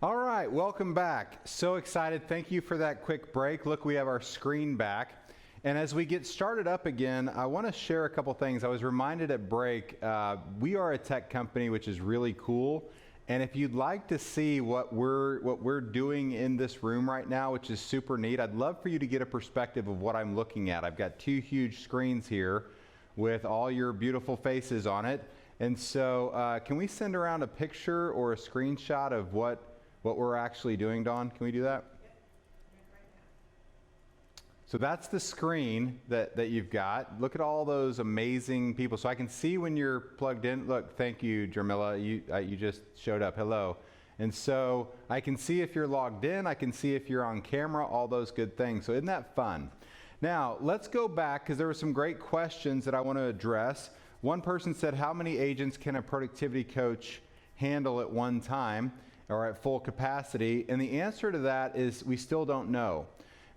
All right, welcome back. So excited. Thank you for that quick break. Look, we have our screen back. And as we get started up again, I want to share a couple things. I was reminded at break, we are a tech company, which is really cool. And if you'd like to see what we're doing in this room right now, which is super neat, I'd love for you to get a perspective of what I'm looking at. I've got two huge screens here with all your beautiful faces on it. And so can we send around a picture or a screenshot of what we're actually doing, Dawn? Can we do that? So that's the screen that you've got. Look at all those amazing people. So I can see when you're plugged in. Look, thank you, Jermilla. You just showed up. Hello. And so I can see if you're logged in. I can see if you're on camera, all those good things. So isn't that fun? Now, let's go back because there were some great questions that I want to address. One person said, how many agents can a productivity coach handle at one time or at full capacity? And the answer to that is we still don't know.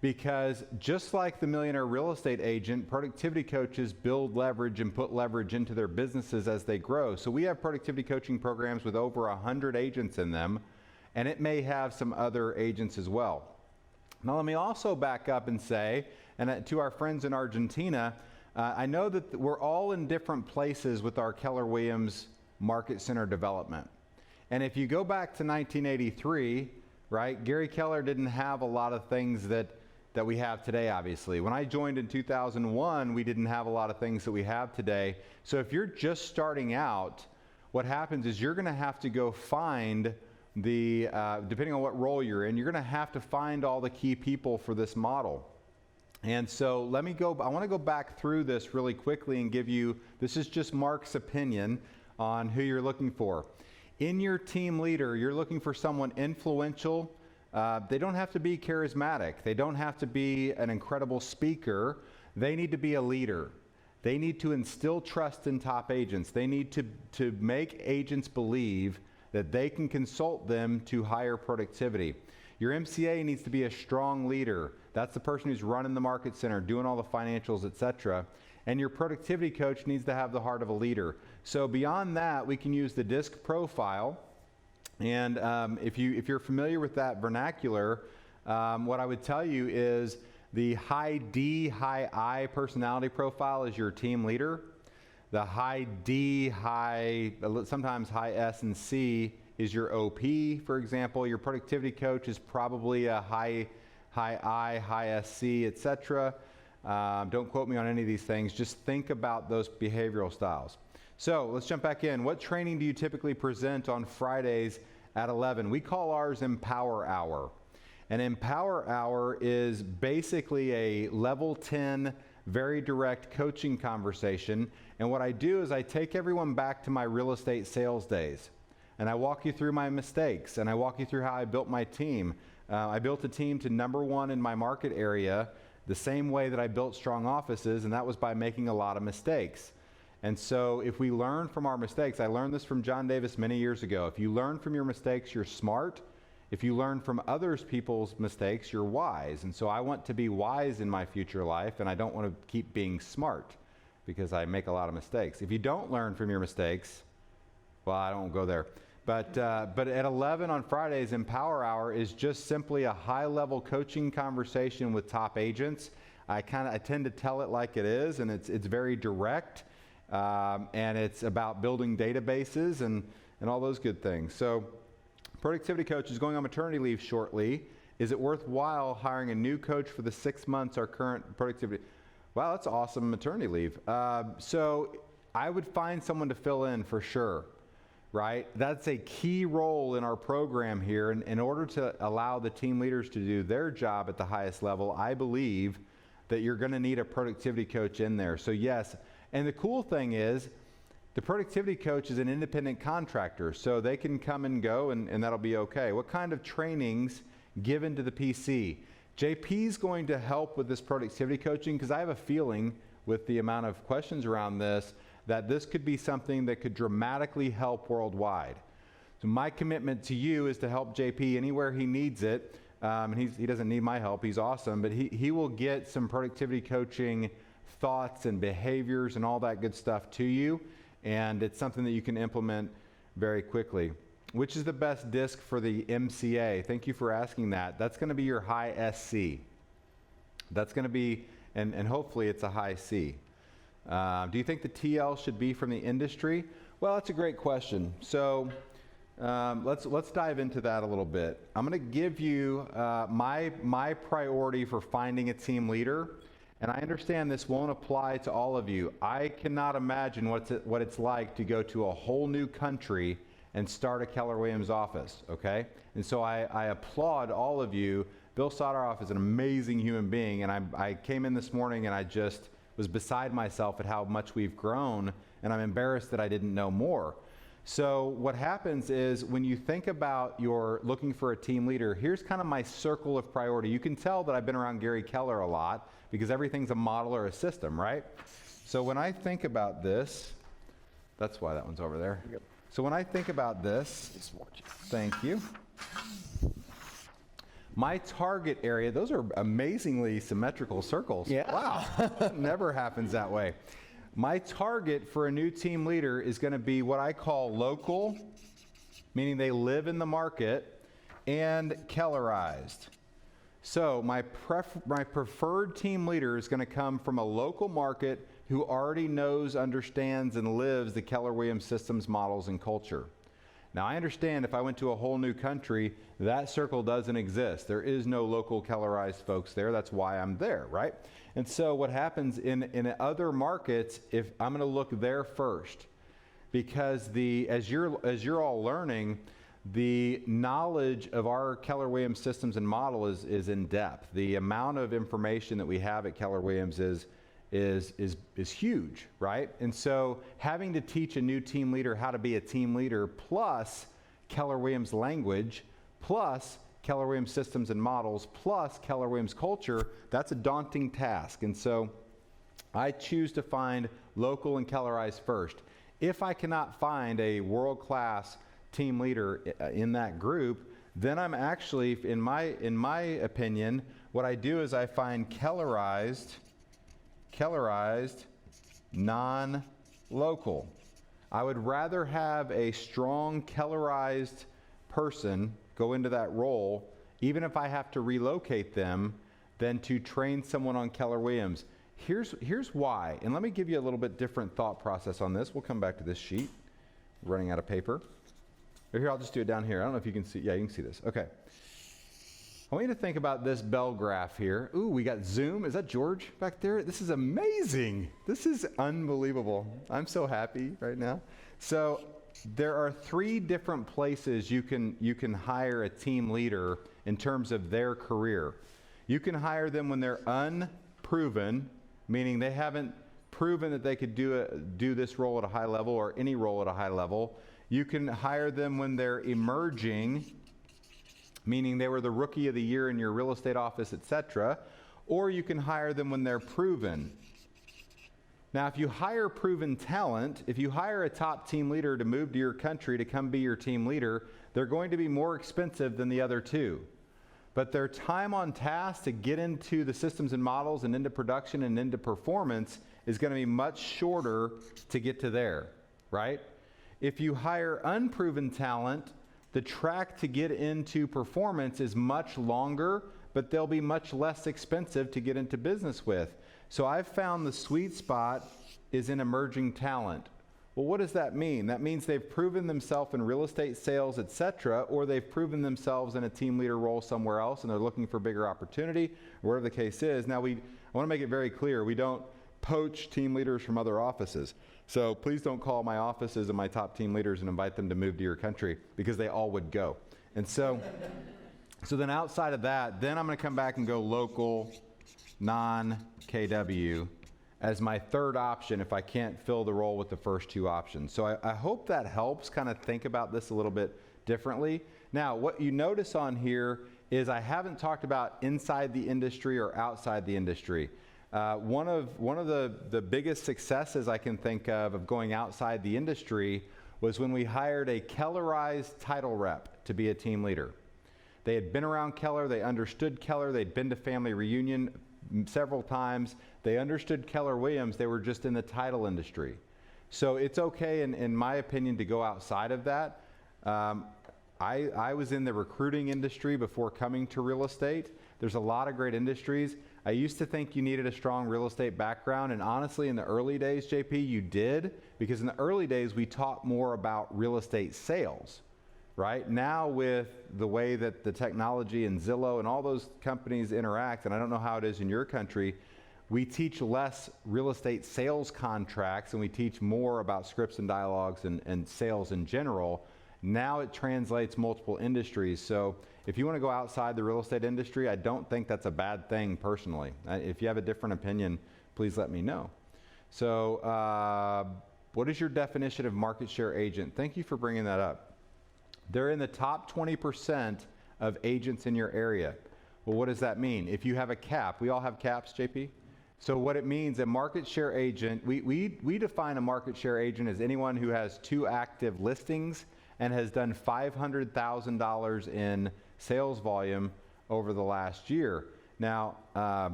Because just like the millionaire real estate agent, productivity coaches build leverage and put leverage into their businesses as they grow. So we have productivity coaching programs with over 100 agents in them, and it may have some other agents as well. Now let me also back up and say, and to our friends in Argentina, I know that we're all in different places with our Keller Williams Market Center development. And if you go back to 1983, right, Gary Keller didn't have a lot of things that we have today, obviously. When I joined in 2001, we didn't have a lot of things that we have today. So if you're just starting out, what happens is you're going to have to go find the, depending on what role you're in, you're going to have to find all the key people for this model. And so let me go, I want to go back through this really quickly and give you, this is just Mark's opinion on who you're looking for. In your team leader, you're looking for someone influential. They don't have to be charismatic. They don't have to be an incredible speaker. They need to be a leader. They need to instill trust in top agents. They need to make agents believe that they can consult them to higher productivity. Your MCA needs to be a strong leader. That's the person who's running the market center, doing all the financials, etc. And your productivity coach needs to have the heart of a leader. So beyond that, we can use the DISC profile. And if you're familiar with that vernacular, what I would tell you is the high D, high I personality profile is your team leader. The high D, sometimes high S and C is your OP, for example. Your productivity coach is probably a high I, high SC, etc. Don't quote me on any of these things. Just think about those behavioral styles. So let's jump back in. What training do you typically present on Fridays at 11? We call ours Empower Hour. And Empower Hour is basically a level 10, very direct coaching conversation. And what I do is I take everyone back to my real estate sales days. And I walk you through my mistakes. And I walk you through how I built my team. I built a team to #1 in my market area the same way that I built strong offices, and that was by making a lot of mistakes. And so if we learn from our mistakes, I learned this from John Davis many years ago. If you learn from your mistakes, you're smart. If you learn from others people's mistakes, you're wise. And so I want to be wise in my future life, and I don't want to keep being smart because I make a lot of mistakes. If you don't learn from your mistakes, well, I don't go there. But at 11 on Fridays, Empower Hour is just simply a high-level coaching conversation with top agents. I tend to tell it like it is, and it's very direct. And it's about building databases and all those good things. So productivity coach is going on maternity leave shortly. Is it worthwhile hiring a new coach for the 6 months our current productivity? Wow, that's awesome, maternity leave. So I would find someone to fill in for sure, right? That's a key role in our program here. And in order to allow the team leaders to do their job at the highest level, I believe that you're going to need a productivity coach in there. So yes. And the cool thing is, the productivity coach is an independent contractor, so they can come and go, and that'll be okay. What kind of trainings given to the PC? JP's going to help with this productivity coaching because I have a feeling with the amount of questions around this that this could be something that could dramatically help worldwide. So my commitment to you is to help JP anywhere he needs it. He doesn't need my help, he's awesome, but he will get some productivity coaching thoughts and behaviors and all that good stuff to you, and it's something that you can implement very quickly. which is the best disc for the MCA? Thank you for asking that. That's going to be your high SC. That's going to be, and hopefully it's a high C. Do you think the TL should be from the industry? Well, that's a great question. So let's dive into that a little bit. I'm going to give you my priority for finding a team leader, and I understand this won't apply to all of you. I cannot imagine what it's like to go to a whole new country and start a Keller Williams office, okay? And so I applaud all of you. Bill Soderoff is an amazing human being, and I came in this morning and I just was beside myself at how much we've grown, and I'm embarrassed that I didn't know more. So what happens is when you think about you're looking for a team leader, here's kind of my circle of priority. You can tell that I've been around Gary Keller a lot because everything's a model or a system, right? So when I think about this, that's why that one's over there. Yep. So when I think about this, thank you. My target area, those are amazingly symmetrical circles. Yeah. Wow, that never happens that way. My target for a new team leader is going to be what I call local, meaning they live in the market, and Kellerized. So my preferred team leader is going to come from a local market who already knows, understands, and lives the Keller Williams systems, models, and culture. Now, I understand if I went to a whole new country, that circle doesn't exist. There is no local Kellerized folks there. That's why I'm there, right? And so what happens in other markets, if I'm going to look there first, because as you're all learning, the knowledge of our Keller Williams systems and model is in depth. The amount of information that we have at Keller Williams is huge, right? And so having to teach a new team leader how to be a team leader plus Keller Williams language plus Keller Williams systems and models plus Keller Williams culture, that's a daunting task. And so I choose to find local and Kellerized first. If I cannot find a world-class team leader in that group, then I'm actually, in my opinion, what I do is I find Kellerized non-local. I would rather have a strong Kellerized person go into that role, even if I have to relocate them, than to train someone on Keller Williams. Here's why, and let me give you a little bit different thought process on this. We'll come back to this sheet. We're running out of paper. Or here, I'll just do it down here. I don't know if you can see. Yeah, you can see this. Okay. I want you to think about this bell graph here. Ooh, we got Zoom. Is that George back there? This is amazing. This is unbelievable. I'm so happy right now. So there are 3 different places you can hire a team leader in terms of their career. You can hire them when they're unproven, meaning they haven't proven that they could do this role at a high level or any role at a high level. You can hire them when they're emerging, meaning they were the rookie of the year in your real estate office, etc. Or you can hire them when they're proven. Now, if you hire proven talent, if you hire a top team leader to move to your country to come be your team leader, they're going to be more expensive than the other 2. But their time on task to get into the systems and models and into production and into performance is going to be much shorter to get to there, right? If you hire unproven talent, the track to get into performance is much longer, but they'll be much less expensive to get into business with. So I've found the sweet spot is in emerging talent. Well, what does that mean? That means they've proven themselves in real estate sales, etc., or they've proven themselves in a team leader role somewhere else and they're looking for bigger opportunity, or whatever the case is. Now, I want to make it very clear, we don't poach team leaders from other offices. So please don't call my offices and my top team leaders and invite them to move to your country, because they all would go. And so then outside of that, then I'm going to come back and go local, non-KW as my third option if I can't fill the role with the first 2 options. So I hope that helps kind of think about this a little bit differently. Now, what you notice on here is I haven't talked about inside the industry or outside the industry. One of the biggest successes I can think of going outside the industry was when we hired a Kellerized title rep to be a team leader. They had been around Keller, they understood Keller, they'd been to family reunion several times, they understood Keller Williams, they were just in the title industry. So it's okay, in my opinion, to go outside of that. I was in the recruiting industry before coming to real estate. There's a lot of great industries. I used to think you needed a strong real estate background, and honestly, in the early days, JP, you did, because in the early days, we taught more about real estate sales, right? Now, with the way that the technology and Zillow and all those companies interact, and I don't know how it is in your country, we teach less real estate sales contracts, and we teach more about scripts and dialogues and sales in general. Now it translates multiple industries. So if you want to go outside the real estate industry, I don't think that's a bad thing personally. If you have a different opinion, please let me know. So what is your definition of market share agent? Thank you for bringing that up. They're in the top 20% of agents in your area. Well, what does that mean? If you have a cap, we all have caps, JP? So what it means, a market share agent, we define a market share agent as anyone who has 2 active listings and has done $500,000 in sales volume over the last year. Now,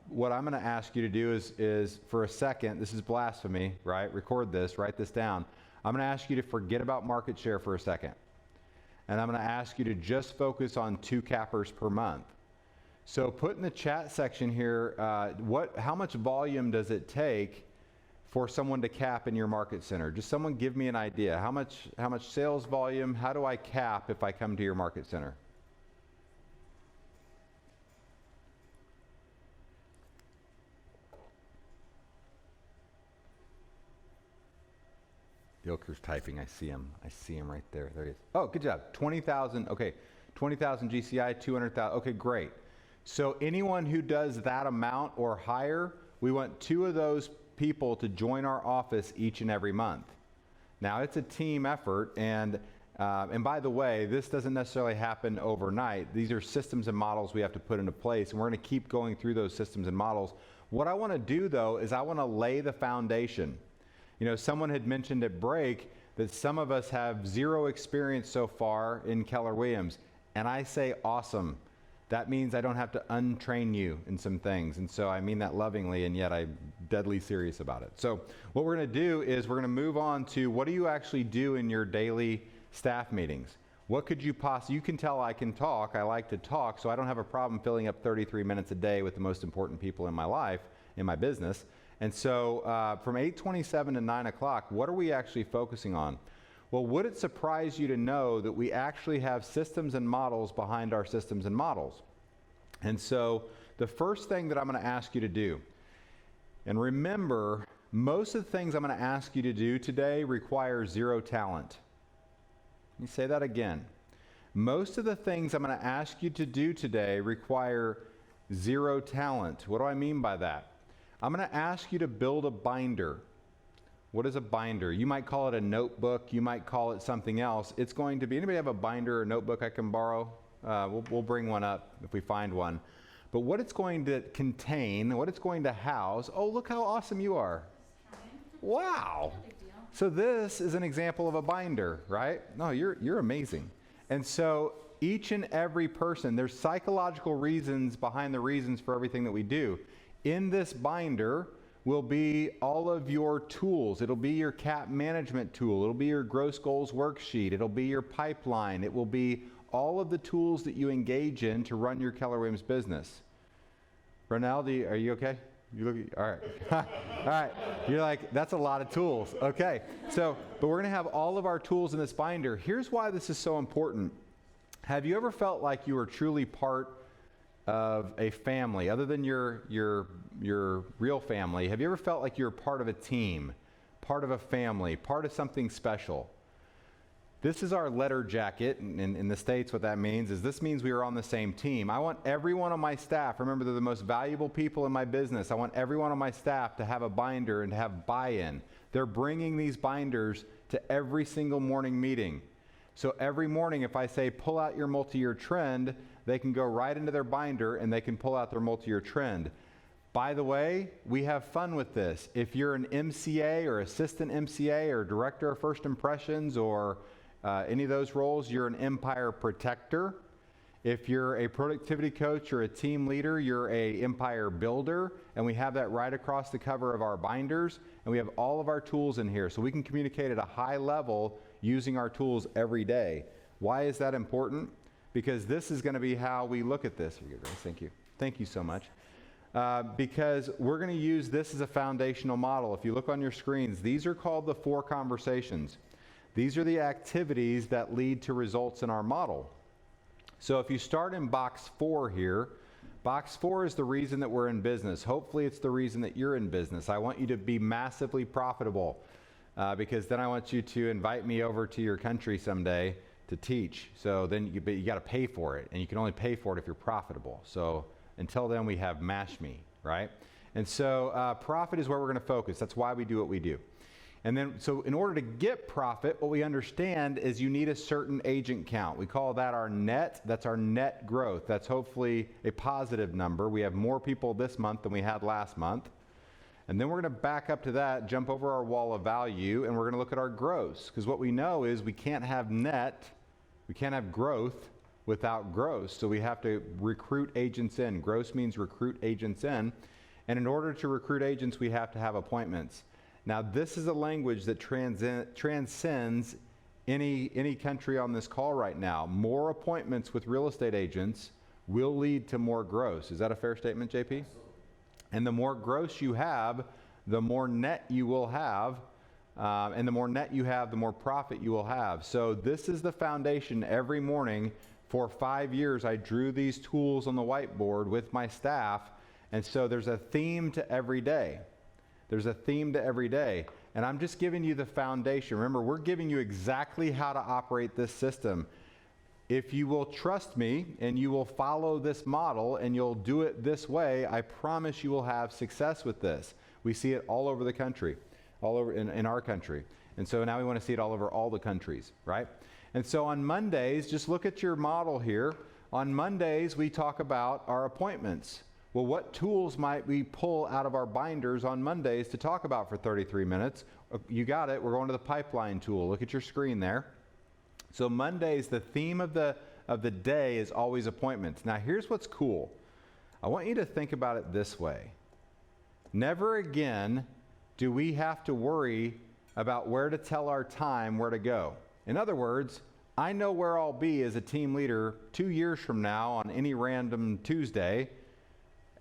what I'm going to ask you to do is for a second, this is blasphemy, right? Record this, write this down. I'm going to ask you to forget about market share for a second. And I'm going to ask you to just focus on 2 cappers per month. So put in the chat section here, how much volume does it take for someone to cap in your market center? Just someone give me an idea. How much sales volume, how do I cap if I come to your market center? Ilker's typing, I see him right there. There he is. Oh, good job, 20,000, okay. 20,000 GCI, 200,000, okay, great. So anyone who does that amount or higher, we want 2 of those people to join our office each and every month. Now it's a team effort, and by the way, this doesn't necessarily happen overnight. These are systems and models we have to put into place, and we're going to keep going through those systems and models. What I want to do though is I want to lay the foundation. You know, someone had mentioned at break that some of us have 0 experience so far in Keller Williams, and I say awesome. That means I don't have to untrain you in some things. And so I mean that lovingly, and yet I'm deadly serious about it. So what we're going to do is we're going to move on to what do you actually do in your daily staff meetings? What could you possibly, you can tell I can talk, I like to talk, so I don't have a problem filling up 33 minutes a day with the most important people in my life, in my business. And so from 8:27 to 9 o'clock, what are we actually focusing on? Well, would it surprise you to know that we actually have systems and models behind our systems and models? And so the first thing that I'm going to ask you to do, and remember, most of the things I'm going to ask you to do today require 0 talent. Let me say that again. Most of the things I'm going to ask you to do today require 0 talent. What do I mean by that? I'm going to ask you to build a binder. What is a binder? You might call it a notebook. You might call it something else. It's going to be, anybody have a binder or notebook I can borrow? We'll bring one up if we find one. But what it's going to contain, what it's going to house, oh, look how awesome you are. Wow. So this is an example of a binder, right? No, you're amazing. And so each and every person, there's psychological reasons behind the reasons for everything that we do. In this binder will be all of your tools. It'll be your cap management tool. It'll be your gross goals worksheet. It'll be your pipeline. It will be all of the tools that you engage in to run your Keller Williams business. Ronaldo, are you okay? You look, all right. All right. You're like, that's a lot of tools. Okay. So, but we're going to have all of our tools in this binder. Here's why this is so important. Have you ever felt like you were truly part of a family, other than your real family? Have you ever felt like you're part of a team, part of a family, part of something special? This is our letter jacket. In the States, what that means is this means we are on the same team. I want everyone on my staff, remember they're the most valuable people in my business, I want everyone on my staff to have a binder and to have buy-in. They're bringing these binders to every single morning meeting. So every morning if I say pull out your multi-year trend, they can go right into their binder and they can pull out their multi-year trend. By the way, we have fun with this. If you're an MCA or assistant MCA or director of first impressions or any of those roles, you're an empire protector. If you're a productivity coach or a team leader, you're a empire builder, and we have that right across the cover of our binders, and we have all of our tools in here so we can communicate at a high level using our tools every day. Why is that important? Because this is going to be how we look at this. You're good, Grace. Thank you. Thank you so much. Because we're going to use this as a foundational model. If you look on your screens, these are called the 4 conversations. These are the activities that lead to results in our model. So if you start in box 4 here, box 4 is the reason that we're in business. Hopefully it's the reason that you're in business. I want you to be massively profitable because then I want you to invite me over to your country someday to teach. So then you got to pay for it, and you can only pay for it if you're profitable. So until then, we have Mash Me, right? And so profit is where we're going to focus. That's why we do what we do. And then, so in order to get profit, what we understand is you need a certain agent count. We call that our net. That's our net growth. That's hopefully a positive number. We have more people this month than we had last month. And then we're going to back up to that, jump over our wall of value, and we're going to look at our gross. Because what we know is we can't have net, we can't have growth without gross. So we have to recruit agents in. Gross means recruit agents in. And in order to recruit agents, we have to have appointments. Now, this is a language that transcends any country on this call right now. More appointments with real estate agents will lead to more gross. Is that a fair statement, JP? Absolutely. And the more gross you have, the more net you will have. And the more net you have, the more profit you will have. So this is the foundation. Every morning for 5 years, I drew these tools on the whiteboard with my staff. And so there's a theme to every day. There's a theme to every day. And I'm just giving you the foundation. Remember, we're giving you exactly how to operate this system. If you will trust me and you will follow this model and you'll do it this way, I promise you will have success with this. We see it all over the country, all over in our country. And so now we want to see it all over all the countries, right? And so on Mondays, just look at your model here. On Mondays, we talk about our appointments. Well, what tools might we pull out of our binders on Mondays to talk about for 33 minutes? You got it. We're going to the pipeline tool. Look at your screen there. So Mondays, the theme of the day is always appointments. Now, here's what's cool. I want you to think about it this way. Never again do we have to worry about where to tell our time where to go. In other words, I know where I'll be as a team leader 2 years from now on any random Tuesday.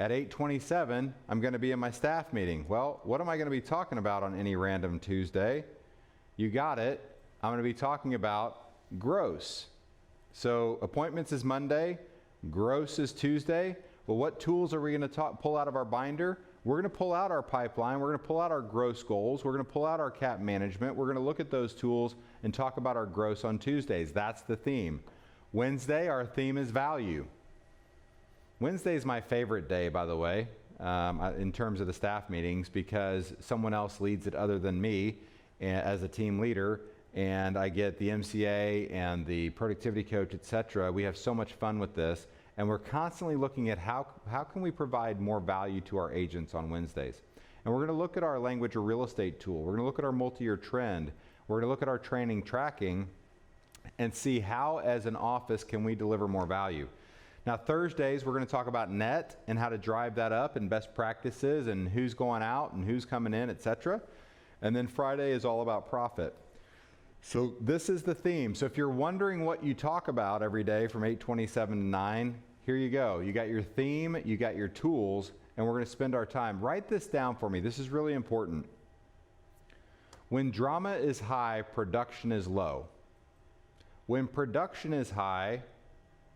At 8:27, I'm going to be in my staff meeting. Well, what am I going to be talking about on any random Tuesday? You got it. I'm going to be talking about gross. So appointments is Monday, gross is Tuesday. Well, what tools are we going to pull out of our binder? We're going to pull out our pipeline. We're going to pull out our gross goals. We're going to pull out our cap management. We're going to look at those tools and talk about our gross on Tuesdays. That's the theme. Wednesday, our theme is value. Wednesday is my favorite day, by the way, in terms of the staff meetings, because someone else leads it other than me as a team leader, and I get the MCA and the productivity coach, etc. We have so much fun with this, and we're constantly looking at how can we provide more value to our agents on Wednesdays. And we're going to look at our language or real estate tool. We're going to look at our multi-year trend. We're going to look at our training tracking and see how, as an office, can we deliver more value. Now, Thursdays, we're going to talk about net and how to drive that up and best practices and who's going out and who's coming in, etc. And then Friday is all about profit. So this is the theme. So if you're wondering what you talk about every day from 8:27 to 9, here you go. You got your theme, you got your tools, and we're going to spend our time. Write this down for me. This is really important. When drama is high, production is low. When production is high,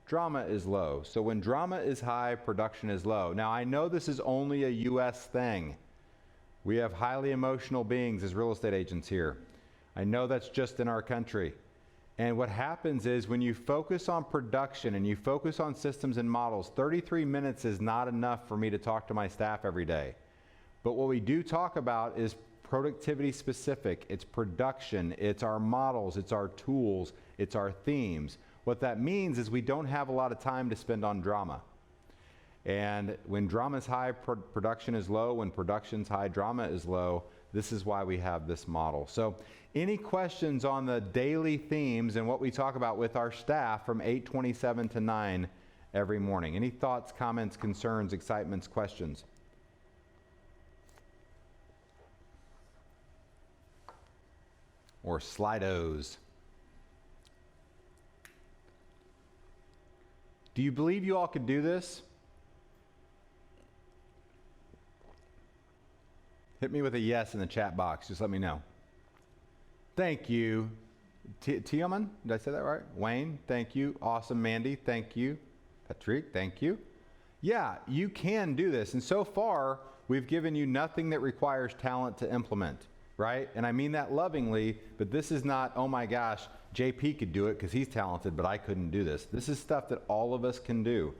drama is low. So when drama is high, production is low. Now, I know this is only a U.S. thing. We have highly emotional beings as real estate agents here. I know that's just in our country. And what happens is when you focus on production and you focus on systems and models, 33 minutes is not enough for me to talk to my staff every day. But what we do talk about is productivity specific. It's production, it's our models, it's our tools, it's our themes. What that means is we don't have a lot of time to spend on drama. And when drama is high, production is low. When production's high, drama is low. This is why we have this model. So any questions on the daily themes and what we talk about with our staff from 8:27 to 9 every morning? Any thoughts, comments, concerns, excitements, questions? Or Slidos? Do you believe you all could do this? Hit me with a yes in the chat box. Just let me know. Thank you. Tiaman, did I say that right? Wayne, thank you. Awesome. Mandy, thank you. Patrick, thank you. Yeah, you can do this. And so far, we've given you nothing that requires talent to implement, right? And I mean that lovingly, but this is not, oh my gosh, JP could do it because he's talented, but I couldn't do this. This is stuff that all of us can do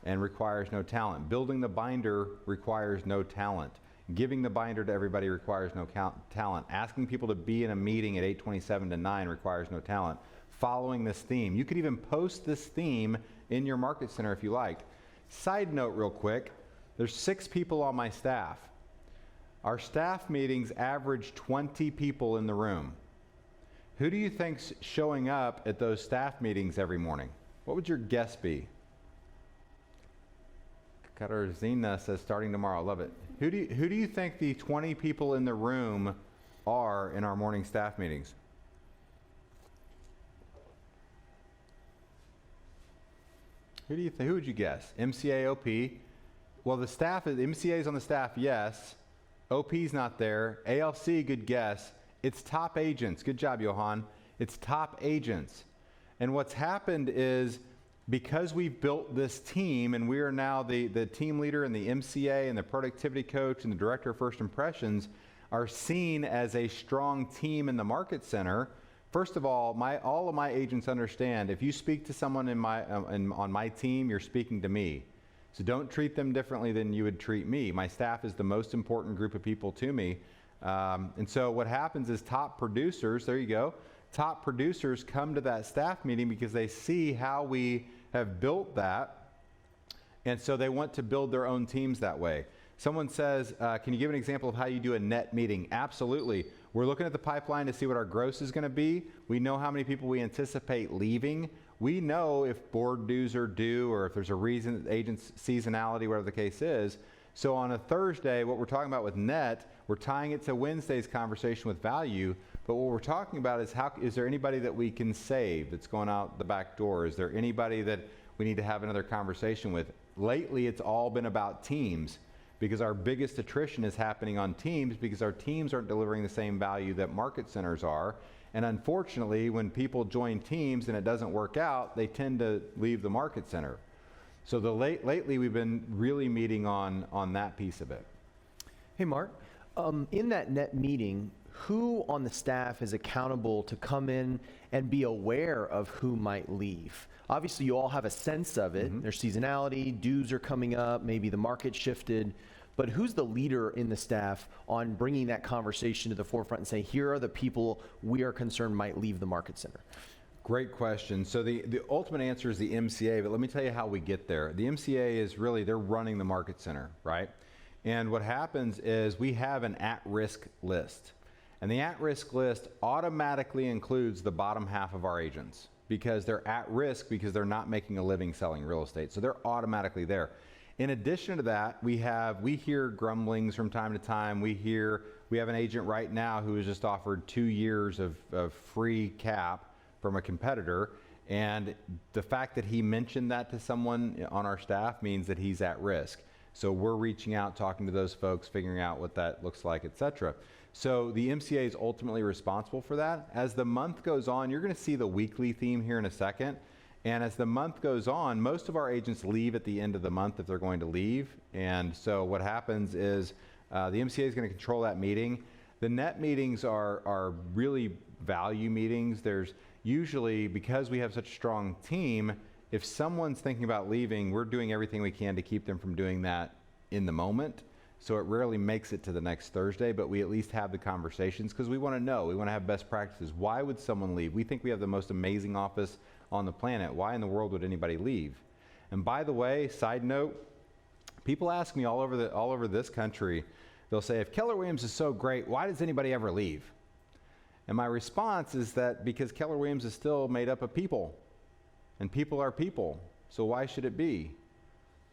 and requires no talent. Building the binder requires no talent. Giving the binder to everybody requires no talent. Asking people to be in a meeting at 8:27 to 9 requires no talent. Following this theme. You could even post this theme in your market center if you liked. Side note real quick, there's 6 people on my staff. Our staff meetings average 20 people in the room. Who do you think's showing up at those staff meetings every morning? What would your guess be? Katarzyna says starting tomorrow. Love it. Who do you think the 20 people in the room are in our morning staff meetings? Who do you think? Who would you guess? MCA, OP. Well, the staff is MCA's on the staff. Yes. OP's not there. ALC, good guess. It's top agents. Good job, Johan. It's top agents. And what's happened is, because we've built this team and we are now the team leader and the MCA and the productivity coach and the director of first impressions are seen as a strong team in the market center. First of all, all of my agents understand if you speak to someone on my team, you're speaking to me. So don't treat them differently than you would treat me. My staff is the most important group of people to me. And so what happens is top producers, there you go, top producers come to that staff meeting because they see how we have built that, and so they want to build their own teams that way. Someone says, can you give an example of how you do a net meeting? Absolutely. We're looking at the pipeline to see what our gross is going to be. We know how many people we anticipate leaving. We know if board dues are due or if there's a reason, agent's seasonality, whatever the case is. So on a Thursday, what we're talking about with net, we're tying it to Wednesday's conversation with value. But what we're talking about is is there anybody that we can save that's going out the back door? Is there anybody that we need to have another conversation with? Lately, it's all been about teams because our biggest attrition is happening on teams because our teams aren't delivering the same value that market centers are. And unfortunately, when people join teams and it doesn't work out, they tend to leave the market center. So lately, we've been really meeting on that piece of it. Hey, Mark, in that net meeting, who on the staff is accountable to come in and be aware of who might leave? Obviously, you all have a sense of it. Mm-hmm. There's seasonality, dues are coming up, maybe the market shifted. But who's the leader in the staff on bringing that conversation to the forefront and say, here are the people we are concerned might leave the market center? Great question. So the ultimate answer is the MCA, but let me tell you how we get there. The MCA is really, they're running the market center, right? And what happens is we have an at-risk list. And the at-risk list automatically includes the bottom half of our agents because they're at risk because they're not making a living selling real estate. So they're automatically there. In addition to that, we hear grumblings from time to time. We have an agent right now who has just offered 2 years of free cap from a competitor. And the fact that he mentioned that to someone on our staff means that he's at risk. So we're reaching out, talking to those folks, figuring out what that looks like, et cetera. So the MCA is ultimately responsible for that. As the month goes on, you're going to see the weekly theme here in a second. And as the month goes on, most of our agents leave at the end of the month if they're going to leave. And so what happens is the MCA is going to control that meeting. The net meetings are really value meetings. There's usually, because we have such a strong team, if someone's thinking about leaving, we're doing everything we can to keep them from doing that in the moment. So it rarely makes it to the next Thursday, but we at least have the conversations because we want to know. We want to have best practices. Why would someone leave? We think we have the most amazing office on the planet. Why in the world would anybody leave? And by the way, side note, people ask me all over this country, they'll say, if Keller Williams is so great, why does anybody ever leave? And my response is that because Keller Williams is still made up of people, and people are people. So why should it be?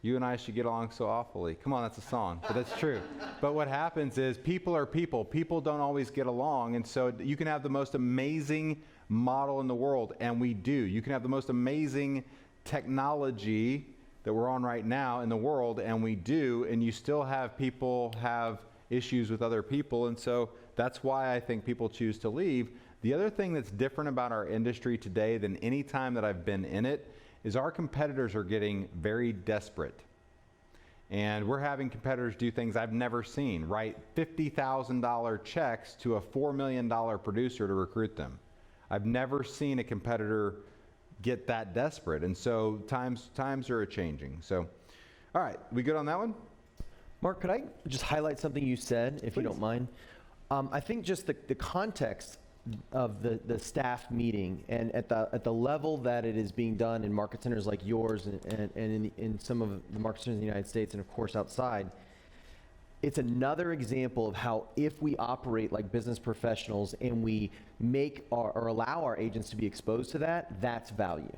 You and I should get along so awfully. Come on, that's a song, but that's true. But what happens is people are people. People don't always get along. And so you can have the most amazing model in the world, and we do. You can have the most amazing technology that we're on right now in the world, and we do, and you still have people have issues with other people, and so that's why I think people choose to leave. The other thing that's different about our industry today than any time that I've been in it is our competitors are getting very desperate. And we're having competitors do things I've never seen, write $50,000 checks to a $4 million producer to recruit them. I've never seen a competitor get that desperate. And so times are a-changing. So, all right, we good on that one? Mark, could I just highlight something you said, if you don't mind? I think just the context of the staff meeting and at the level that it is being done in market centers like yours and in some of the market centers in the United States and of course outside, it's another example of how if we operate like business professionals and we make or allow our agents to be exposed to that, that's value.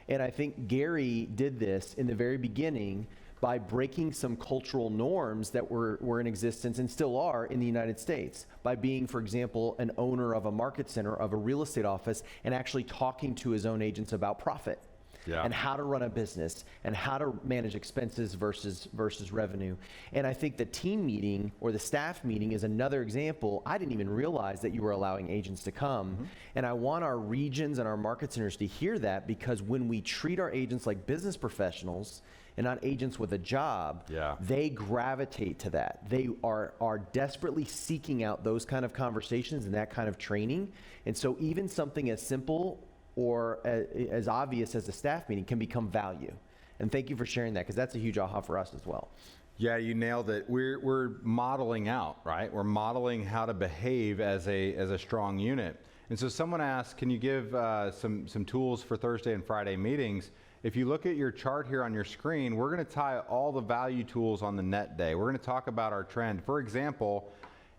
And I think Gary did this in the very beginning by breaking some cultural norms that were in existence and still are in the United States, by being, for example, an owner of a market center, of a real estate office, and actually talking to his own agents about profit and how to run a business and how to manage expenses versus revenue. And I think the team meeting or the staff meeting is another example. I didn't even realize that you were allowing agents to come. And I want our regions and our market centers to hear that, because when we treat our agents like business professionals and not agents with a job, they gravitate to that. They are desperately seeking out those kind of conversations and that kind of training. And so even something as simple or as obvious as a staff meeting can become value. And thank you for sharing that, because that's a huge aha for us as well. Yeah, you nailed it. We're modeling out, right? We're modeling how to behave as a strong unit. And so someone asked, can you give some tools for Thursday and Friday meetings? If you look at your chart here on your screen, we're going to tie all the value tools on the net day. We're going to talk about our trend. For example,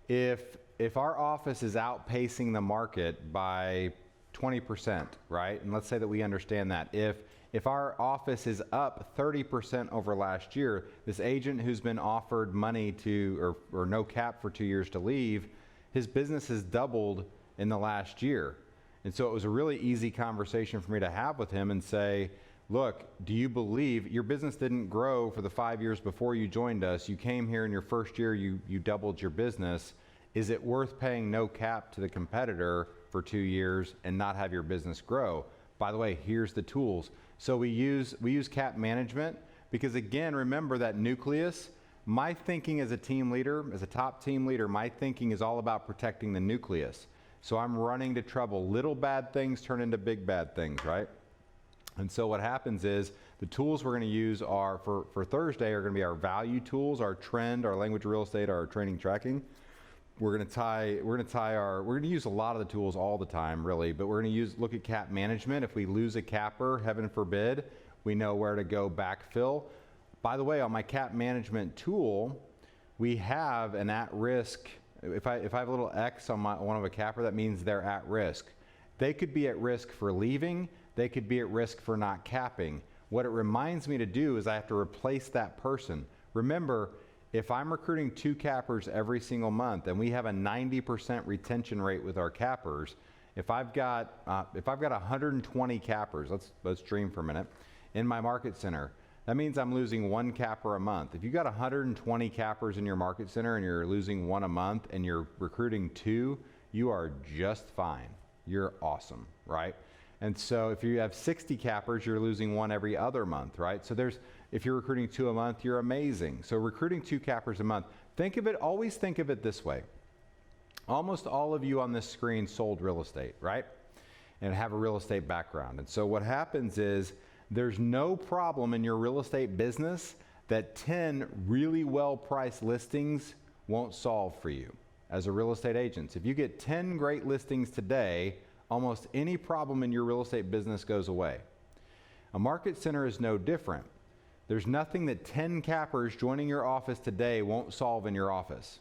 if our office is outpacing the market by 20%, right? And let's say that we understand that. If our office is up 30% over last year, this agent who's been offered money to or no cap for 2 years to leave, his business has doubled in the last year. And so it was a really easy conversation for me to have with him and say, look, do you believe your business didn't grow for the 5 years before you joined us? You came here in your first year, you doubled your business. Is it worth paying no cap to the competitor for 2 years and not have your business grow? By the way, here's the tools. So we use cap management because, again, remember that nucleus. My thinking as a team leader, as a top team leader, my thinking is all about protecting the nucleus. So I'm running to trouble. Little bad things turn into big bad things, right? And so what happens is the tools we're going to use are for Thursday are going to be our value tools, our trend, our language real estate, our training tracking. We're going to use a lot of the tools all the time, really, but we're going to look at cap management. If we lose a capper, heaven forbid, we know where to go backfill. By the way, on my cap management tool, we have an at-risk. If I have a little X on one of a capper, that means they're at risk. They could be at risk for leaving. They could be at risk for not capping. What it reminds me to do is I have to replace that person. Remember, if I'm recruiting 2 cappers every single month and we have a 90% retention rate with our cappers, if I've got 120 cappers, let's dream for a minute, in my market center, that means I'm losing 1 capper a month. If you've got 120 cappers in your market center and you're losing 1 a month and you're recruiting 2, you are just fine. You're awesome, right? And so if you have 60 cappers, you're losing 1 every other month, right? So if you're recruiting 2 a month, you're amazing. So recruiting 2 cappers a month, always think of it this way. Almost all of you on this screen sold real estate, right? And have a real estate background. And so what happens is there's no problem in your real estate business that 10 really well-priced listings won't solve for you as a real estate agent. If you get 10 great listings today, almost any problem in your real estate business goes away. A market center is no different. There's nothing that 10 cappers joining your office today won't solve in your office.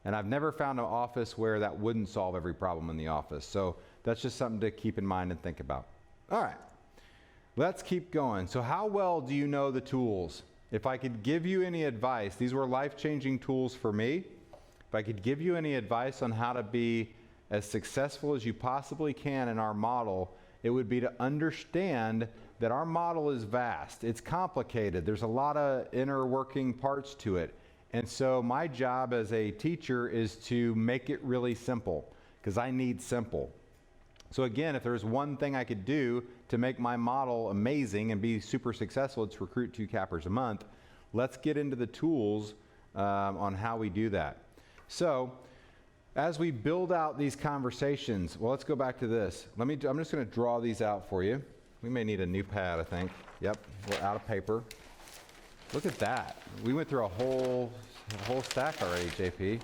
And I've never found an office where that wouldn't solve every problem in the office. So that's just something to keep in mind and think about. All right, let's keep going. So how well do you know the tools? If I could give you any advice, these were life-changing tools for me. If I could give you any advice on how to be as successful as you possibly can in our model, it would be to understand that our model is vast. It's complicated. There's a lot of inner working parts to it. And so my job as a teacher is to make it really simple, because I need simple. So again, if there's one thing I could do to make my model amazing and be super successful, it's recruit 2 cappers a month. Let's get into the tools on how we do that. So as we build out these conversations, well, let's go back to this. I'm just going to draw these out for you. We may need a new pad, I think. Yep, we're out of paper. Look at that. We went through a whole stack already, JP.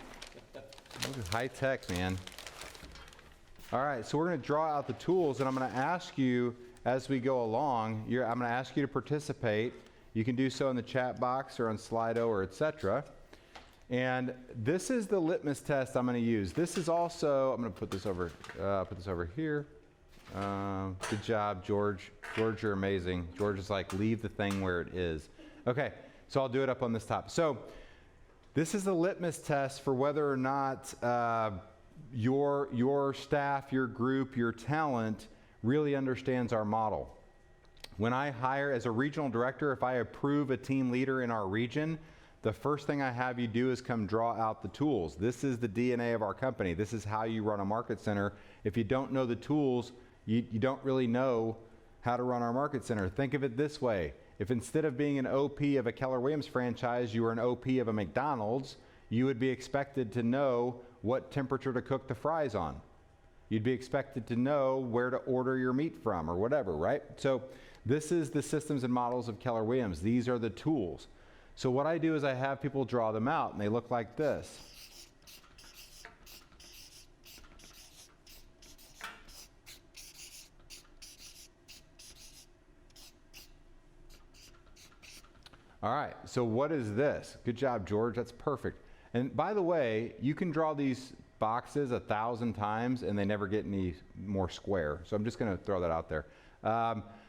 Look at high tech, man. All right, so we're going to draw out the tools, and I'm going to ask you as we go along. I'm going to ask you to participate. You can do so in the chat box or on Slido or etc. And this is the litmus test I'm going to use. This is also, I'm going to put this over here. Good job, George. George, you're amazing. George is like, leave the thing where it is. Okay, so I'll do it up on this top. So this is the litmus test for whether or not your staff, your group, your talent really understands our model. When I hire as a regional director, if I approve a team leader in our region, the first thing I have you do is come draw out the tools. This is the DNA of our company. This is how you run a market center. If you don't know the tools, you don't really know how to run our market center. Think of it this way. If instead of being an OP of a Keller Williams franchise, you were an OP of a McDonald's, you would be expected to know what temperature to cook the fries on. You'd be expected to know where to order your meat from or whatever, right? So this is the systems and models of Keller Williams. These are the tools. So what I do is I have people draw them out, and they look like this. All right, so what is this? Good job, George. That's perfect. And by the way, you can draw these boxes 1,000 times and they never get any more square. So I'm just going to throw that out there.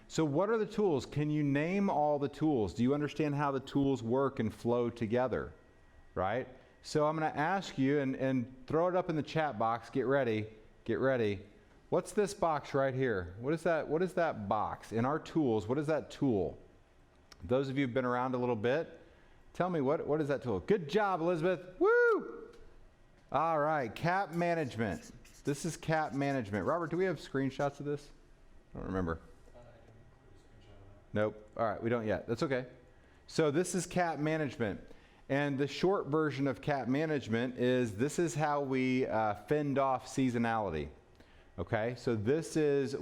So what are the tools? Can you name all the tools? Do you understand how the tools work and flow together? Right? So I'm going to ask you, and throw it up in the chat box. Get ready. Get ready. What's this box right here? What is that? What is that box? In our tools, what is that tool? Those of you who've been around a little bit, tell me what is that tool? Good job, Elizabeth. Woo! All right, cap management. This is cap management. Robert, do we have screenshots of this? I don't remember. Nope. All right, we don't yet. That's okay. So this is cap management. And the short version of cap management is this is how we fend off seasonality. Okay, so this is,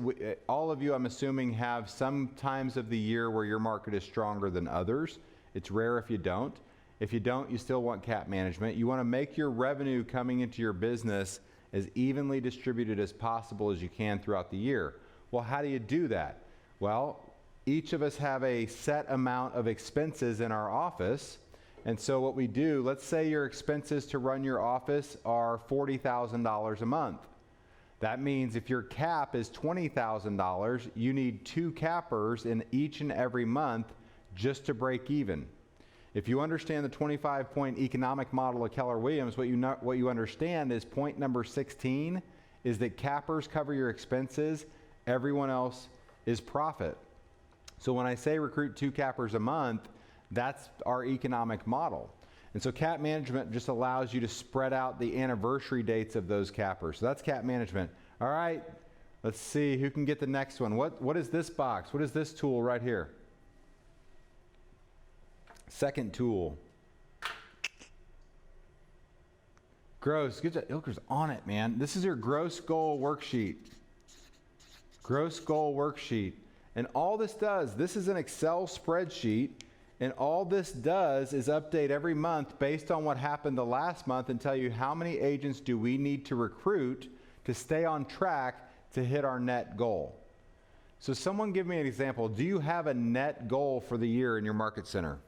all of you, I'm assuming, have some times of the year where your market is stronger than others. It's rare if you don't. If you don't, you still want cap management. You want to make your revenue coming into your business as evenly distributed as possible as you can throughout the year. Well, how do you do that? Well, each of us have a set amount of expenses in our office. And so what we do, let's say your expenses to run your office are $40,000 a month. That means if your cap is $20,000, you need 2 cappers in each and every month just to break even. If you understand the 25-point economic model of Keller Williams, what you understand is point number 16 is that cappers cover your expenses, everyone else is profit. So when I say recruit 2 cappers a month, that's our economic model. And so cap management just allows you to spread out the anniversary dates of those cappers. So that's cap management. All right, let's see who can get the next one. What is this box? What is this tool right here? Second tool. Gross. Good job. Ilker's on it, man. This is your gross goal worksheet. Gross goal worksheet. And all this does, this is an Excel spreadsheet. And all this does is update every month based on what happened the last month and tell you how many agents do we need to recruit to stay on track to hit our net goal. So someone give me an example. Do you have a net goal for the year in your market center?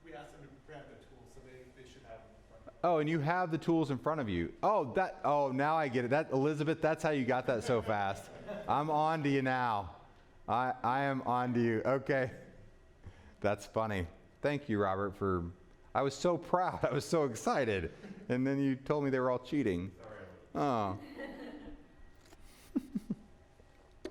We asked them to grab the tools, so they should have them in front of them. Oh, and you have the tools in front of you. Oh, now I get it. Elizabeth, that's how you got that so fast. I'm on to you now. I am on to you. Okay. That's funny. Thank you, Robert, I was so proud. I was so excited. And then you told me they were all cheating. Sorry. Oh.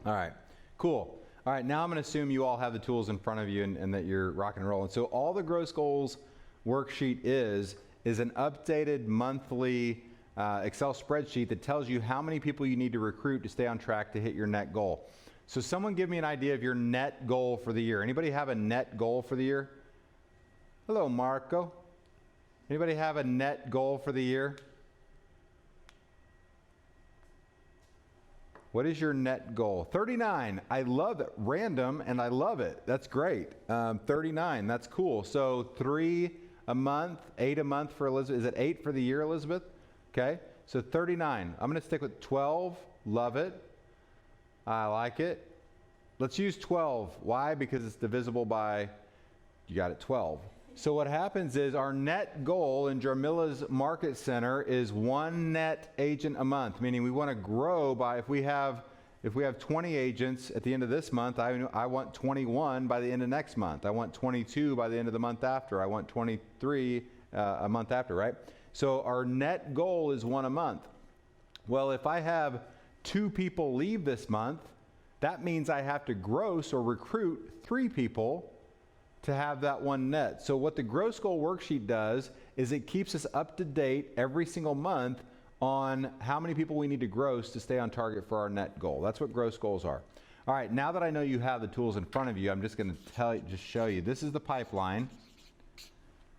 All right. Cool. All right, now I'm going to assume you all have the tools in front of you and that you're rocking and rolling. So all the gross goals worksheet is an updated monthly Excel spreadsheet that tells you how many people you need to recruit to stay on track to hit your net goal. So someone give me an idea of your net goal for the year. Anybody have a net goal for the year? Hello, Marco. Anybody have a net goal for the year? What is your net goal? 39. I love it. Random, and I love it. That's great. 39. That's cool. So 3 a month, 8 a month for Elizabeth. Is it 8 for the year, Elizabeth? Okay. So 39. I'm going to stick with 12. Love it. I like it. Let's use 12. Why? Because it's divisible by, you got it, 12. So what happens is our net goal in Jarmilla's Market Center is 1 net agent a month, meaning we want to grow by, if we have 20 agents at the end of this month, I want 21 by the end of next month. I want 22 by the end of the month after. I want 23 a month after, right? So our net goal is 1 a month. Well, if I have 2 people leave this month, that means I have to gross or recruit 3 people to have that 1 net. So what the gross goal worksheet does is it keeps us up to date every single month on how many people we need to gross to stay on target for our net goal. That's what gross goals are. All right, now that I know you have the tools in front of you, I'm just going to just show you. This is the pipeline.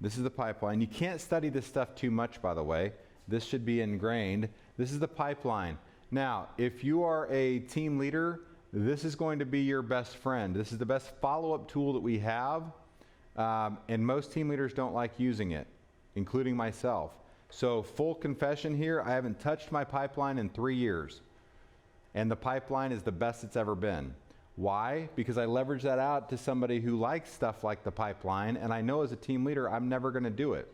This is the pipeline. You can't study this stuff too much, by the way. This should be ingrained. This is the pipeline. Now, if you are a team leader, this is going to be your best friend. This is the best follow-up tool that we have, and most team leaders don't like using it, including myself. So full confession here, I haven't touched my pipeline in 3 years, and the pipeline is the best it's ever been. Why? Because I leverage that out to somebody who likes stuff like the pipeline, and I know as a team leader, I'm never going to do it.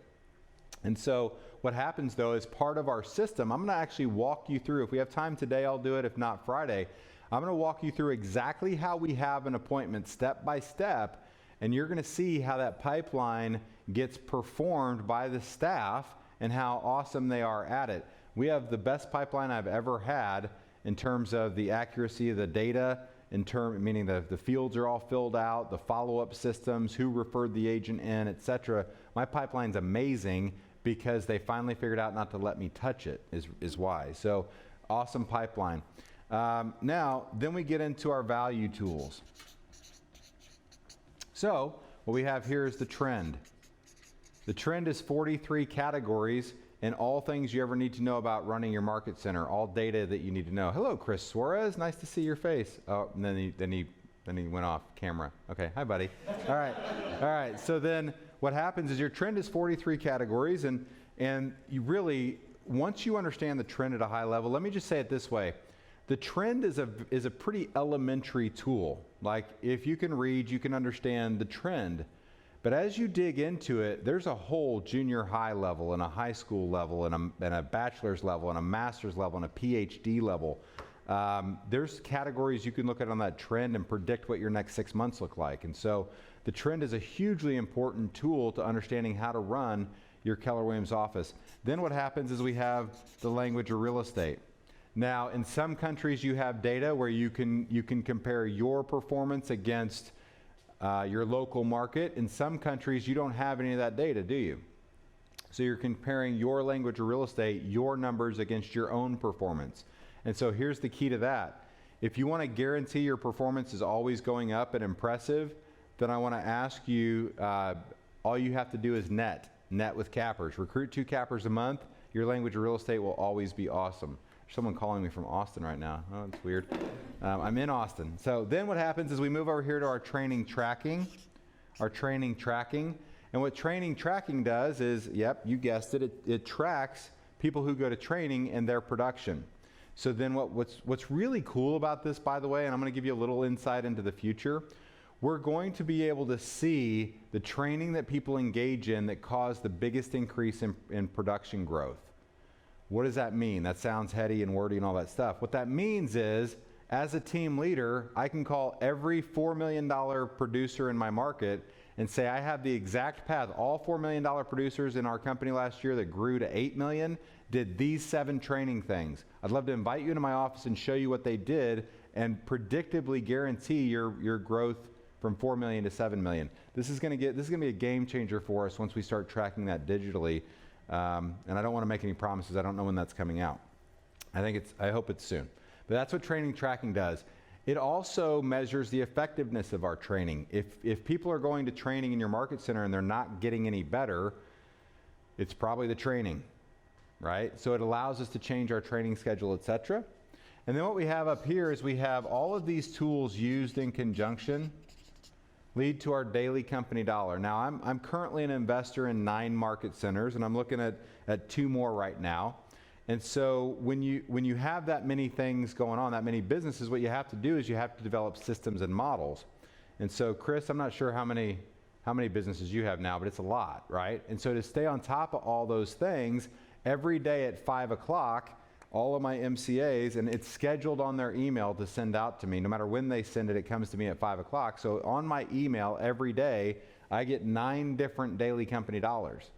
And so what happens, though, is part of our system. I'm going to actually walk you through. If we have time today, I'll do it. If not, Friday. I'm going to walk you through exactly how we have an appointment step by step, and you're going to see how that pipeline gets performed by the staff and how awesome they are at it. We have the best pipeline I've ever had in terms of the accuracy of the data, meaning the fields are all filled out, the follow-up systems, who referred the agent in, etc. My pipeline's amazing because they finally figured out not to let me touch it, is why. So awesome pipeline. Now, then we get into our value tools. So what we have here is the trend. The trend is 43 categories and all things you ever need to know about running your market center, all data that you need to know. Hello, Chris Suarez. Nice to see your face. Oh, and then he went off camera. Okay, hi, buddy. All right. So then what happens is your trend is 43 categories, and you really, once you understand the trend at a high level, let me just say it this way. The trend is a pretty elementary tool. Like, if you can read, you can understand the trend. But as you dig into it, there's a whole junior high level and a high school level and a bachelor's level and a master's level and a PhD level. There's categories you can look at on that trend and predict what your next 6 months look like. And so the trend is a hugely important tool to understanding how to run your Keller Williams office. Then what happens is we have the language of real estate. Now, in some countries you have data where you can compare your performance against your local market. In some countries, you don't have any of that data, do you? So you're comparing your language of real estate, your numbers against your own performance. And so here's the key to that. If you want to guarantee your performance is always going up and impressive, then I want to ask you, all you have to do is net with cappers. Recruit 2 cappers a month. Your language of real estate will always be awesome. There's someone calling me from Austin right now. Oh, that's weird. I'm in Austin. So then what happens is we move over here to our training tracking. And what training tracking does is, yep, you guessed it, it tracks people who go to training and their production. So then what's really cool about this, by the way, and I'm going to give you a little insight into the future, we're going to be able to see the training that people engage in that cause the biggest increase in production growth. What does that mean? That sounds heady and wordy and all that stuff. What that means is, as a team leader, I can call every $4 million producer in my market and say, I have the exact path. All $4 million producers in our company last year that grew to $8 million did these 7 training things. I'd love to invite you into my office and show you what they did and predictably guarantee your growth from 4 million to 7 million. This is going to be a game changer for us once we start tracking that digitally. And I don't want to make any promises. I don't know when that's coming out. I hope it's soon. But that's what training tracking does. It also measures the effectiveness of our training. If people are going to training in your market center and they're not getting any better, it's probably the training, right? So it allows us to change our training schedule, etc. And then what we have up here is we have all of these tools used in conjunction lead to our daily company dollar. Now, I'm currently an investor in 9 market centers, and I'm looking at 2 more right now. And so when you have that many things going on, that many businesses, what you have to do is you have to develop systems and models. And so, Chris, I'm not sure how many businesses you have now, but it's a lot, right? And so to stay on top of all those things, every day at 5 o'clock, all of my MCAs, and it's scheduled on their email to send out to me. No matter when they send it, it comes to me at 5 o'clock. So on my email every day, I get 9 different daily company dollars.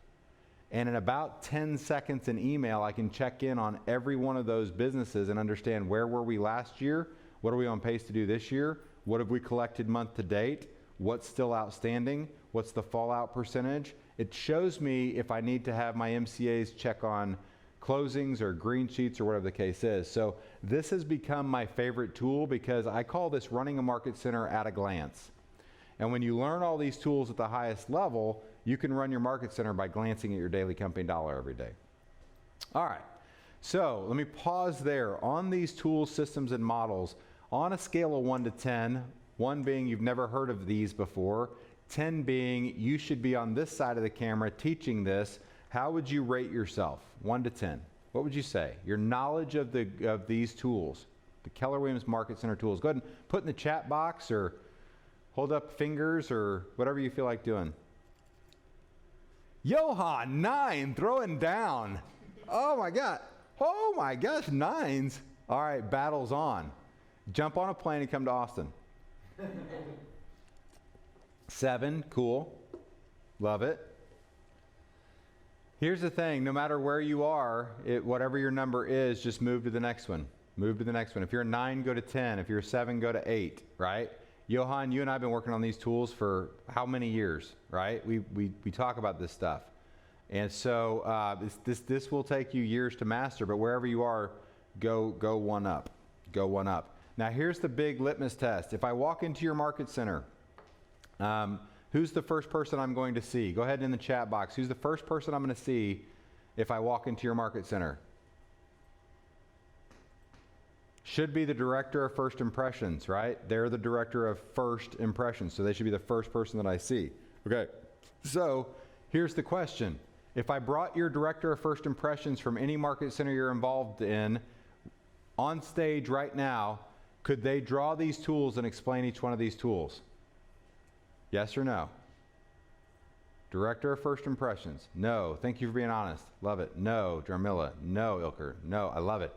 And in about 10 seconds in email, I can check in on every one of those businesses and understand where were we last year, what are we on pace to do this year, what have we collected month to date, what's still outstanding, what's the fallout percentage. It shows me if I need to have my MCAs check on closings or green sheets or whatever the case is. So this has become my favorite tool because I call this running a market center at a glance. And when you learn all these tools at the highest level, you can run your market center by glancing at your daily company dollar every day. All right, so let me pause there. On these tools, systems, and models, on a scale of 1 to 10, 1 being you've never heard of these before, 10 being you should be on this side of the camera teaching this, how would you rate yourself, 1 to 10? What would you say? Your knowledge of these tools, the Keller Williams Market Center tools. Go ahead and put in the chat box or hold up fingers or whatever you feel like doing. Johan, 9, throwing down. Oh my God. Oh my gosh, 9s. All right, battle's on. Jump on a plane and come to Austin. 7, cool. Love it. Here's the thing, no matter where you are, whatever your number is, just move to the next one. Move to the next one. If you're a 9, go to 10. If you're a 7, go to 8, right? Johan, you and I have been working on these tools for how many years, right? We talk about this stuff. And so this will take you years to master, but wherever you are, go 1 up. Go 1 up. Now here's the big litmus test. If I walk into your market center, who's the first person I'm going to see? Go ahead in the chat box. Who's the first person I'm going to see if I walk into your market center? Should be the director of first impressions, right? They're the director of first impressions, so they should be the first person that I see. Okay, so here's the question. If I brought your director of first impressions from any market center you're involved in on stage right now, could they draw these tools and explain each one of these tools? Yes or no? Director of first impressions. No. Thank you for being honest. Love it. No. Jarmila. No. Ilker. No. I love it.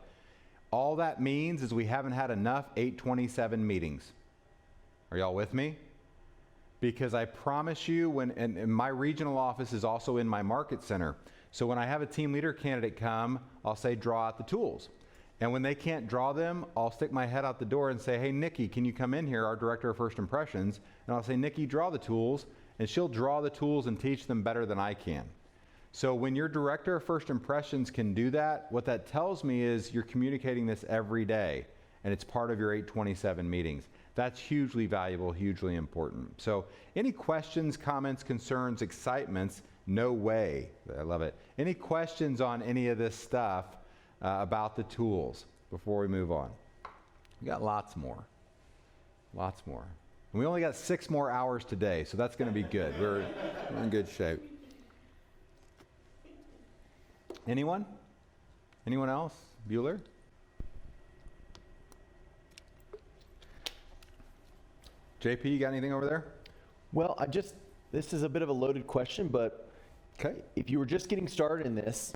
All that means is we haven't had enough 827 meetings. Are y'all with me? Because I promise you, and my regional office is also in my market center. So when I have a team leader candidate come, I'll say, draw out the tools. And when they can't draw them, I'll stick my head out the door and say, hey, Nikki, can you come in here, our director of first impressions? And I'll say, Nikki, draw the tools. And she'll draw the tools and teach them better than I can. So when your director of first impressions can do that, what that tells me is you're communicating this every day, and it's part of your 827 meetings. That's hugely valuable, hugely important. So any questions, comments, concerns, excitements? No way. I love it. Any questions on any of this stuff about the tools before we move on? We got lots more. Lots more. And we only got 6 more hours today, so that's going to be good. We're in good shape. Anyone? Anyone else? Bueller? JP, you got anything over there? Well, this is a bit of a loaded question, but Okay. if you were just getting started in this,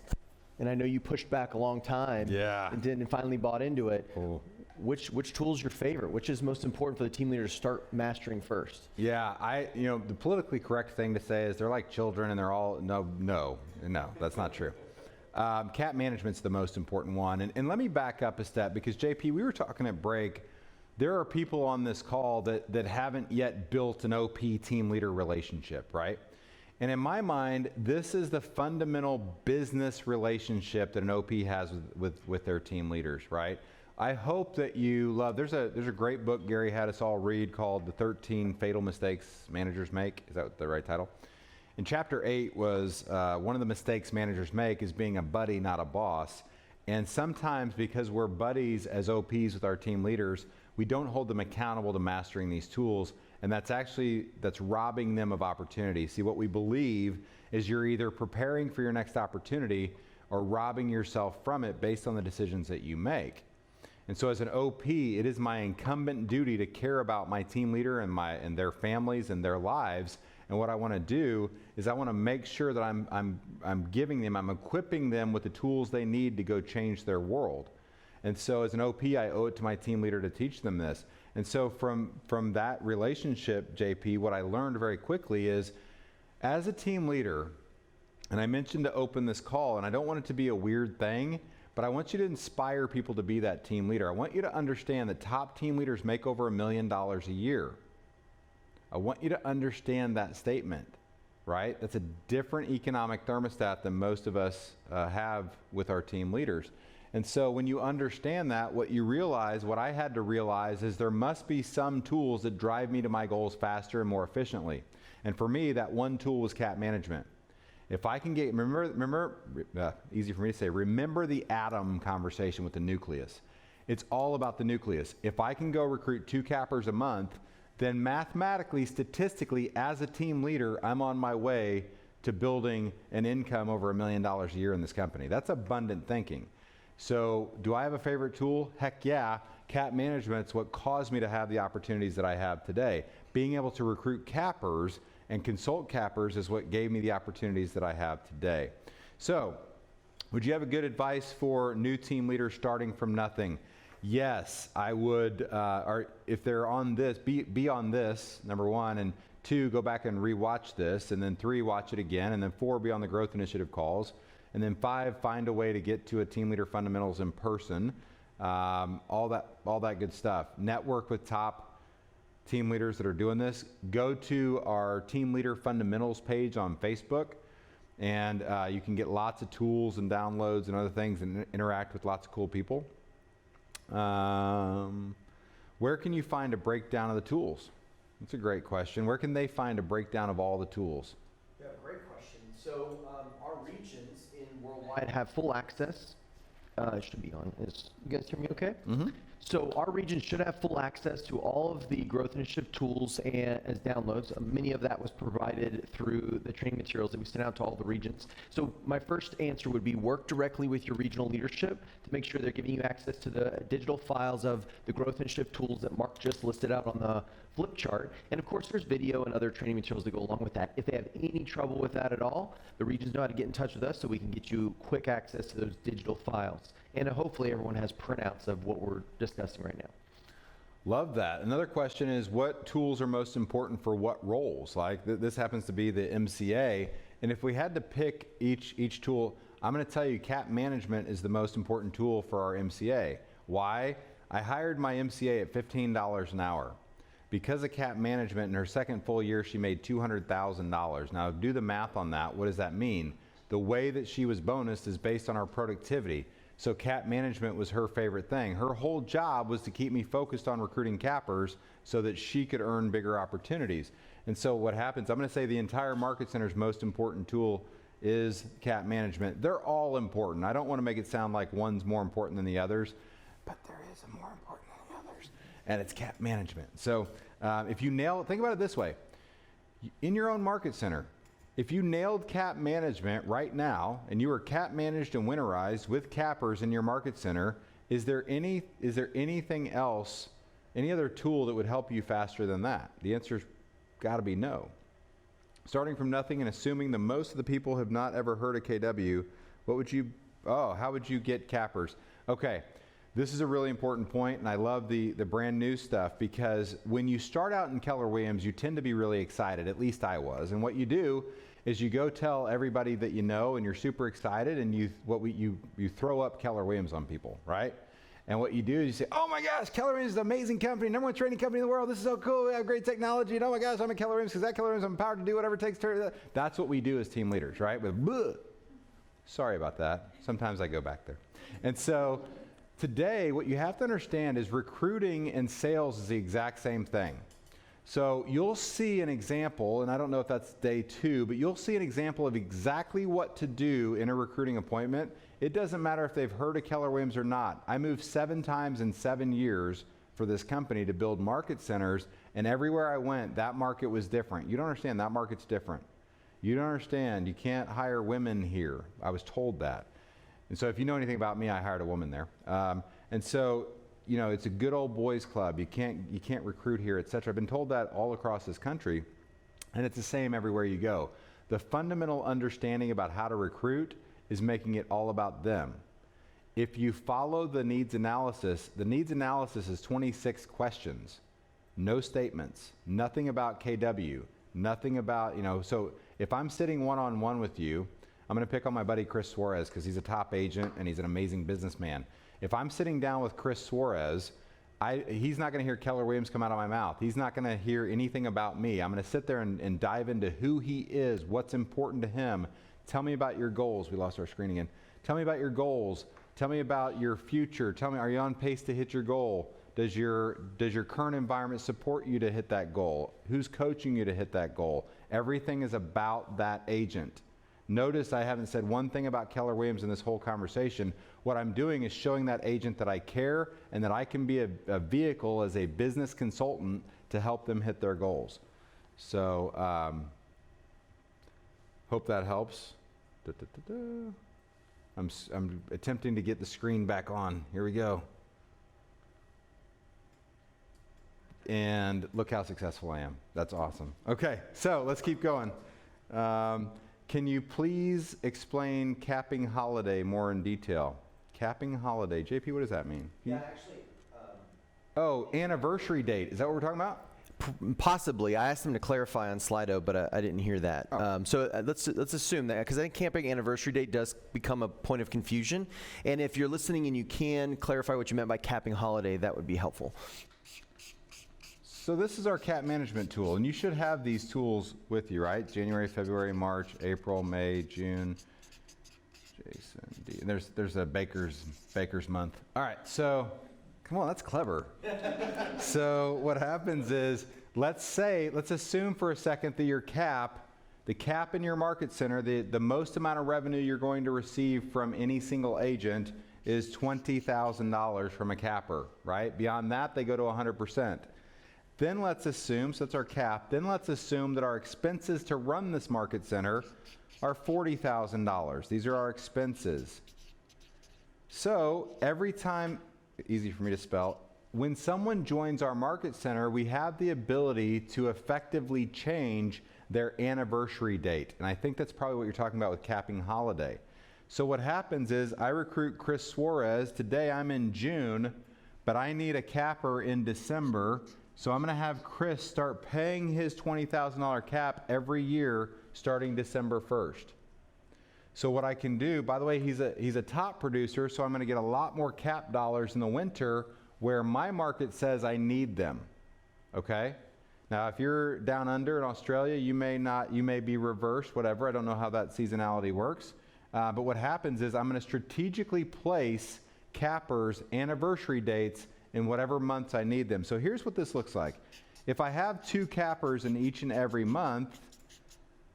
and I know you pushed back a long time Yeah. and finally bought into it, Oh. which tool is your favorite? Which is most important for the team leader to start mastering first? Yeah, the politically correct thing to say is they're like children and they're all, no, that's not true. Cat management's the most important one. And let me back up a step because JP, we were talking at break there are people on this call that haven't yet built an OP team leader relationship, right? And in my mind, this is the fundamental business relationship that an OP has with their team leaders, right? I hope that you love, there's a great book Gary had us all read called The 13 Fatal Mistakes Managers Make. Is that the right title? And chapter 8 was one of the mistakes managers make is being a buddy, not a boss. And sometimes because we're buddies as OPs with our team leaders, we don't hold them accountable to mastering these tools. And that's robbing them of opportunity. See, what we believe is you're either preparing for your next opportunity or robbing yourself from it based on the decisions that you make. And so as an OP, it is my incumbent duty to care about my team leader and their families and their lives. And what I want to do is I want to make sure that I'm giving them, I'm equipping them with the tools they need to go change their world. And so as an OP, I owe it to my team leader to teach them this. And so from that relationship, JP, what I learned very quickly is as a team leader, and I mentioned to open this call, and I don't want it to be a weird thing, but I want you to inspire people to be that team leader. I want you to understand that top team leaders make over $1 million a year. I want you to understand that statement, right? That's a different economic thermostat than most of us have with our team leaders. And so when you understand that, what you realize, what I had to realize is there must be some tools that drive me to my goals faster and more efficiently. And for me, that one tool was CAP management. If I can get, easy for me to say, remember the atom conversation with the nucleus. It's all about the nucleus. If I can go recruit 2 cappers a month, then mathematically, statistically, as a team leader, I'm on my way to building an income over $1 million a year in this company. That's abundant thinking. So do I have a favorite tool? Heck yeah. CAP management's what caused me to have the opportunities that I have today. Being able to recruit cappers and consult cappers is what gave me the opportunities that I have today. So, would you have a good advice for new team leaders starting from nothing? Yes, I would, or if they're on this, be on this, number 1, and 2, go back and rewatch this, and then 3, watch it again, and then 4, be on the growth initiative calls, and then 5, find a way to get to a team leader fundamentals in person, all that good stuff. Network with top team leaders that are doing this. Go to our team leader fundamentals page on Facebook, and you can get lots of tools and downloads and other things and interact with lots of cool people. Where can you find a breakdown of the tools? That's a great question. Where can they find a breakdown of all the tools? Yeah, great question. So our regions in worldwide have full access. Should be on. You guys hear me okay? Mm-hmm. So our region should have full access to all of the growth initiative tools and as downloads. Many of that was provided through the training materials that we sent out to all the regions. So my first answer would be work directly with your regional leadership to make sure they're giving you access to the digital files of the growth initiative tools that Mark just listed out on the flip chart. And of course, there's video and other training materials that go along with that. If they have any trouble with that at all, the regions know how to get in touch with us so we can get you quick access to those digital files. And hopefully everyone has printouts of what we're discussing right now. Love that. Another question is, what tools are most important for what roles? Like this happens to be the MCA, and if we had to pick each tool, I'm going to tell you CAP management is the most important tool for our MCA. Why? I hired my MCA at $15 an hour. Because of CAP management, in her second full year, she made $200,000. Now, do the math on that. What does that mean? The way that she was bonused is based on her productivity. So CAP management was her favorite thing. Her whole job was to keep me focused on recruiting cappers so that she could earn bigger opportunities. And so what happens, I'm going to say the entire Market Center's most important tool is CAP management. They're all important. I don't want to make it sound like one's more important than the others, but there is a more important than the others, and it's CAP management. So if you nail it, think about it this way. In your own Market Center, if you nailed CAP management right now, and you were CAP managed and winterized with cappers in your Market Center, is there anything else, any other tool that would help you faster than that? The answer's got to be no. Starting from nothing and assuming that most of the people have not ever heard of KW, how would you get cappers? Okay, this is a really important point, and I love the brand new stuff, because when you start out in Keller Williams, you tend to be really excited, at least I was. And what you do is you go tell everybody that you know, and you're super excited, and you throw up Keller Williams on people, right? And what you do is you say, oh my gosh, Keller Williams is an amazing company, number one training company in the world. This is so cool. We have great technology. And oh my gosh, I'm at Keller Williams because that Keller Williams, I'm empowered to do whatever it takes to. That's what we do as team leaders, right? With bleh. Sorry about that. Sometimes I go back there. And so today, what you have to understand is recruiting and sales is the exact same thing. So you'll see an example, and I don't know if that's day 2, but you'll see an example of exactly what to do in a recruiting appointment. It doesn't matter if they've heard of Keller Williams or not. I moved 7 times in 7 years for this company to build market centers, and everywhere I went, that market was different. You don't understand, that market's different. You don't understand, you can't hire women here. I was told that. And so if you know anything about me, I hired a woman there. And so, you know, it's a good old boys club. You can't recruit here, et cetera. I've been told that all across this country, and it's the same everywhere you go. The fundamental understanding about how to recruit is making it all about them. If you follow the needs analysis is 26 questions, no statements, nothing about KW, nothing about, you know, so if I'm sitting one-on-one with you, I'm going to pick on my buddy Chris Suarez because he's a top agent and he's an amazing businessman. If I'm sitting down with Chris Suarez, he's not going to hear Keller Williams come out of my mouth. He's not going to hear anything about me. I'm going to sit there and dive into who he is, what's important to him. Tell me about your goals. We lost our screen again. Tell me about your goals. Tell me about your future. Tell me, are you on pace to hit your goal? Does your current environment support you to hit that goal? Who's coaching you to hit that goal? Everything is about that agent. Notice I haven't said one thing about Keller Williams in this whole conversation. What I'm doing is showing that agent that I care and that I can be a vehicle as a business consultant to help them hit their goals. So, hope that helps. I'm attempting to get the screen back on. Here we go. And look how successful I am. That's awesome. Okay, so let's keep going. Can you please explain capping holiday more in detail? Capping holiday. JP, what does that mean? Yeah, actually. Oh, anniversary date. Is that what we're talking about? Possibly. I asked them to clarify on Slido, but I didn't hear that. Oh. Let's assume that, because I think camping anniversary date does become a point of confusion. And if you're listening and you can clarify what you meant by capping holiday, that would be helpful. So this is our cap management tool, and you should have these tools with you, right? January, February, March, April, May, June. Jason D. And there's a baker's month. All right, so come on, that's clever. So what happens is, let's assume for a second that your cap, the cap in your market center, the most amount of revenue you're going to receive from any single agent is $20,000 from a capper, right? Beyond that, they go to 100%. Then let's assume, so that's our cap, then let's assume that our expenses to run this market center are $40,000. These are our expenses. So every time, easy for me to spell, when someone joins our market center, we have the ability to effectively change their anniversary date. And I think that's probably what you're talking about with capping holiday. So what happens is I recruit Chris Suarez. Today I'm in June, but I need a capper in December. So I'm going to have Chris start paying his $20,000 cap every year starting December 1st. So what I can do, by the way, he's a top producer, so I'm going to get a lot more cap dollars in the winter where my market says I need them. Okay? Now, if you're down under in Australia, you may be reversed, whatever. I don't know how that seasonality works. But what happens is I'm going to strategically place cappers' anniversary dates in whatever months I need them. So here's what this looks like. If I have 2 cappers in each and every month,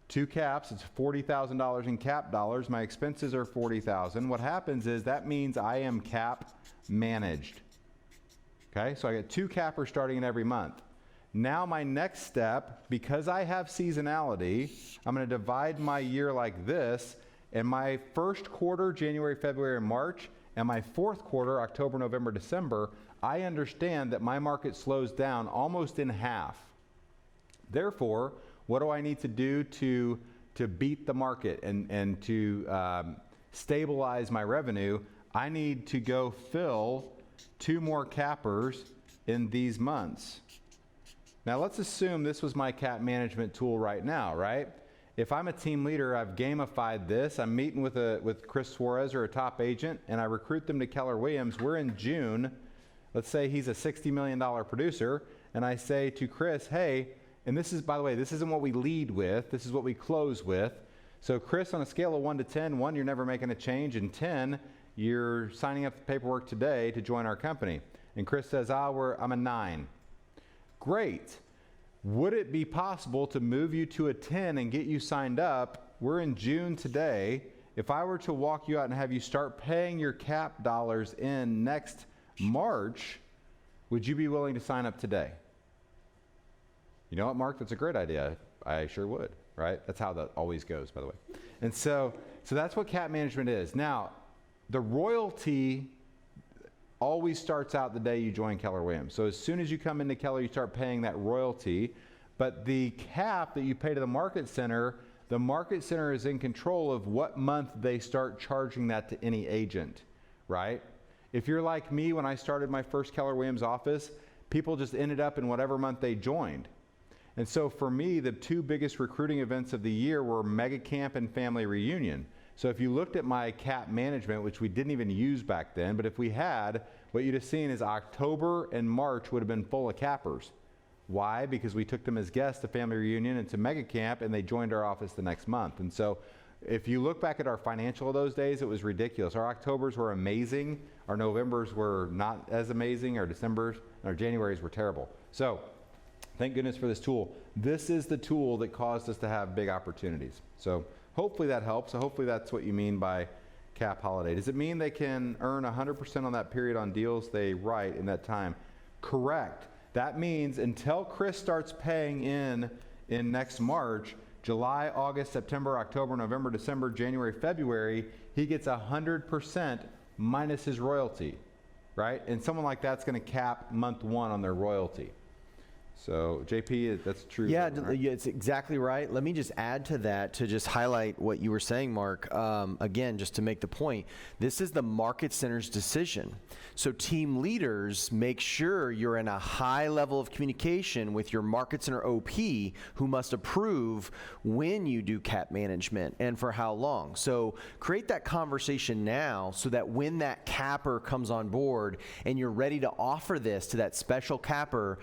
2 caps, it's $40,000 in cap dollars. My expenses are $40,000. What happens is that means I am cap managed. Okay, so I get 2 cappers starting in every month. Now my next step, because I have seasonality, I'm going to divide my year like this, and my first quarter, January, February, and March, and my fourth quarter, October, November, December, I understand that my market slows down almost in half. Therefore, what do I need to do to beat the market and to stabilize my revenue? I need to go fill 2 more cappers in these months. Now let's assume this was my cap management tool right now, right? if I'm a team leader, I've gamified this. I'm meeting with Chris Suarez or a top agent, and I recruit them to Keller Williams. We're in June. Let's say he's a $60 million producer, and I say to Chris, hey, and this is, by the way, this isn't what we lead with. This is what we close with. So Chris, on a scale of 1 to 10, 1, you're never making a change, and 10, you're signing up the paperwork today to join our company. And Chris says, I'm a 9. Great. Would it be possible to move you to a 10 and get you signed up? We're in June today. If I were to walk you out and have you start paying your cap dollars in next March, would you be willing to sign up today? You know what, Mark? That's a great idea. I sure would, right? That's how that always goes, by the way. And so that's what cap management is. Now, the royalty always starts out the day you join Keller Williams. So as soon as you come into Keller, you start paying that royalty. But the cap that you pay to the market center is in control of what month they start charging that to any agent, right? If you're like me, when I started my first Keller Williams office, people just ended up in whatever month they joined. And so for me, the two biggest recruiting events of the year were Mega Camp and Family Reunion. So if you looked at my cap management, which we didn't even use back then, but if we had, what you'd have seen is October and March would have been full of cappers. Why? Because we took them as guests to Family Reunion and to Mega Camp, and they joined our office the next month. And so if you look back at our financial of those days, it was ridiculous. Our Octobers were amazing. Our Novembers were not as amazing. Our Decembers and our Januarys were terrible. So thank goodness for this tool. This is the tool that caused us to have big opportunities. So hopefully that helps. So hopefully that's what you mean by cap holiday. Does it mean they can earn 100% on that period on deals they write in that time? Correct. That means until Chris starts paying in next March, July, August, September, October, November, December, January, February, he gets 100% minus his royalty, right? And someone like that's going to cap month 1 on their royalty. So JP, that's true. Yeah, right? yeah, it's exactly right. Let me just add to that to just highlight what you were saying, Mark. Again, just to make the point, this is the market center's decision. So team leaders, make sure you're in a high level of communication with your market center OP, who must approve when you do cap management and for how long. So create that conversation now so that when that capper comes on board and you're ready to offer this to that special capper,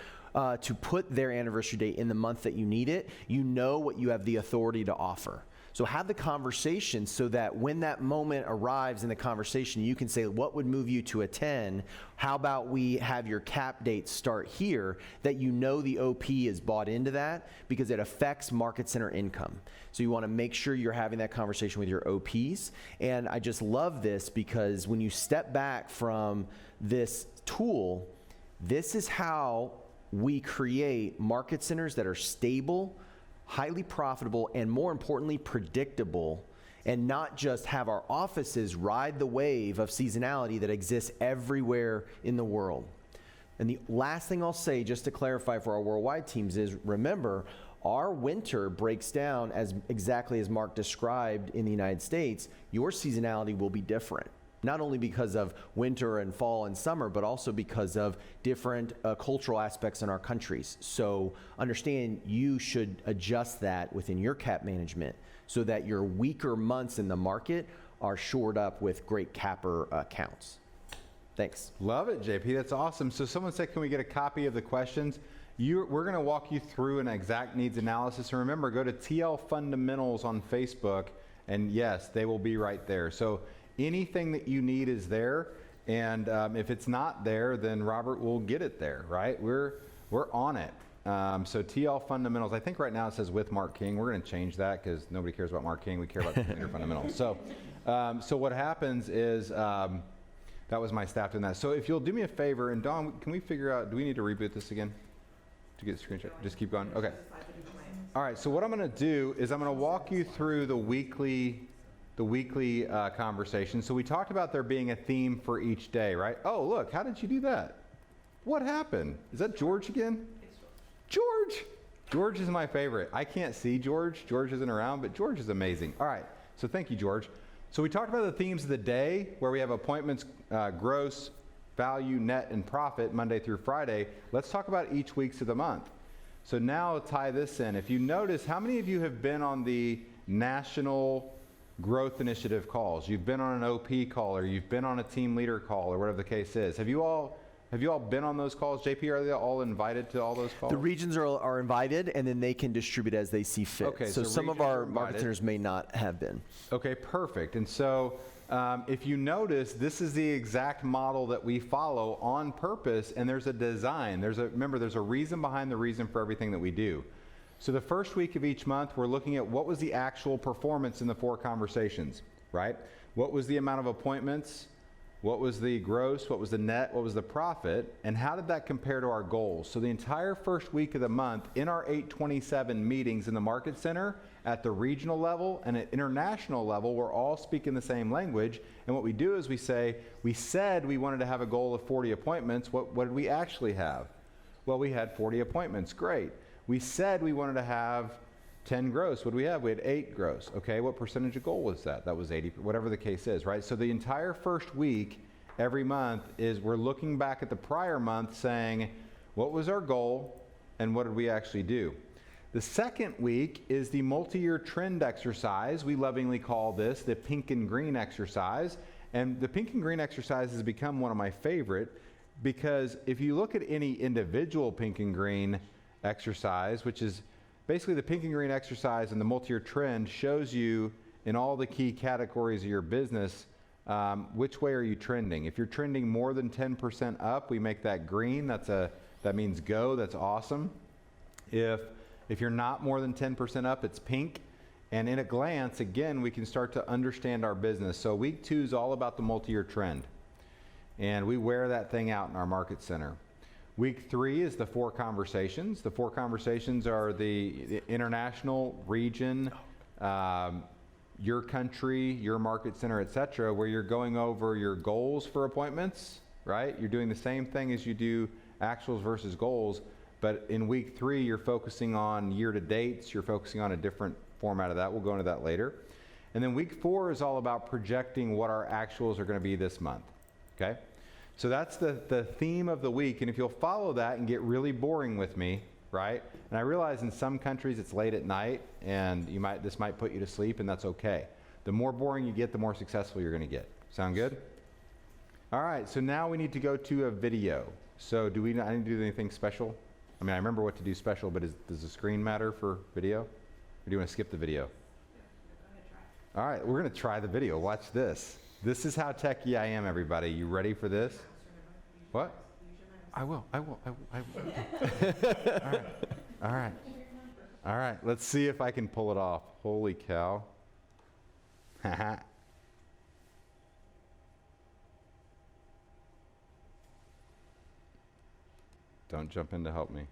to put their anniversary date in the month that you need it, you know what you have the authority to offer. So have the conversation so that when that moment arrives in the conversation, you can say, what would move you to a 10? How about we have your cap date start here, that you know the OP is bought into that because it affects market center income. So you want to make sure you're having that conversation with your OPs. And I just love this because when you step back from this tool, this is how we create market centers that are stable, highly profitable, and more importantly, predictable, and not just have our offices ride the wave of seasonality that exists everywhere in the world. And the last thing I'll say, just to clarify for our worldwide teams, is remember, our winter breaks down as exactly as Mark described in the United States. Your seasonality will be different. Not only because of winter and fall and summer, but also because of different cultural aspects in our countries. So understand you should adjust that within your cap management so that your weaker months in the market are shored up with great capper counts. Thanks. Love it, JP. That's awesome. So someone said, can we get a copy of the questions? We're going to walk you through an exact needs analysis. And remember, go to TL Fundamentals on Facebook, and yes, they will be right there. So anything that you need is there, and if it's not there, then Robert will get it there, right? We're on it. So TL Fundamentals, I think right now it says with Mark King. We're going to change that because nobody cares about Mark King. We care about the fundamentals. So what happens is, that was my staff doing that. So if you'll do me a favor, and Dawn, can we figure out, do we need to reboot this again to get the screenshot? Just keep going? Okay. All right, so what I'm going to do is I'm going to walk you through the weekly conversation. So we talked about there being a theme for each day, right? Oh, look, how did you do that? What happened? Is that George again? George! George is my favorite. I can't see George. George isn't around, but George is amazing. All right, so thank you, George. So we talked about the themes of the day, where we have appointments, gross, value, net, and profit, Monday through Friday. Let's talk about each weeks of the month. So now tie this in. If you notice, how many of you have been on the National Growth Initiative calls? You've been on an OP call, or you've been on a team leader call, or whatever the case is. Have you all been on those calls? JP, are they all invited to all those calls? The regions are invited, and then they can distribute as they see fit. Okay, so so some of regions are our market invited. centers may not have been. Okay, perfect. And so if you notice, this is the exact model that we follow on purpose, and there's a design. Remember, there's a reason behind the reason for everything that we do. So the first week of each month, we're looking at what was the actual performance in the 4 conversations, right? What was the amount of appointments? What was the gross? What was the net? What was the profit? And how did that compare to our goals? So the entire first week of the month in our 827 meetings in the market center, at the regional level and at international level, we're all speaking the same language. And what we do is we say, we said we wanted to have a goal of 40 appointments. What did we actually have? Well, we had 40 appointments. Great. We said we wanted to have 10 gross. What do we have? We had 8 gross. Okay, what percentage of goal was that? That was 80, whatever the case is, right? So the entire first week, every month, is we're looking back at the prior month saying, what was our goal and what did we actually do? The second week is the multi-year trend exercise. We lovingly call this the pink and green exercise. And the pink and green exercise has become one of my favorite, because if you look at any individual pink and green exercise, which is basically the pink and green exercise, and the multi-year trend shows you in all the key categories of your business, which way are you trending. If you're trending more than 10% up, we make that green. That means go. That's awesome. If you're not more than 10% up, it's pink. And in a glance, again, we can start to understand our business. So week 2 is all about the multi-year trend. And we wear that thing out in our market center. Week 3 is the 4 conversations. The 4 conversations are the international, region, your country, your market center, etc., where you're going over your goals for appointments, right? You're doing the same thing as you do actuals versus goals, but in week 3, you're focusing on year-to-dates. You're focusing on a different format of that. We'll go into that later. And then week 4 is all about projecting what our actuals are going to be this month, okay? So that's the theme of the week, and if you'll follow that and get really boring with me, right? And I realize in some countries it's late at night, and this might put you to sleep, and that's okay. The more boring you get, the more successful you're going to get. Sound good? All right, so now we need to go to a video. So I need to do anything special? I mean, I remember what to do special, but does the screen matter for video? Or do you want to skip the video? All right, we're going to try the video. Watch this. This is how techie I am, everybody. You ready for this? What? I will. All right. Let's see if I can pull it off. Holy cow. Don't jump in to help me.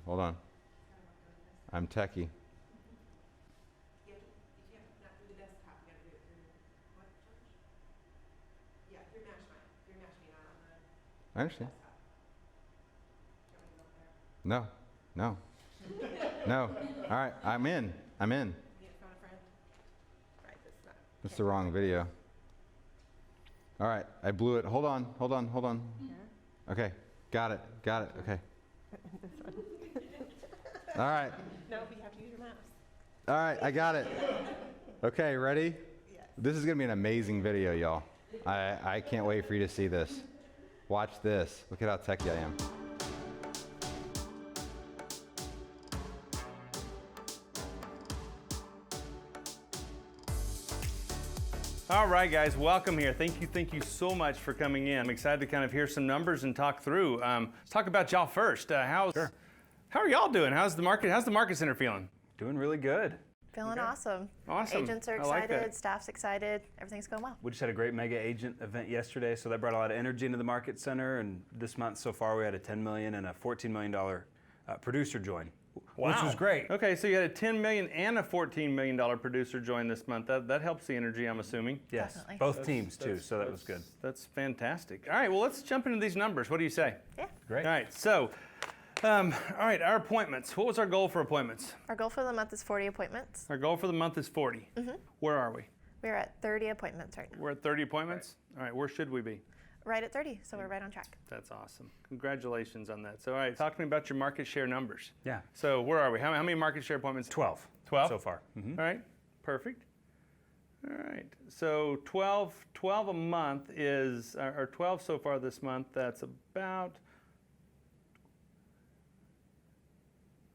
Hold on. I'm techie. I understand. No. All right, I'm in. That's the wrong video. All right, I blew it. Hold on. Okay, got it. Okay. All right. No, but you have to use your mouse. All right, I got it. Okay, ready? Yes. This is gonna be an amazing video, y'all. I can't wait for you to see this. Watch this. Look at how techie I am. All right, guys, welcome here. Thank you so much for coming in. I'm excited to kind of hear some numbers and talk through. Let's talk about y'all first. How are y'all doing? How's the market center feeling? Doing really good. Feeling awesome. Awesome. Agents are I like excited, that. staff's excited, everything's going well. We just had a great mega agent event yesterday, so that brought a lot of energy into the market center. And this month so far, we had a $10 million and a $14 million producer join, which was great. Okay, so you had a $10 million and a $14 million producer join this month. That helps the energy, I'm assuming. Yes, Definitely. both teams too, so that was good. That's fantastic. All right, well, let's jump into these numbers. What do you say? Yeah. Great. All right, so, all right, our appointments. What was our goal for appointments? Our goal for the month is 40 appointments. Our goal for the month is 40. Where are we? We're at 30 appointments right now. We're at 30 appointments? All right, where should we be? Right at 30, so we're right on track. That's awesome. Congratulations on that. So, all right, talk to me about your market share numbers. Yeah. So, where are we? How many market share appointments? 12. 12? So far. Mhm. All right, perfect. All right, so 12 a month is, or 12 so far this month, that's about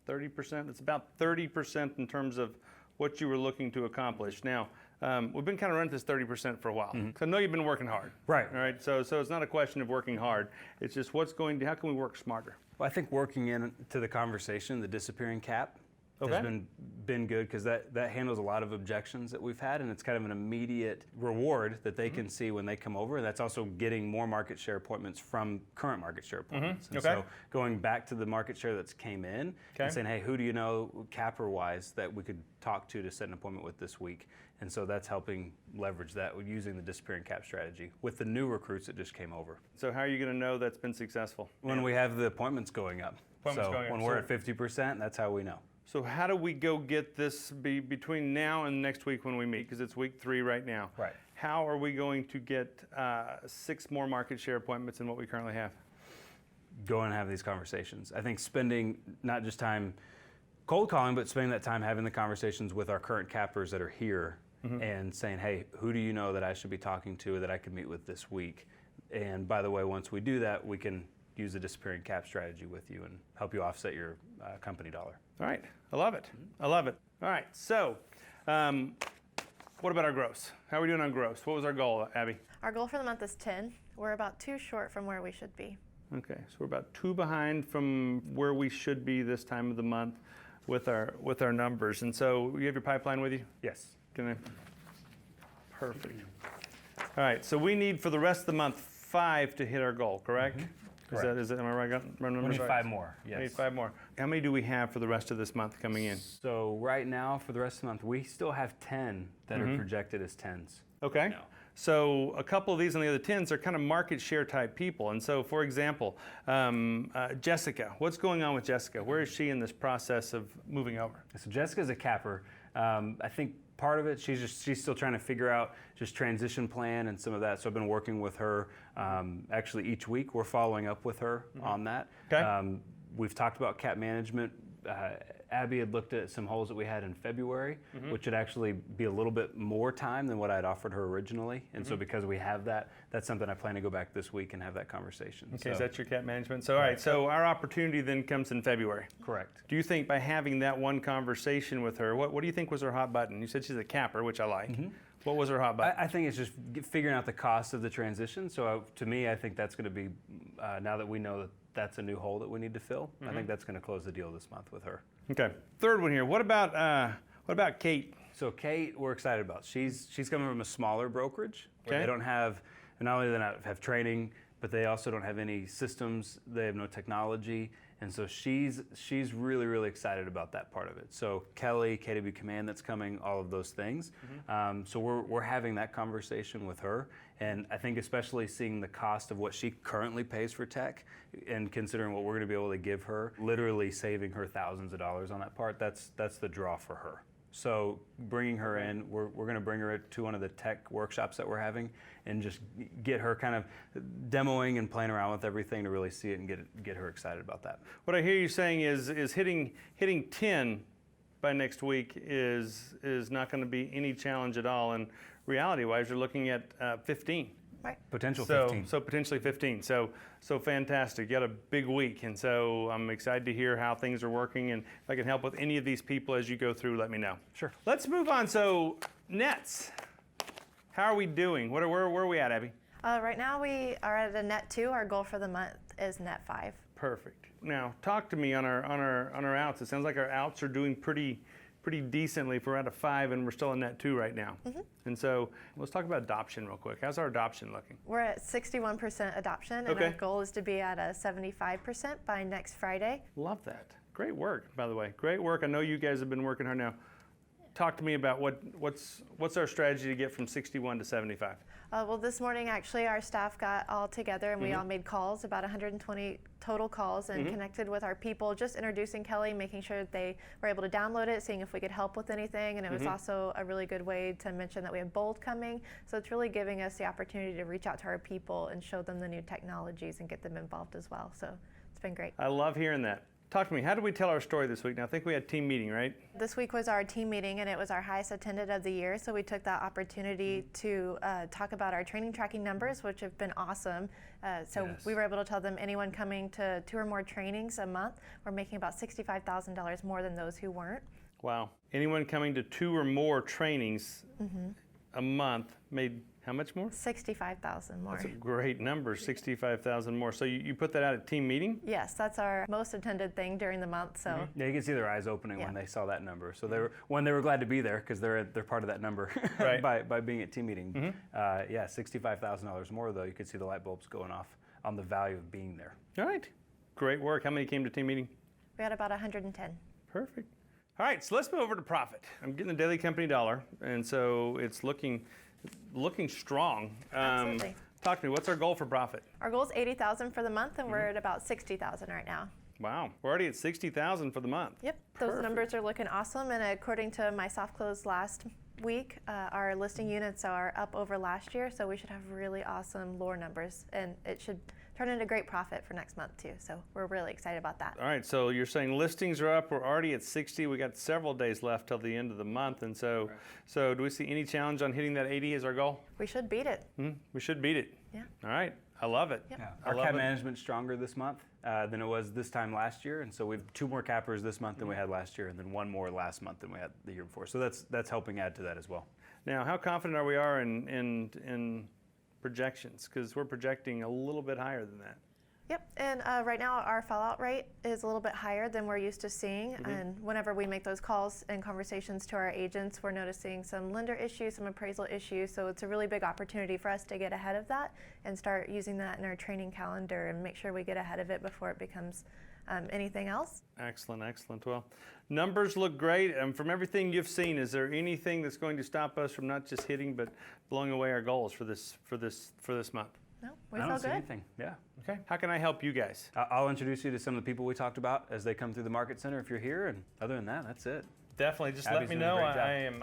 30%. It's about 30% in terms of what you were looking to accomplish. Now, we've been kind of running this 30% for a while. So I know you've been working hard. Right. All right, so it's not a question of working hard. It's just how can we work smarter? Well, I think working into the conversation, the disappearing cap Okay. has been good because that handles a lot of objections that we've had, and it's kind of an immediate reward that they can see when they come over. That's also getting more market share appointments from current market share appointments. And Okay. so going back to the market share that's came in Okay. and saying, hey, who do you know capper-wise that we could talk to set an appointment with this week? And so that's helping leverage that using the disappearing cap strategy with the new recruits that just came over. So how are you going to know that's been successful? When we have the appointments going up. Appointments so going up. when we're at 50%, that's how we know. So how do we go get this between now and next week when we meet? Because it's week 3 right now. Right. How are we going to get 6 more market share appointments than what we currently have? Go and have these conversations. I think spending not just time cold calling, but spending that time having the conversations with our current cappers that are here and saying, hey, who do you know that I should be talking to or that I could meet with this week? And by the way, once we do that, we can use the disappearing cap strategy with you and help you offset your company dollar. All right, I love it. I love it. All right, so what about our gross? How are we doing on gross? What was our goal, Abby? Our goal for the month is 10. We're about 2 short from where we should be. Okay, so we're about 2 behind from where we should be this time of the month with our numbers. And so you have your pipeline with you? Yes. Perfect. All right, so we need for the rest of the month 5 to hit our goal, correct? Correct. Is that, am I right? Got my We numbers need right? 5 more. Yes. We need 5 more. How many do we have for the rest of this month coming in? So right now, for the rest of the month, we still have 10 that are projected as 10s. Okay. No. So a couple of these on the other 10s are kind of market share type people. And so, for example, Jessica, what's going on with Jessica? Where is she in this process of moving over? So Jessica's a capper. I think part of it, she's still trying to figure out just transition plan and some of that. So I've been working with her. Actually, each week we're following up with her on that. Okay. We've talked about cap management. Abby had looked at some holes that we had in February, which would actually be a little bit more time than what I'd offered her originally. And so because we have that, that's something I plan to go back this week and have that conversation. Okay, So- is that your cap management? So, all right, so our opportunity then comes in February. Correct. Do you think by having that one conversation with her, what do you think was her hot button? You said she's a capper, which I like. What was her hot button? I think it's just figuring out the cost of the transition. So to me, I think that's going to be, now that we know that that's a new hole that we need to fill, I think that's going to close the deal this month with her. Okay. Third one here. What about Kate? So Kate, we're excited about. She's coming from a smaller brokerage. Where Okay. they don't have, not only do they not have training, but they also don't have any systems. They have no technology. And so she's really, really excited about that part of it. So Kelly, KW Command that's coming, all of those things. So we're having that conversation with her. And I think especially seeing the cost of what she currently pays for tech and considering what we're going to be able to give her, literally saving her thousands of dollars on that part, that's the draw for her. So bringing her in, we're going to bring her to one of the tech workshops that we're having and just get her kind of demoing and playing around with everything to really see it and get her excited about that. What I hear you saying is hitting 10 by next week is not going to be any challenge at all. And reality-wise, you're looking at 15. Right. Potential So 15. so potentially 15. So fantastic. You got a big week, and so I'm excited to hear how things are working. And if I can help with any of these people as you go through, let me know. Sure. Let's move on. So nets. How are we doing? Where are we at, Abby? Right now we are at a net 2. Our goal for the month is net 5. Perfect. Now talk to me on our outs. It sounds like our outs are doing pretty decently if we're at a 5 and we're still in net 2 right now. And so let's talk about adoption real quick. How's our adoption looking? We're at 61% adoption, and Okay. our goal is to be at a 75% by next Friday. Love that. Great work, by the way. Great work. I know you guys have been working hard now. talk to me about what's our strategy to get from 61 to 75? Well, this morning, actually, our staff got all together and we all made calls, about 120 total calls, and connected with our people, just introducing Kelly, making sure that they were able to download it, seeing if we could help with anything. And it was also a really good way to mention that we have Bold coming. So it's really giving us the opportunity to reach out to our people and show them the new technologies and get them involved as well. So it's been great. I love hearing that. Talk to me. How did we tell our story this week? Now, I think we had team meeting, right? This week was our team meeting, and it was our highest attended of the year. So we took that opportunity to talk about our training tracking numbers, which have been awesome. So we were able to tell them anyone coming to 2 or more trainings a month, we're making about $65,000 more than those who weren't. Wow. Anyone coming to 2 or more trainings a month made how much more? 65,000 more. That's a great number, 65,000 more. So you put that out at team meeting? Yes, that's our most attended thing during the month. So Yeah, you can see their eyes opening Yeah. when they saw that number. So they were glad to be there because they're part of that number Right. by being at team meeting. Yeah, $65,000 more though. You could see the light bulbs going off on the value of being there. All right. Great work. How many came to team meeting? we had about 110. Perfect. All right, so let's move over to profit. I'm getting the daily company dollar, and so it's looking strong. Absolutely. Talk to me. What's our goal for profit? Our goal is 80,000 for the month, and we're at about 60,000 right now. Wow, we're already at 60,000 for the month. Yep, those numbers are looking awesome. And according to my soft close last week, our listing units are up over last year, so we should have really awesome lure numbers, and it should turn into great profit for next month too. So we're really excited about that. All right, so you're saying listings are up. We're already at 60. We got several days left till the end of the month, and so do we see any challenge on hitting that 80 as our goal? We should beat it. We should beat it. Yeah. All right, I love it. Yep. Yeah. I Our love cap it. management's stronger this month than it was this time last year, and so we have 2 more cappers this month than we had last year, and then 1 more last month than we had the year before. So that's helping add to that as well. Now, how confident are we in projections? Because we're projecting a little bit higher than that. Yep, and right now our fallout rate is a little bit higher than we're used to seeing. And whenever we make those calls and conversations to our agents, we're noticing some lender issues, some appraisal issues. So it's a really big opportunity for us to get ahead of that and start using that in our training calendar and make sure we get ahead of it before it becomes anything else. Excellent, excellent. Well, numbers look great. And from everything you've seen, is there anything that's going to stop us from not just hitting but blowing away our goals for this month? No, we I feel don't see good. anything. Yeah. Okay. How can I help you guys? I'll introduce you to some of the people we talked about as they come through the market center if you're here, and other than that, that's it. Definitely. Just Abby's let me doing a know. great job.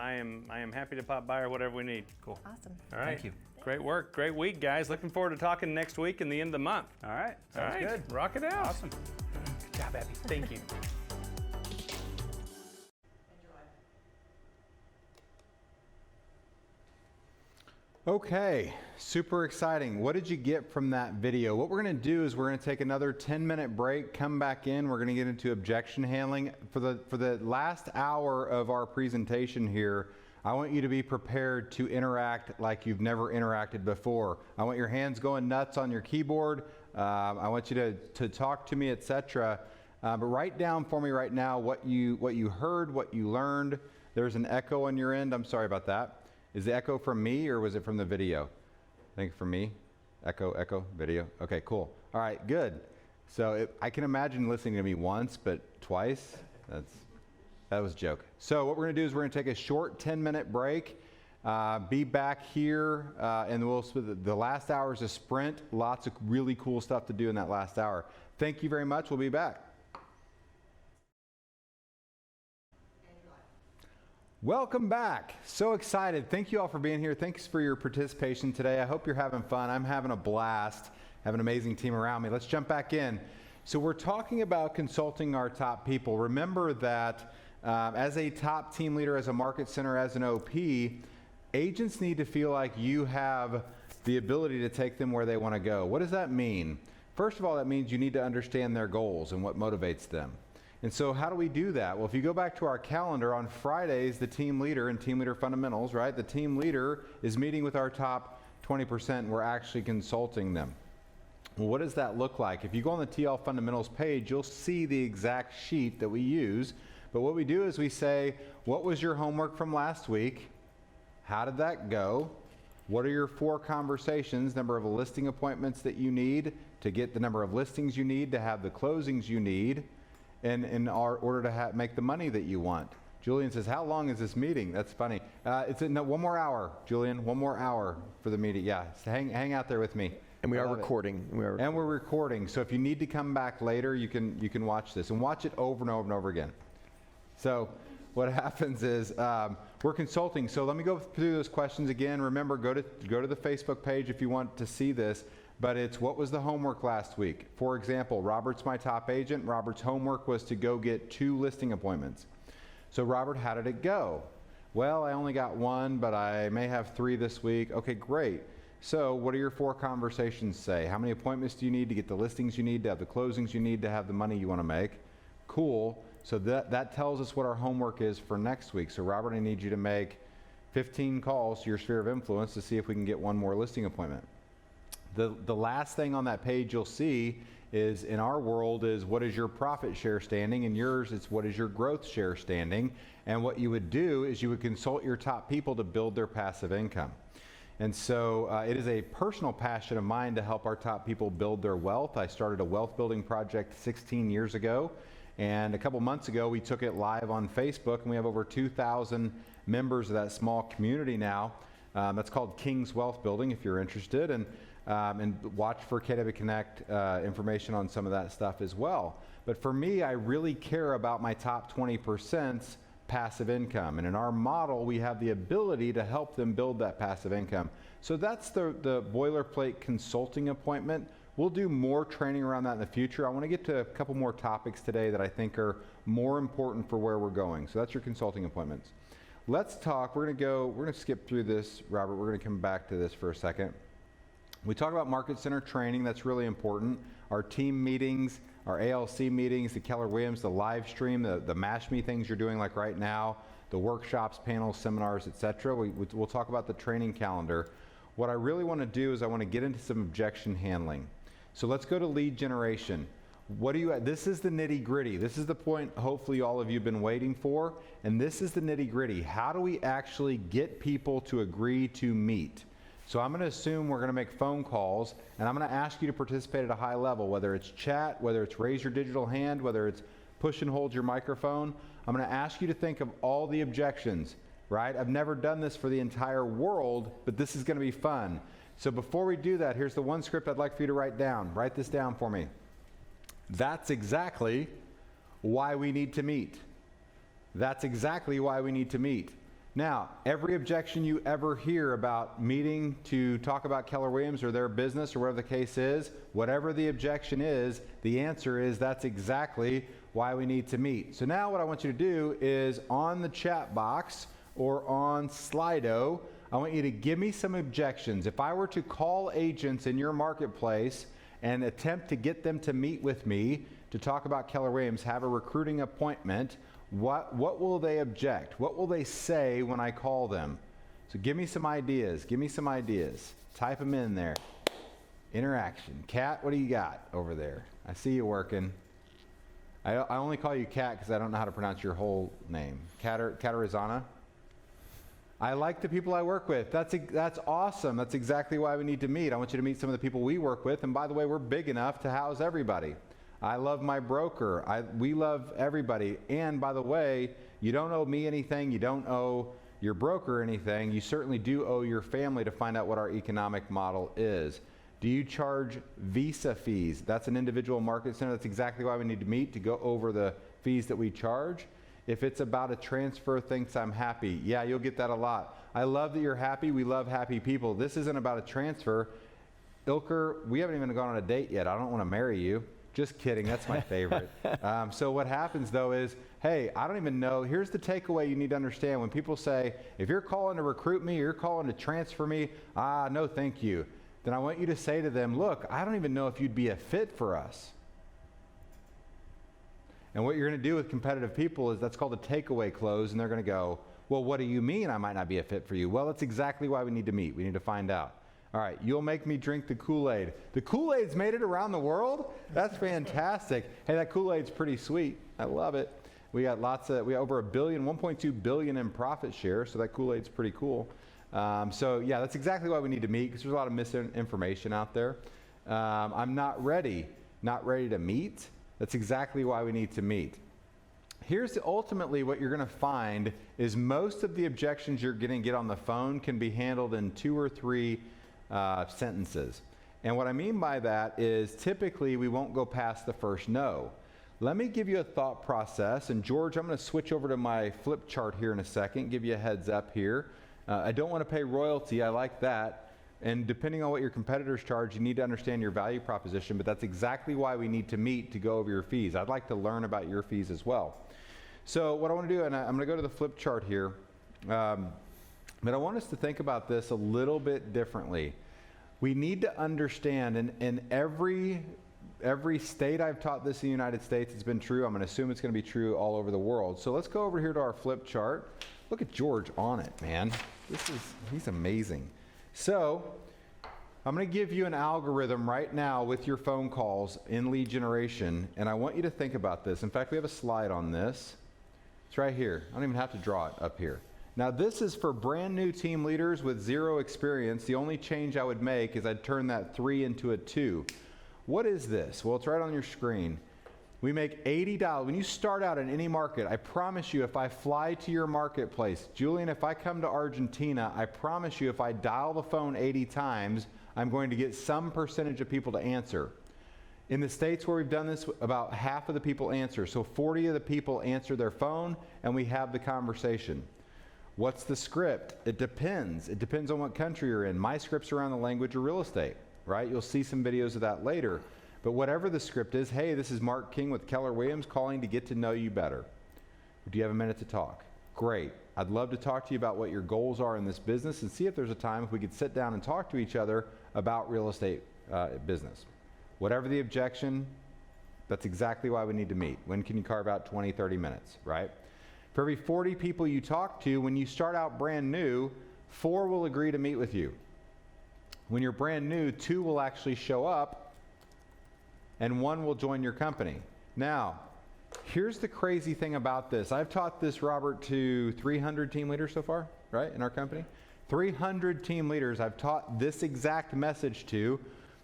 I am happy to pop by or whatever we need. Cool. Awesome. All right. Thank you. Great work. Great week, guys. Looking forward to talking next week and the end of the month. All right. All Sounds right. good. Rock it out. Awesome. Good job, Abby. Thank you. Okay, super exciting. What did you get from that video? What we're going to do is we're going to take another 10-minute break, come back in. We're going to get into objection handling. For the last hour of our presentation here, I want you to be prepared to interact like you've never interacted before. I want your hands going nuts on your keyboard. I want you to talk to me, etc. But write down for me right now what you heard, what you learned. There's an echo on your end. I'm sorry about that. Is the echo from me or was it from the video? I think from me. Echo, video. Okay, cool. All right, good. So I can imagine listening to me once, but twice, that was a joke. So what we're gonna do is we're gonna take a short 10-minute break, be back here, and the last hour is a sprint. Lots of really cool stuff to do in that last hour. Thank you very much. We'll be back. Welcome back. So excited. Thank you all for being here. Thanks for your participation today. I hope you're having fun. I'm having a blast. I have an amazing team around me. Let's jump back in. So we're talking about consulting our top people. Remember that as a top team leader, as a market center, as an OP, agents need to feel like you have the ability to take them where they want to go. What does that mean? First of all, that means you need to understand their goals and what motivates them. And so how do we do that? Well, if you go back to our calendar, on Fridays, the team leader and team leader fundamentals, right? The team leader is meeting with our top 20%, and we're actually consulting them. Well, what does that look like? If you go on the TL fundamentals page, you'll see the exact sheet that we use. But what we do is we say, what was your homework from last week? How did that go? What are your 4 conversations, number of listing appointments that you need to get the number of listings you need to have the closings you need? And in order to make the money that you want. Julian says, how long is this meeting? That's funny. It's no, 1 more hour, Julian. 1 more hour for the meeting. Yeah, so hang out there with me. And we I are love it. recording. And we're recording. So if you need to come back later, you can watch this and watch it over and over and over again. So what happens is we're consulting. So let me go through those questions again. Remember, go to the Facebook page if you want to see this. But it's what was the homework last week? For example, Robert's my top agent. Robert's homework was to go get 2 listing appointments. So Robert, how did it go? Well, I only got 1, but I may have 3 this week. Okay, great. So what do your 4 conversations say? How many appointments do you need to get the listings you need, to have the closings you need, to have the money you want to make? Cool. So that tells us what our homework is for next week. So Robert, I need you to make 15 calls to your sphere of influence to see if we can get 1 more listing appointment. The last thing on that page you'll see is, in our world, is what is your profit share standing, and yours it's what is your growth share standing. And what you would do is you would consult your top people to build their passive income. And so it is a personal passion of mine to help our top people build their wealth. I started a wealth building project 16 years ago, and a couple months ago we took it live on Facebook, and we have over 2,000 members of that small community now. That's called King's Wealth Building if you're interested. And watch for KW Connect information on some of that stuff as well. But for me, I really care about my top 20% passive income. And in our model, we have the ability to help them build that passive income. So that's the boilerplate consulting appointment. We'll do more training around that in the future. I want to get to a couple more topics today that I think are more important for where we're going. So that's your consulting appointments. Let's talk. We're going to skip through this, Robert. We're going to come back to this for a second. We talk about Market Center training. That's really important. Our team meetings, our ALC meetings, the Keller Williams, the live stream, the Mash Me things you're doing like right now, the workshops, panels, seminars, etc. We'll talk about the training calendar. What I really want to do is I want to get into some objection handling. So let's go to lead generation. This is the nitty gritty. This is the point hopefully all of you have been waiting for. And this is the nitty gritty. How do we actually get people to agree to meet? So I'm going to assume we're going to make phone calls, and I'm going to ask you to participate at a high level, whether it's chat, whether it's raise your digital hand, whether it's push and hold your microphone. I'm going to ask you to think of all the objections, right? I've never done this for the entire world, but this is going to be fun. So before we do that, here's the one script I'd like for you to write down. Write this down for me. That's exactly why we need to meet. That's exactly why we need to meet. Now, every objection you ever hear about meeting to talk about Keller Williams or their business or whatever the case is, whatever the objection is, the answer is that's exactly why we need to meet. So now what I want you to do is on the chat box or on Slido, I want you to give me some objections. If I were to call agents in your marketplace and attempt to get them to meet with me to talk about Keller Williams, have a recruiting appointment, what will they object? What will they say when I call them? So give me some ideas. Give me some ideas. Type them in there. Interaction. Kat, what do you got over there? I see you working. I only call you Kat because I don't know how to pronounce your whole name. Katarizana? I like the people I work with. That's awesome. That's exactly why we need to meet. I want you to meet some of the people we work with. And by the way, we're big enough to house everybody. I love my broker. We love everybody. And by the way, you don't owe me anything. You don't owe your broker anything. You certainly do owe your family to find out what our economic model is. Do you charge visa fees? That's an individual market center. That's exactly why we need to meet, to go over the fees that we charge. If it's about a transfer, thinks I'm happy. Yeah, you'll get that a lot. I love that you're happy. We love happy people. This isn't about a transfer. Ilker, we haven't even gone on a date yet. I don't want to marry you. Just kidding, that's my favorite. So what happens though is, hey, I don't even know, here's the takeaway you need to understand. When people say, if you're calling to recruit me, or you're calling to transfer me, no thank you. Then I want you to say to them, look, I don't even know if you'd be a fit for us. And what you're going to do with competitive people is that's called a takeaway close, and they're going to go, well, what do you mean I might not be a fit for you? Well, that's exactly why we need to meet. We need to find out. All right, you'll make me drink the Kool-Aid. The Kool-Aid's made it around the world? That's fantastic. Hey, that Kool-Aid's pretty sweet. I love it. We got we have over $1.2 billion in profit share, so that Kool-Aid's pretty cool. So yeah, that's exactly why we need to meet, because there's a lot of misinformation out there. I'm not ready to meet. That's exactly why we need to meet. here's ultimately what you're going to find is most of the objections you're going to get on the phone can be handled in 2 or 3 sentences. And what I mean by that is typically we won't go past the first no. Let me give you a thought process. And George, I'm going to switch over to my flip chart here in a second, give you a heads up here. I don't want to pay royalty. I like that. And depending on what your competitors charge, you need to understand your value proposition, but that's exactly why we need to meet to go over your fees. I'd like to learn about your fees as well. So what I want to do, and I'm going to go to the flip chart here, but I want us to think about this a little bit differently. We need to understand, and in every state I've taught this in the United States, it's been true. I'm going to assume it's going to be true all over the world. So let's go over here to our flip chart. Look at George on it, man. He's amazing. So I'm going to give you an algorithm right now with your phone calls in lead generation, and I want you to think about this. In fact, we have a slide on this. It's right here. I don't even have to draw it up here. Now, this is for brand new team leaders with 0 experience. The only change I would make is I'd turn that 3 into a 2. What is this? Well, it's right on your screen. We make $80. When you start out in any market, I promise you, if I fly to your marketplace, Julian, if I come to Argentina, I promise you, if I dial the phone 80 times, I'm going to get some percentage of people to answer. In the states where we've done this, about half of the people answer. So 40 of the people answer their phone, and we have the conversation. What's the script? It depends. It depends on what country you're in. My script's around the language of real estate, right? You'll see some videos of that later. But whatever the script is, hey, this is Mark King with Keller Williams calling to get to know you better. Do you have a minute to talk? Great. I'd love to talk to you about what your goals are in this business and see if there's a time if we could sit down and talk to each other about real estate business. Whatever the objection, that's exactly why we need to meet. When can you carve out 20, 30 minutes, right? For every 40 people you talk to, when you start out brand new, 4 will agree to meet with you. When you're brand new, 2 will actually show up, and 1 will join your company. Now, here's the crazy thing about this. I've taught this, Robert, to 300 team leaders so far, right, in our company? 300 team leaders I've taught this exact message to,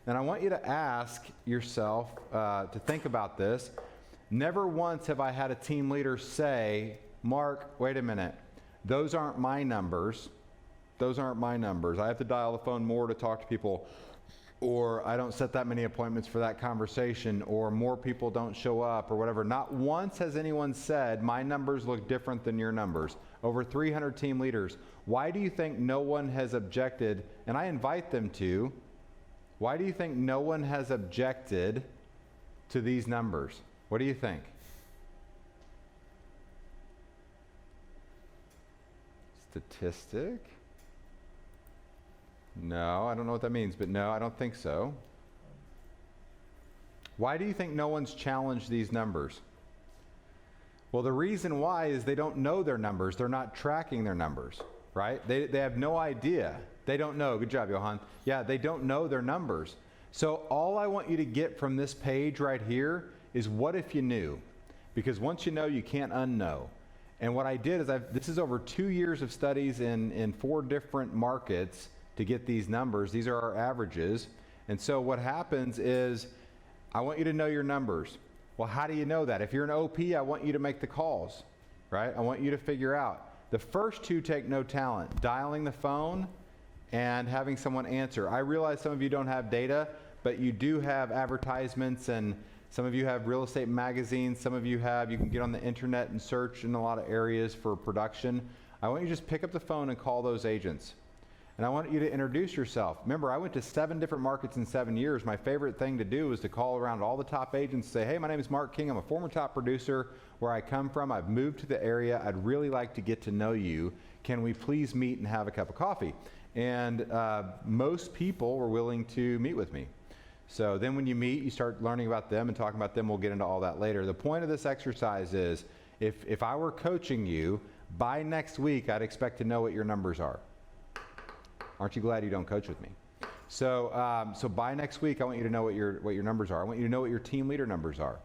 and I want you to ask yourself to think about this. Never once have I had a team leader say, Mark, wait a minute, those aren't my numbers. Those aren't my numbers. I have to dial the phone more to talk to people, or I don't set that many appointments for that conversation, or more people don't show up, or whatever. Not once has anyone said, my numbers look different than your numbers. Over 300 team leaders. Why do you think no one has objected? And I invite them to. Why do you think no one has objected to these numbers? What do you think? Statistic? No, I don't know what that means, but no, I don't think so. Why do you think no one's challenged these numbers? Well, the reason why is they don't know their numbers. They're not tracking their numbers, right? They have no idea. They don't know. Good job, Johan. Yeah, they don't know their numbers. So all I want you to get from this page right here is what if you knew? Because once you know, you can't unknow. And what I did is this is over 2 years of studies in 4 different markets to get these numbers. These are our averages. And so what happens is I want you to know your numbers. Well, how do you know that? If you're an OP, I want you to make the calls, right? I want you to figure out. The first 2 take no talent, dialing the phone and having someone answer. I realize some of you don't have data, but you do have advertisements, and some of you have real estate magazines. Some of you can get on the internet and search in a lot of areas for production. I want you to just pick up the phone and call those agents. And I want you to introduce yourself. Remember, I went to 7 different markets in 7 years. My favorite thing to do was to call around all the top agents and say, hey, my name is Mark King. I'm a former top producer where I come from. I've moved to the area. I'd really like to get to know you. Can we please meet and have a cup of coffee? And most people were willing to meet with me. So then when you meet, you start learning about them and talking about them. We'll get into all that later. The point of this exercise is if I were coaching you, by next week, I'd expect to know what your numbers are. Aren't you glad you don't coach with me? So, so by next week, I want you to know what your numbers are. I want you to know what your team leader numbers are.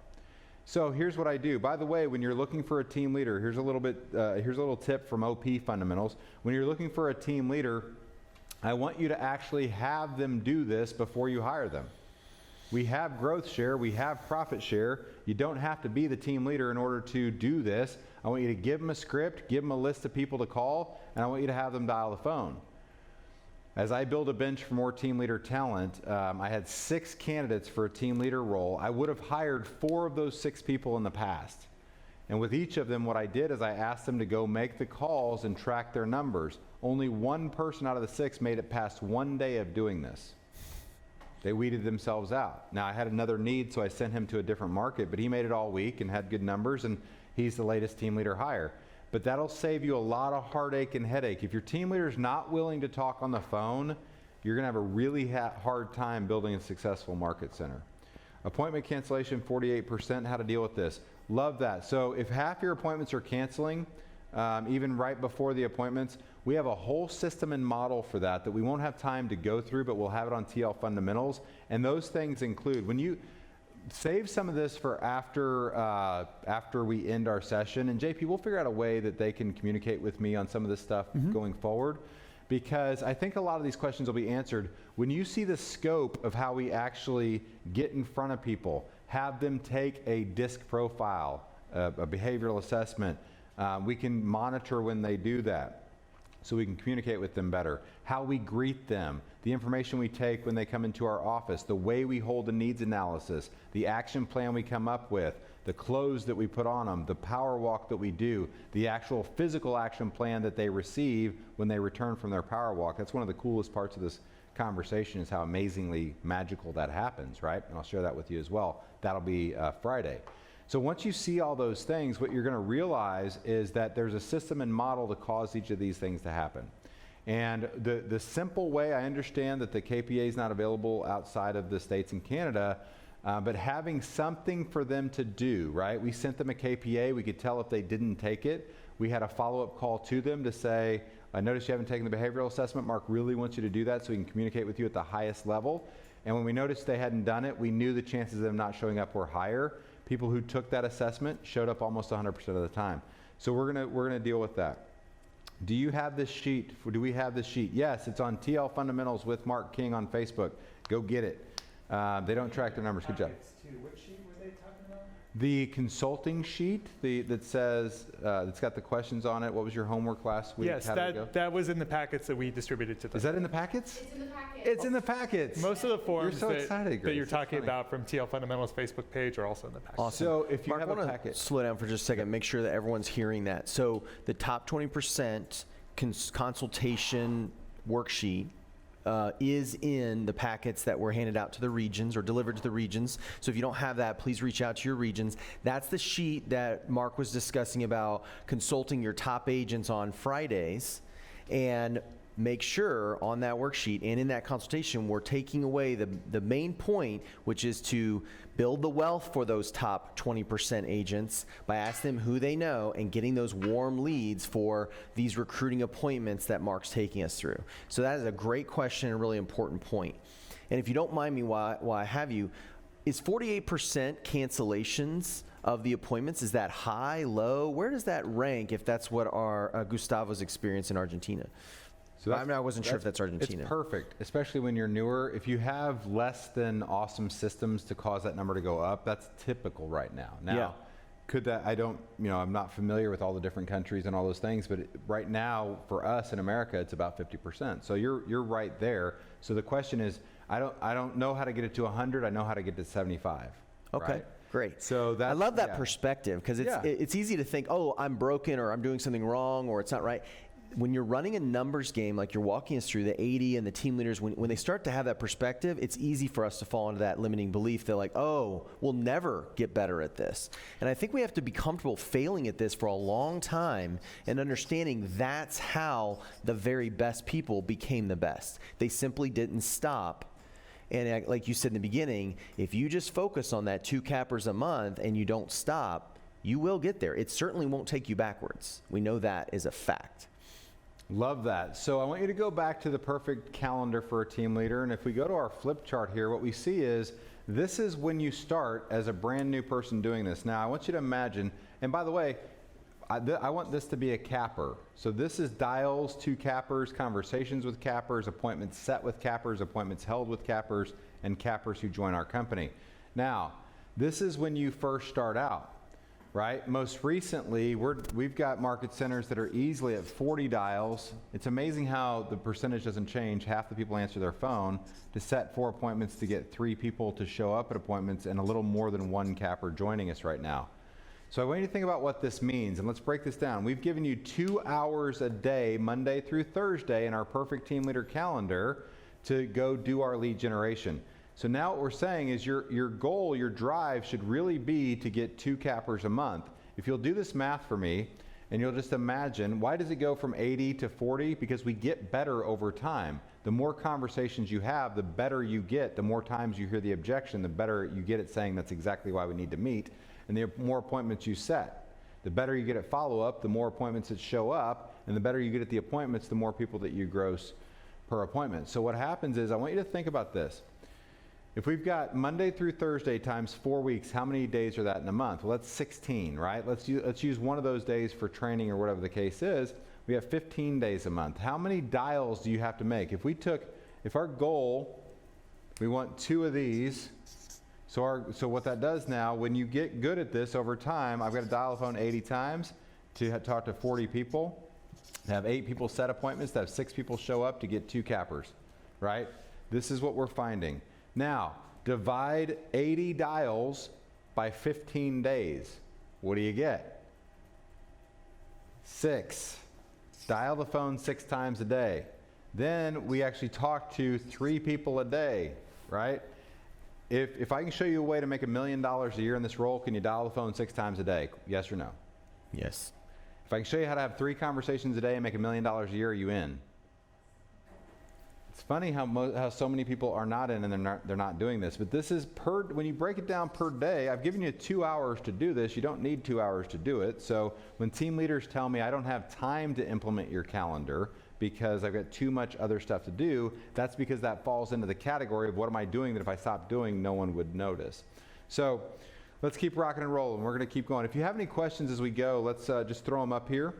So here's what I do. By the way, when you're looking for a team leader, here's a little tip from OP Fundamentals. When you're looking for a team leader, I want you to actually have them do this before you hire them. We have growth share, we have profit share. You don't have to be the team leader in order to do this. I want you to give them a script, give them a list of people to call, and I want you to have them dial the phone. As I build a bench for more team leader talent, I had 6 candidates for a team leader role. I would have hired 4 of those 6 people in the past. And with each of them, what I did is I asked them to go make the calls and track their numbers. Only 1 person out of the 6 made it past 1 day of doing this. They weeded themselves out. Now, I had another need, so I sent him to a different market, but he made it all week and had good numbers, and he's the latest team leader hire. But that'll save you a lot of heartache and headache. If your team leader is not willing to talk on the phone, you're going to have a really hard time building a successful market center. Appointment cancellation, 48%. How to deal with this? Love that. So if half your appointments are canceling, even right before the appointments, we have a whole system and model for that we won't have time to go through, but we'll have it on TL Fundamentals. And those things include, when you save some of this for after we end our session, and JP, we'll figure out a way that they can communicate with me on some of this stuff going forward, because I think a lot of these questions will be answered when you see the scope of how we actually get in front of people, have them take a DISC profile, a behavioral assessment. We can monitor when they do that, so we can communicate with them better. How we greet them, the information we take when they come into our office, the way we hold a needs analysis, the action plan we come up with, the clothes that we put on them, the power walk that we do, the actual physical action plan that they receive when they return from their power walk. That's one of the coolest parts of this conversation, is how amazingly magical that happens, right? And I'll share that with you as well. That'll be Friday. So once you see all those things, what you're going to realize is that there's a system and model to cause each of these things to happen. And the simple way, I understand that the KPA is not available outside of the States and Canada, but having something for them to do, right? We sent them a KPA. We could tell if they didn't take it. We had a follow-up call to them to say, I noticed you haven't taken the behavioral assessment. Mark really wants you to do that so he can communicate with you at the highest level. And when we noticed they hadn't done it, we knew the chances of them not showing up were higher. People who took that assessment showed up almost 100% of the time. So we're gonna deal with that. Do you have this sheet? Do we have this sheet? Yes, it's on TL Fundamentals with Mark King on Facebook. Go get it. They don't track their numbers. Good job. What sheet were they talking about? The consulting sheet that says, that's got the questions on it. What was your homework last week? Yes, How did it go? that was in the packets that we distributed to them. Is that in the packets? It's in the packet. It's in the packets. Most of the forms so excited, that Grace. you're That's talking funny. about from TL Fundamentals Facebook page are also in the packet. Awesome. So if you Mark, have I a wanna packet. slow down for just a second, make sure that everyone's hearing that. So the top 20% consultation worksheet is in the packets that were handed out to the regions or delivered to the regions. So if you don't have that, please reach out to your regions. That's the sheet that Mark was discussing about consulting your top agents on Fridays. And make sure on that worksheet and in that consultation, we're taking away the main point, which is to build the wealth for those top 20% agents by asking them who they know and getting those warm leads for these recruiting appointments that Mark's taking us through. So that is a great question and a really important point. And if you don't mind me while I have you, is 48% cancellations of the appointments, is that high, low? Where does that rank if that's what our Gustavo's experience in Argentina? So I wasn't sure if that's Argentina. It's perfect, especially when you're newer. If you have less than awesome systems to cause that number to go up, that's typical right now. Now, Yeah. could that, I'm not familiar with all the different countries and all those things, but right now for us in America, it's about 50%. So you're right there. So the question is, I don't know how to get it to 100. I know how to get to 75. Okay. right? Great. So I love that yeah. perspective because Yeah. it's easy to think, oh, I'm broken or I'm doing something wrong or it's not right. When you're running a numbers game, like you're walking us through the 80 and the team leaders, when they start to have that perspective, it's easy for us to fall into that limiting belief. They're like, oh, we'll never get better at this. And I think we have to be comfortable failing at this for a long time and understanding that's how the very best people became the best. They simply didn't stop. And like you said in the beginning, if you just focus on that 2 cappers a month and you don't stop, you will get there. It certainly won't take you backwards. We know that is a fact. Love that. So I want you to go back to the perfect calendar for a team leader. And if we go to our flip chart here, what we see is this is when you start as a brand new person doing this. Now, I want you to imagine, and by the way, I want this to be a capper. So this is dials to cappers, conversations with cappers, appointments set with cappers, appointments held with cappers, and cappers who join our company. Now, this is when you first start out, right? Most recently, we've got market centers that are easily at 40 dials. It's amazing how the percentage doesn't change. Half the people answer their phone to set 4 appointments to get 3 people to show up at appointments and a little more than 1 capper joining us right now. So I want you to think about what this means, and let's break this down. We've given you 2 hours a day, Monday through Thursday, in our Perfect Team Leader calendar to go do our lead generation. So now what we're saying is your goal, your drive should really be to get 2 cappers a month. If you'll do this math for me, and you'll just imagine, why does it go from 80 to 40? Because we get better over time. The more conversations you have, the better you get. The more times you hear the objection, the better you get at saying that's exactly why we need to meet. And the more appointments you set. The better you get at follow-up, the more appointments that show up, and the better you get at the appointments, the more people that you gross per appointment. So what happens is, I want you to think about this. If we've got Monday through Thursday times 4 weeks, how many days are that in a month? Well, that's 16, right? Let's use one of those days for training or whatever the case is. We have 15 days a month. How many dials do you have to make? If our goal, we want 2 of these, so what that does now, when you get good at this over time, I've got to dial the phone 80 times to talk to 40 people, to have 8 people set appointments, to have 6 people show up to get 2 cappers, right? This is what we're finding. Now, divide 80 dials by 15 days. What do you get? 6. Dial the phone 6 times a day. Then we actually talk to 3 people a day, right? If I can show you a way to make $1 million a year in this role, can you dial the phone 6 times a day? Yes or no? Yes. If I can show you how to have 3 conversations a day and make $1 million a year, are you in? It's funny how so many people are not in and they're not doing this. But this is when you break it down per day, I've given you 2 hours to do this. You don't need 2 hours to do it. So when team leaders tell me I don't have time to implement your calendar because I've got too much other stuff to do, that's because that falls into the category of what am I doing that if I stopped doing, no one would notice. So let's keep rocking and rolling. We're going to keep going. If you have any questions as we go, let's just throw them up here.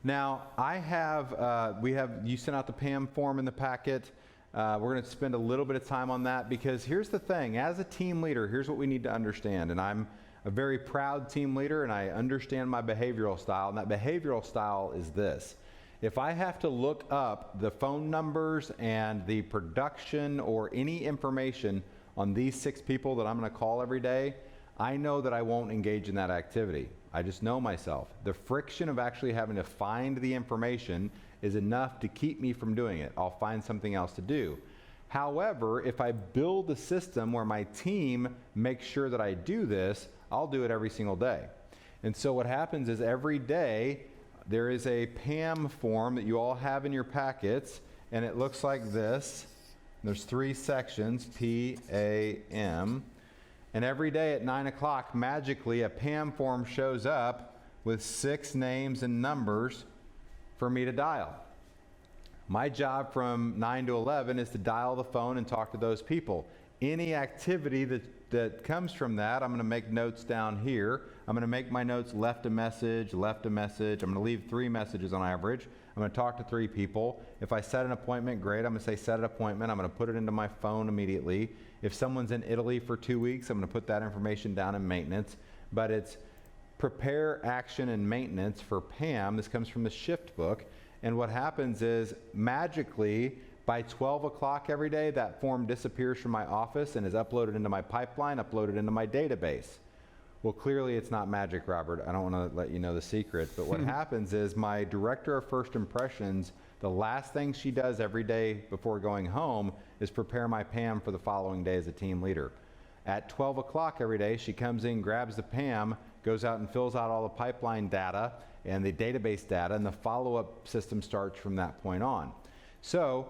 Now, you sent out the PAM form in the packet. We're going to spend a little bit of time on that because here's the thing. As a team leader, here's what we need to understand. And I'm a very proud team leader, and I understand my behavioral style. And that behavioral style is this. If I have to look up the phone numbers and the production or any information on these 6 people that I'm going to call every day, I know that I won't engage in that activity. I just know myself. The friction of actually having to find the information is enough to keep me from doing it. I'll find something else to do. However, if I build a system where my team makes sure that I do this, I'll do it every single day. And so what happens is every day there is a PAM form that you all have in your packets, and it looks like this. There's 3 sections, P-A-M. And every day at 9 o'clock, magically, a PAM form shows up with 6 names and numbers for me to dial. My job from 9 to 11 is to dial the phone and talk to those people. Any activity that comes from that, I'm going to make notes down here. I'm going to make my notes left a message. I'm going to leave 3 messages on average. I'm going to talk to 3 people. If I set an appointment, great. I'm going to say set an appointment. I'm going to put it into my phone immediately. If someone's in Italy for 2 weeks, I'm going to put that information down in maintenance. But it's prepare, action, and maintenance for PAM. This comes from the Shift book. And what happens is magically by 12 o'clock every day, that form disappears from my office and is uploaded into my pipeline, uploaded into my database. Well, clearly it's not magic, Robert. I don't want to let you know the secret. But what happens is my director of first impressions, the last thing she does every day before going home is prepare my PAM for the following day as a team leader. At 12 o'clock every day, she comes in, grabs the PAM, goes out and fills out all the pipeline data and the database data, and the follow-up system starts from that point on. So,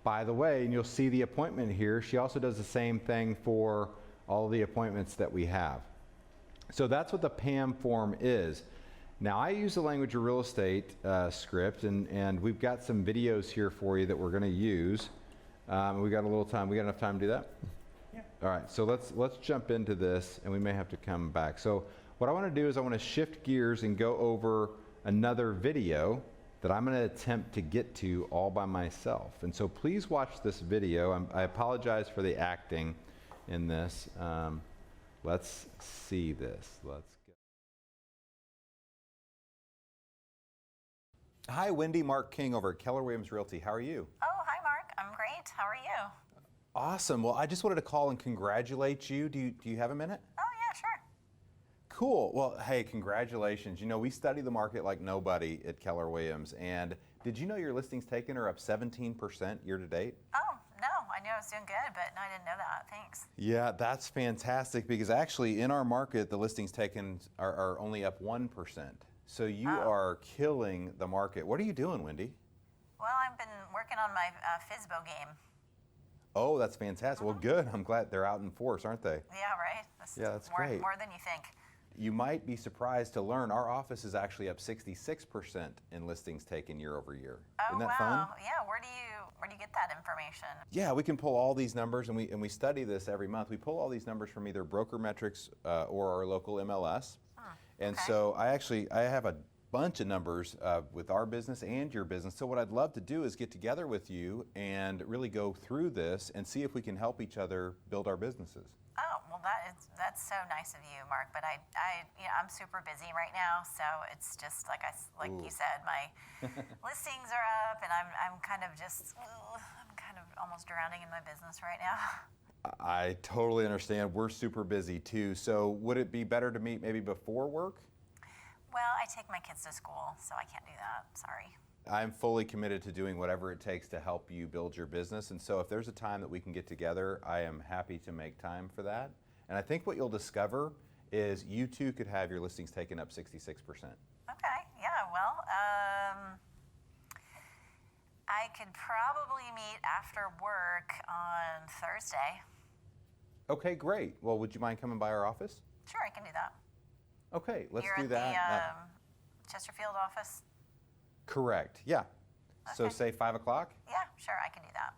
by the way, and you'll see the appointment here, she also does the same thing for all the appointments that we have. So that's what the PAM form is. Now, I use the language of real estate script, and we've got some videos here for you that we're going to use. We got a little time. We got enough time to do that? Yeah. All right. So let's jump into this, and we may have to come back. So what I want to do is I want to shift gears and go over another video that I'm going to attempt to get to all by myself. And so please watch this video. I apologize for the acting in this. Let's see this. Let's go. Hi, Wendy. Mark King over at Keller Williams Realty. How are you? Oh, hi, Mark. I'm great. How are you? Awesome. Well, I just wanted to call and congratulate you. Do you have a minute? Oh, yeah, sure. Cool. Well, hey, congratulations. You know, we study the market like nobody at Keller Williams. And did you know your listings taken are up 17% year to date? Oh, no. I knew I was doing good, but no, I didn't know that. Thanks. Yeah, that's fantastic because actually in our market, the listings taken are only up 1%. So you are killing the market. What are you doing, Wendy? Well, I've been working on my FISBO game. Oh, that's fantastic. Well, good. I'm glad they're out in force, aren't they? Yeah, right? Yeah, that's more, great. More than you think. You might be surprised to learn our office is actually up 66% in listings taken year over year. Oh, Isn't that wow. fun? Yeah, where do you get that information? Yeah, we can pull all these numbers, and we study this every month. We pull all these numbers from either broker metrics or our local MLS. And so I have a bunch of numbers with our business and your business. So what I'd love to do is get together with you and really go through this and see if we can help each other build our businesses. Oh, well, that's so nice of you, Mark. But I'm super busy right now, so it's just like you said, my listings are up, and I'm kind of almost drowning in my business right now. I totally understand. We're super busy too. So would it be better to meet maybe before work? Well, I take my kids to school, so I can't do that. Sorry. I'm fully committed to doing whatever it takes to help you build your business. And so if there's a time that we can get together, I am happy to make time for that. And I think what you'll discover is you too could have your listings taken up 66%. Okay, yeah, well, I could probably meet after work on Thursday. Okay, great. Well, would you mind coming by our office? Sure, I can do that. Okay, let's You're do at that. the Chesterfield office? Correct, yeah. So Okay. say 5 o'clock? Yeah, sure, I can do that.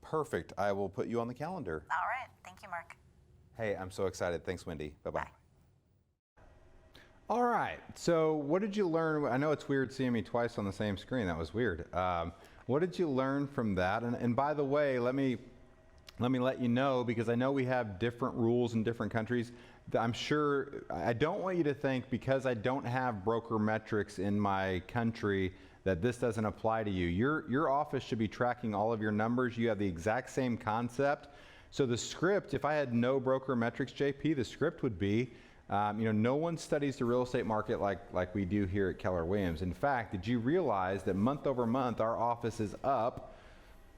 Perfect. I will put you on the calendar. All right, thank you, Mark. Hey, I'm so excited. Thanks, Wendy. Bye-bye. Bye. All right. So what did you learn? I know it's weird seeing me twice on the same screen. That was weird. What did you learn from that? And by the way, let me let you know, because I know we have different rules in different countries. I'm sure, I don't want you to think because I don't have broker metrics in my country that this doesn't apply to you. Your office should be tracking all of your numbers. You have the exact same concept. So the script, if I had no broker metrics, JP, the script would be, no one studies the real estate market like we do here at Keller Williams. In fact, did you realize that month over month, our office is up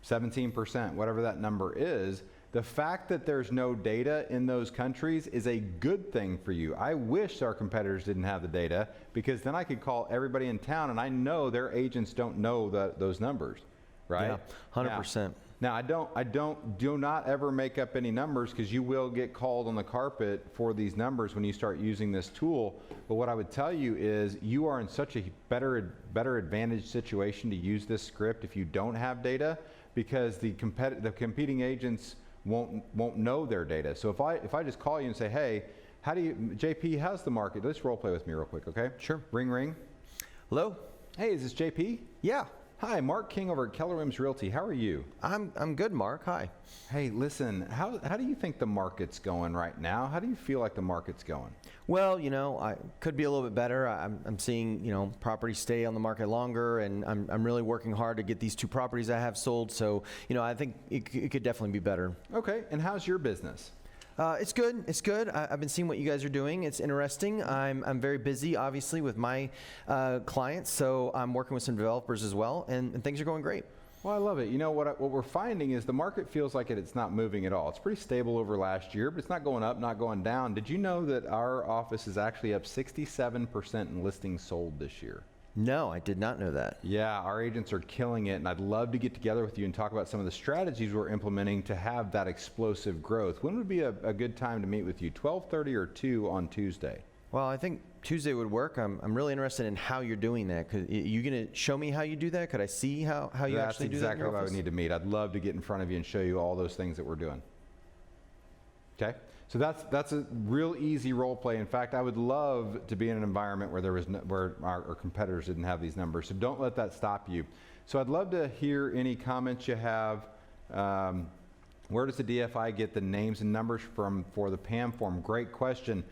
17%, whatever that number is? The fact that there's no data in those countries is a good thing for you. I wish our competitors didn't have the data, because then I could call everybody in town and I know their agents don't know those numbers, right? Yeah, 100%. Now, do not ever make up any numbers, because you will get called on the carpet for these numbers when you start using this tool. But what I would tell you is you are in such a better advantage situation to use this script if you don't have data, because the competing agents won't know their data. So if I just call you and say, hey, JP, how's the market? Let's role play with me real quick, okay? Sure. Ring, ring. Hello? Hey, is this JP? Yeah. Hi, Mark King over at Keller Williams Realty. How are you? I'm good, Mark. Hi. Hey, listen, how do you think the market's going right now? How do you feel like the market's going? Well, I could be a little bit better. I'm seeing, properties stay on the market longer, and I'm really working hard to get these 2 properties I have sold. So, I think it could definitely be better. Okay, and how's your business? It's good. It's good. I've been seeing what you guys are doing. It's interesting. I'm very busy, obviously, with my clients. So I'm working with some developers as well, and things are going great. Well, I love it. What we're finding is the market feels like it's not moving at all. It's pretty stable over last year, but it's not going up, not going down. Did you know that our office is actually up 67% in listings sold this year? No, I did not know that. Yeah, our agents are killing it, and I'd love to get together with you and talk about some of the strategies we're implementing to have that explosive growth. When would be a good time to meet with you, 12:30 or 2 on Tuesday? Well, I think Tuesday would work. I'm really interested in how you're doing that. You going to show me how you do that? Could I see how you actually do that? That's exactly what I would need to meet. I'd love to get in front of you and show you all those things that we're doing. Okay? So that's a real easy role play. In fact, I would love to be in an environment where where our competitors didn't have these numbers. So don't let that stop you. So I'd love to hear any comments you have. Where does the DFI get the names and numbers from for the PAM form? Great question.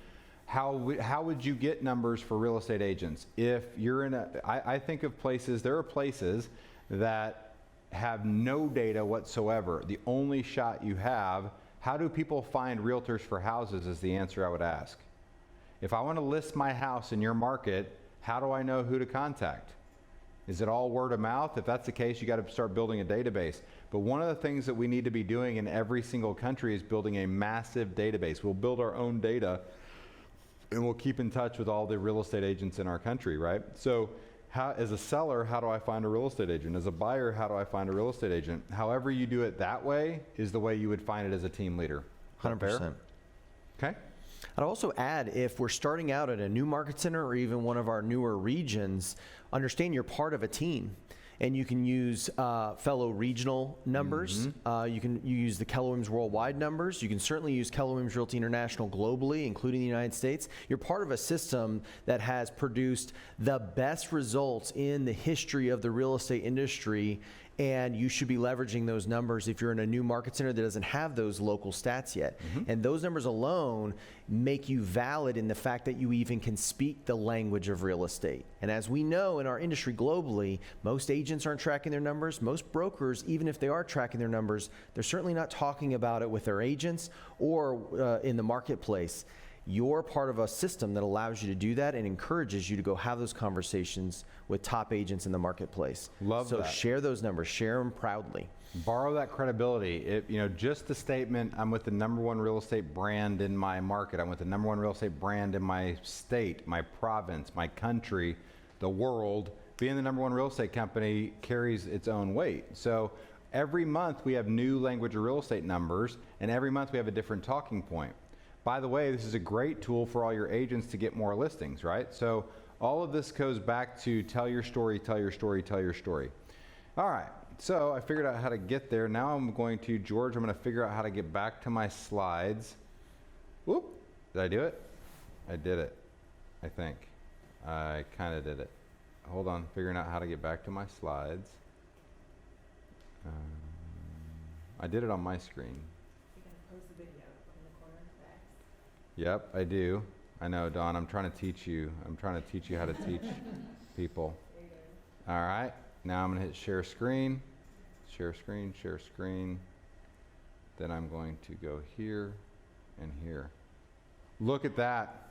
How would you get numbers for real estate agents? If you're in I think of places, there are places that have no data whatsoever. The only shot you have, how do people find realtors for houses is the answer I would ask. If I want to list my house in your market, how do I know who to contact? Is it all word of mouth? If that's the case, you got to start building a database. But one of the things that we need to be doing in every single country is building a massive database. We'll build our own data and we'll keep in touch with all the real estate agents in our country, right? So as a seller, how do I find a real estate agent? As a buyer, how do I find a real estate agent? However you do it that way is the way you would find it as a team leader. 100%. Okay. I'd also add, if we're starting out at a new market center or even one of our newer regions, understand you're part of a team. And you can use fellow regional numbers. You use the Keller Williams worldwide numbers. You can certainly use Keller Williams Realty International globally, including the United States. You're part of a system that has produced the best results in the history of the real estate industry, and you should be leveraging those numbers if you're in a new market center that doesn't have those local stats yet. And those numbers alone make you valid in the fact that you even can speak the language of real estate. And as we know in our industry globally, most agents aren't tracking their numbers. Most brokers, even if they are tracking their numbers, they're certainly not talking about it with their agents or in the marketplace. You're part of a system that allows you to do that and encourages you to go have those conversations with top agents in the marketplace. Love that. So share those numbers, share them proudly. Borrow that credibility. Just the statement, I'm with the #1 real estate brand in my market. I'm with the #1 real estate brand in my state, my province, my country, the world. Being the #1 real estate company carries its own weight. So every month we have new language of real estate numbers, and every month we have a different talking point. By the way, this is a great tool for all your agents to get more listings, right? So all of this goes back to tell your story, tell your story, tell your story. All right, so I figured out how to get there. Now I'm going to figure out how to get back to my slides. Whoop, did I do it? I did it, I think. I kind of did it. Hold on, figuring out how to get back to my slides. I did it on my screen. Yep, I do. I know, Dawn, I'm trying to teach you. I'm trying to teach you how to teach people. All right, now I'm gonna hit share screen, share screen, share screen. Then I'm going to go here and here. Look at that.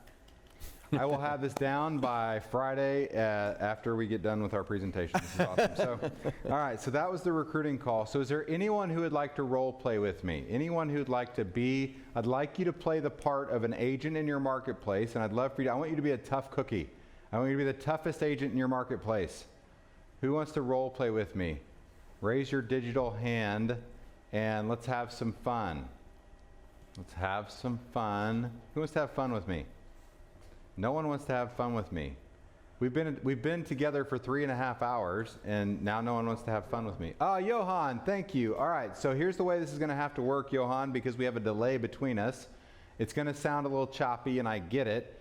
I will have this down by Friday after we get done with our presentation. This is awesome. So, all right, so that was the recruiting call. So is there anyone who would like to role play with me? Anyone who'd like to be, I'd like you to play the part of an agent in your marketplace, and I'd love for you to, I want you to be a tough cookie. I want you to be the toughest agent in your marketplace. Who wants to role play with me? Raise your digital hand, and let's have some fun. Let's have some fun. Who wants to have fun with me? No one wants to have fun with me. We've been together for 3.5 hours, and now no one wants to have fun with me. Oh, Johan, thank you. All right, so here's the way this is going to have to work, Johan, because we have a delay between us. It's going to sound a little choppy, and I get it.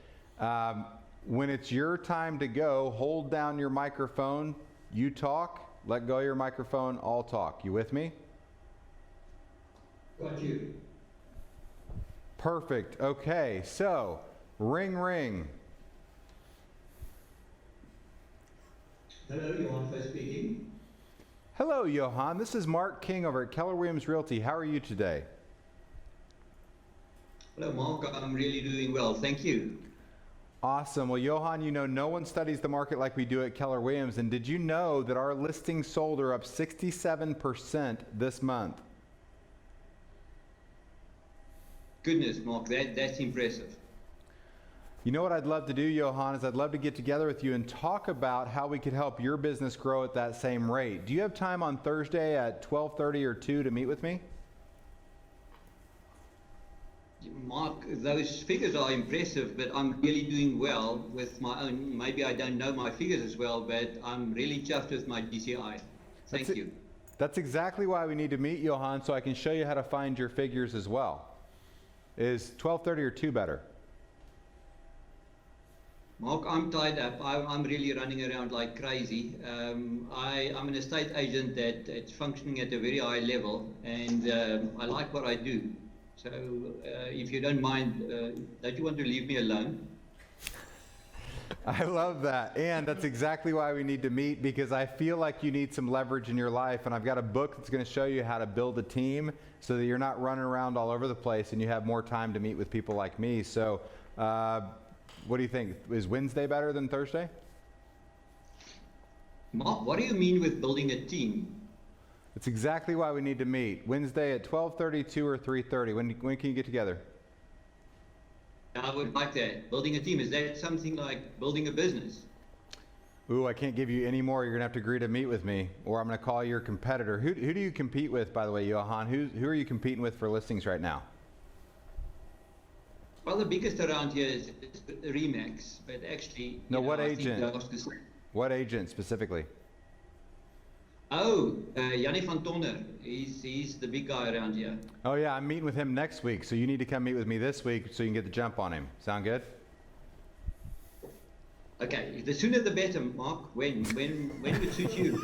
When it's your time to go, hold down your microphone. You talk. Let go of your microphone. I'll talk. You with me? Got you. Perfect. Okay, so ring, ring. Hello, Johan first speaking. Hello, Johan. This is Mark King over at Keller Williams Realty. How are you today? Hello, Mark. I'm really doing well. Thank you. Awesome. Well, Johan, you know, no one studies the market like we do at Keller Williams. And did you know that our listings sold are up 67% this month? Goodness, Mark, that's impressive. You know what I'd love to do, Johan, is I'd love to get together with you and talk about how we could help your business grow at that same rate. Do you have time on Thursday at 12:30 or 2 to meet with me? Mark, those figures are impressive, but I'm really doing well with my own. Maybe I don't know my figures as well, but I'm really chuffed with my DCI. Thank you. That's exactly why we need to meet, Johan, so I can show you how to find your figures as well. Is 12:30 or 2 better? Mark, I'm tied up. I'm really running around like crazy. I'm an estate agent that's functioning at a very high level, and I like what I do. So if you don't mind, don't you want to leave me alone? I love that. And that's exactly why we need to meet, because I feel like you need some leverage in your life. And I've got a book that's going to show you how to build a team so that you're not running around all over the place and you have more time to meet with people like me. So what do you think? Is Wednesday better than Thursday? Mark, what do you mean with building a team? It's exactly why we need to meet. Wednesday at 12:30, 2 or 3:30. When can you get together? I would like that. Building a team, is that something like building a business? Ooh, I can't give you any more. You're going to have to agree to meet with me, or I'm going to call your competitor. Who do you compete with, by the way, Johan? Who are you competing with for listings right now? Well, the biggest around here is Remax, but actually... No, what I think agent? those- What agent specifically? Oh, Jannie van Tonner. He's the big guy around here. Oh yeah, I'm meeting with him next week, so you need to come meet with me this week so you can get the jump on him. Sound good? Okay, the sooner the better, Mark. When would suit you?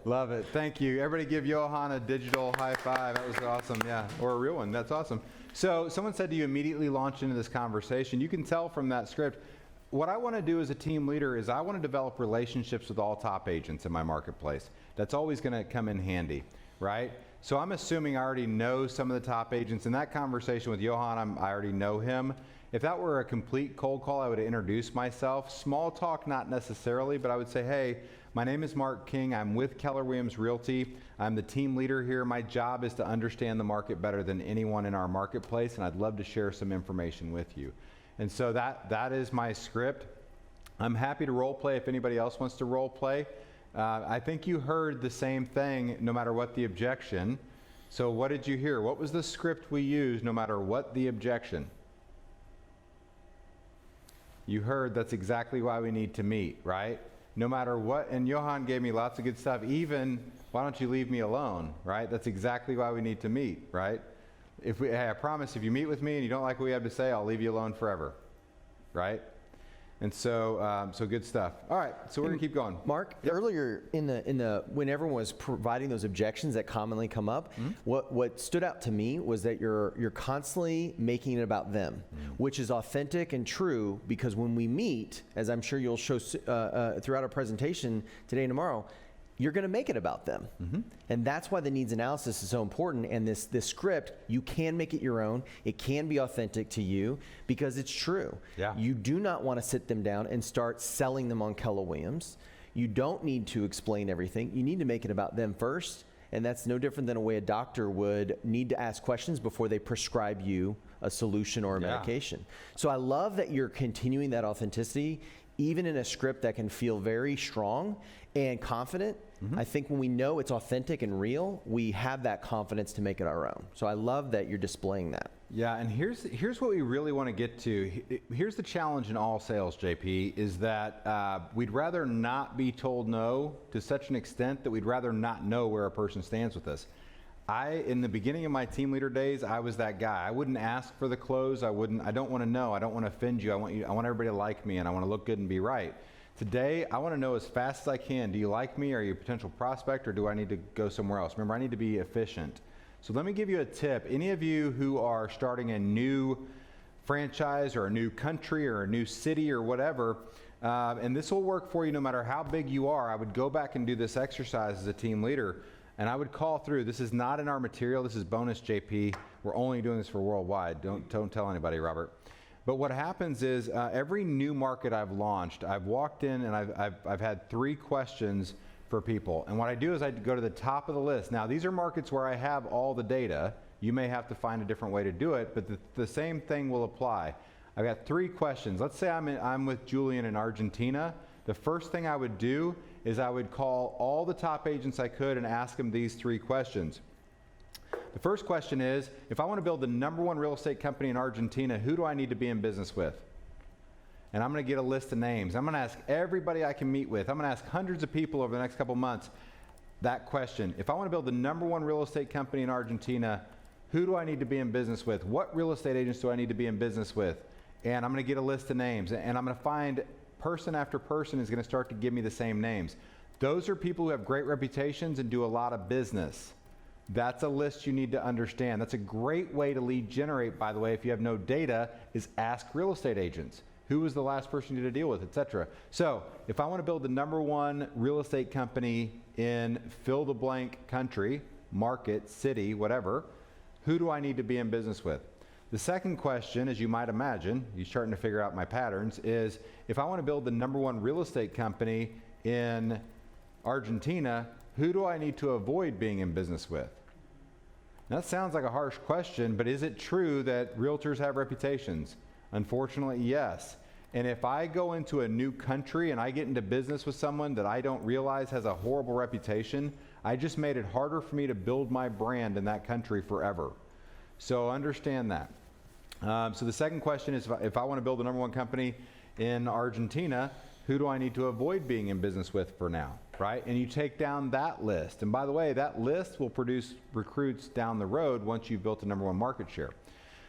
Love it. Thank you. Everybody give Johan a digital high five. That was awesome. Yeah, or a real one. That's awesome. So someone said to you immediately launch into this conversation. You can tell from that script. What I want to do as a team leader is I want to develop relationships with all top agents in my marketplace. That's always going to come in handy, right? So I'm assuming I already know some of the top agents. In that conversation with Johan, I already know him. If that were a complete cold call, I would introduce myself. Small talk, not necessarily, but I would say, hey, my name is Mark King. I'm with Keller Williams Realty. I'm the team leader here. My job is to understand the market better than anyone in our marketplace, and I'd love to share some information with you. And so that is my script. I'm happy to role play if anybody else wants to role play. I think you heard the same thing no matter what the objection. So what did you hear? What was the script we used no matter what the objection? You heard that's exactly why we need to meet, right? No matter what, and Johan gave me lots of good stuff, even why don't you leave me alone, right? That's exactly why we need to meet, right? Hey, I promise if you meet with me and you don't like what we have to say, I'll leave you alone forever, right? And so, so good stuff. All right, so we're gonna keep going. Mark, earlier in the when everyone was providing those objections that commonly come up, what stood out to me was that you're constantly making it about them, which is authentic and true, because when we meet, as I'm sure you'll show throughout our presentation today and tomorrow, you're going to make it about them. And that's why the needs analysis is so important. And this script, you can make it your own. It can be authentic to you because it's true. Yeah. You do not want to sit them down and start selling them on Keller Williams. You don't need to explain everything. You need to make it about them first. And that's no different than a way a doctor would need to ask questions before they prescribe you a solution or a medication. So I love that you're continuing that authenticity, even in a script that can feel very strong and confident. I think when we know it's authentic and real, we have that confidence to make it our own. So I love that you're displaying that. Yeah, and here's what we really want to get to. Here's the challenge in all sales, JP, is that we'd rather not be told no to such an extent that we'd rather not know where a person stands with us. In the beginning of my team leader days, I was that guy. I wouldn't ask for the close. I don't want to know. I don't want to offend you. I want everybody to like me, and I want to look good and be right. Today, I want to know as fast as I can, do you like me? Are you a potential prospect, or do I need to go somewhere else? Remember, I need to be efficient. So let me give you a tip. Any of you who are starting a new franchise or a new country or a new city or whatever, and this will work for you no matter how big you are, I would go back and do this exercise as a team leader, and I would call through. This is not in our material. This is bonus, JP. We're only doing this for worldwide. Don't tell anybody, Robert. But what happens is every new market I've launched, I've walked in and I've had 3 questions for people. And what I do is I go to the top of the list. Now, these are markets where I have all the data. You may have to find a different way to do it, but the same thing will apply. I've got 3 questions. Let's say I'm with Julian in Argentina. The first thing I would do is I would call all the top agents I could and ask them these 3 questions. The first question is, if I want to build the #1 real estate company in Argentina, who do I need to be in business with? And I'm going to get a list of names. I'm going to ask everybody I can meet with. I'm going to ask hundreds of people over the next couple months that question. If I want to build the #1 real estate company in Argentina, Who do I need to be in business with? What real estate agents do I need to be in business with? And I'm going to get a list of names, and I'm going to find person after person is going to start to give me the same names. Those are people who have great reputations and do a lot of business. That's a list you need to understand. That's a great way to lead generate, by the way, if you have no data, is ask real estate agents. Who was the last person you did a deal with, etc. So if I want to build the #1 real estate company in fill the blank country, market, city, whatever, who do I need to be in business with? The second question, as you might imagine, you're starting to figure out my patterns, is if I want to build the #1 real estate company in Argentina, who do I need to avoid being in business with? That sounds like a harsh question, but is it true that realtors have reputations? Unfortunately, yes. And if I go into a new country and I get into business with someone that I don't realize has a horrible reputation, I just made it harder for me to build my brand in that country forever. So understand that. So the second question is, if I want to build the #1 company in Argentina, who do I need to avoid being in business with for now, right? And you take down that list. And by the way, that list will produce recruits down the road once you've built a #1 market share.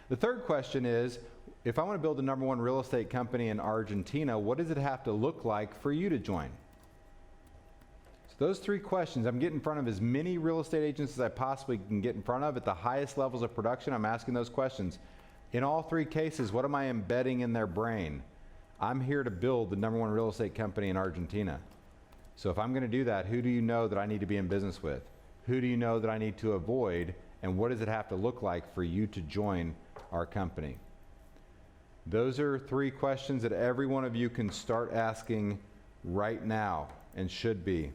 The third question is, if I want to build a #1 real estate company in Argentina, what does it have to look like for you to join? So those three questions, I'm getting in front of as many real estate agents as I possibly can get in front of at the highest levels of production. I'm asking those questions. In all three cases, what am I embedding in their brain? I'm here to build the #1 real estate company in Argentina. So if I'm going to do that, who do you know that I need to be in business with? Who do you know that I need to avoid? And what does it have to look like for you to join our company? Those are three questions that every one of you can start asking right now and should be.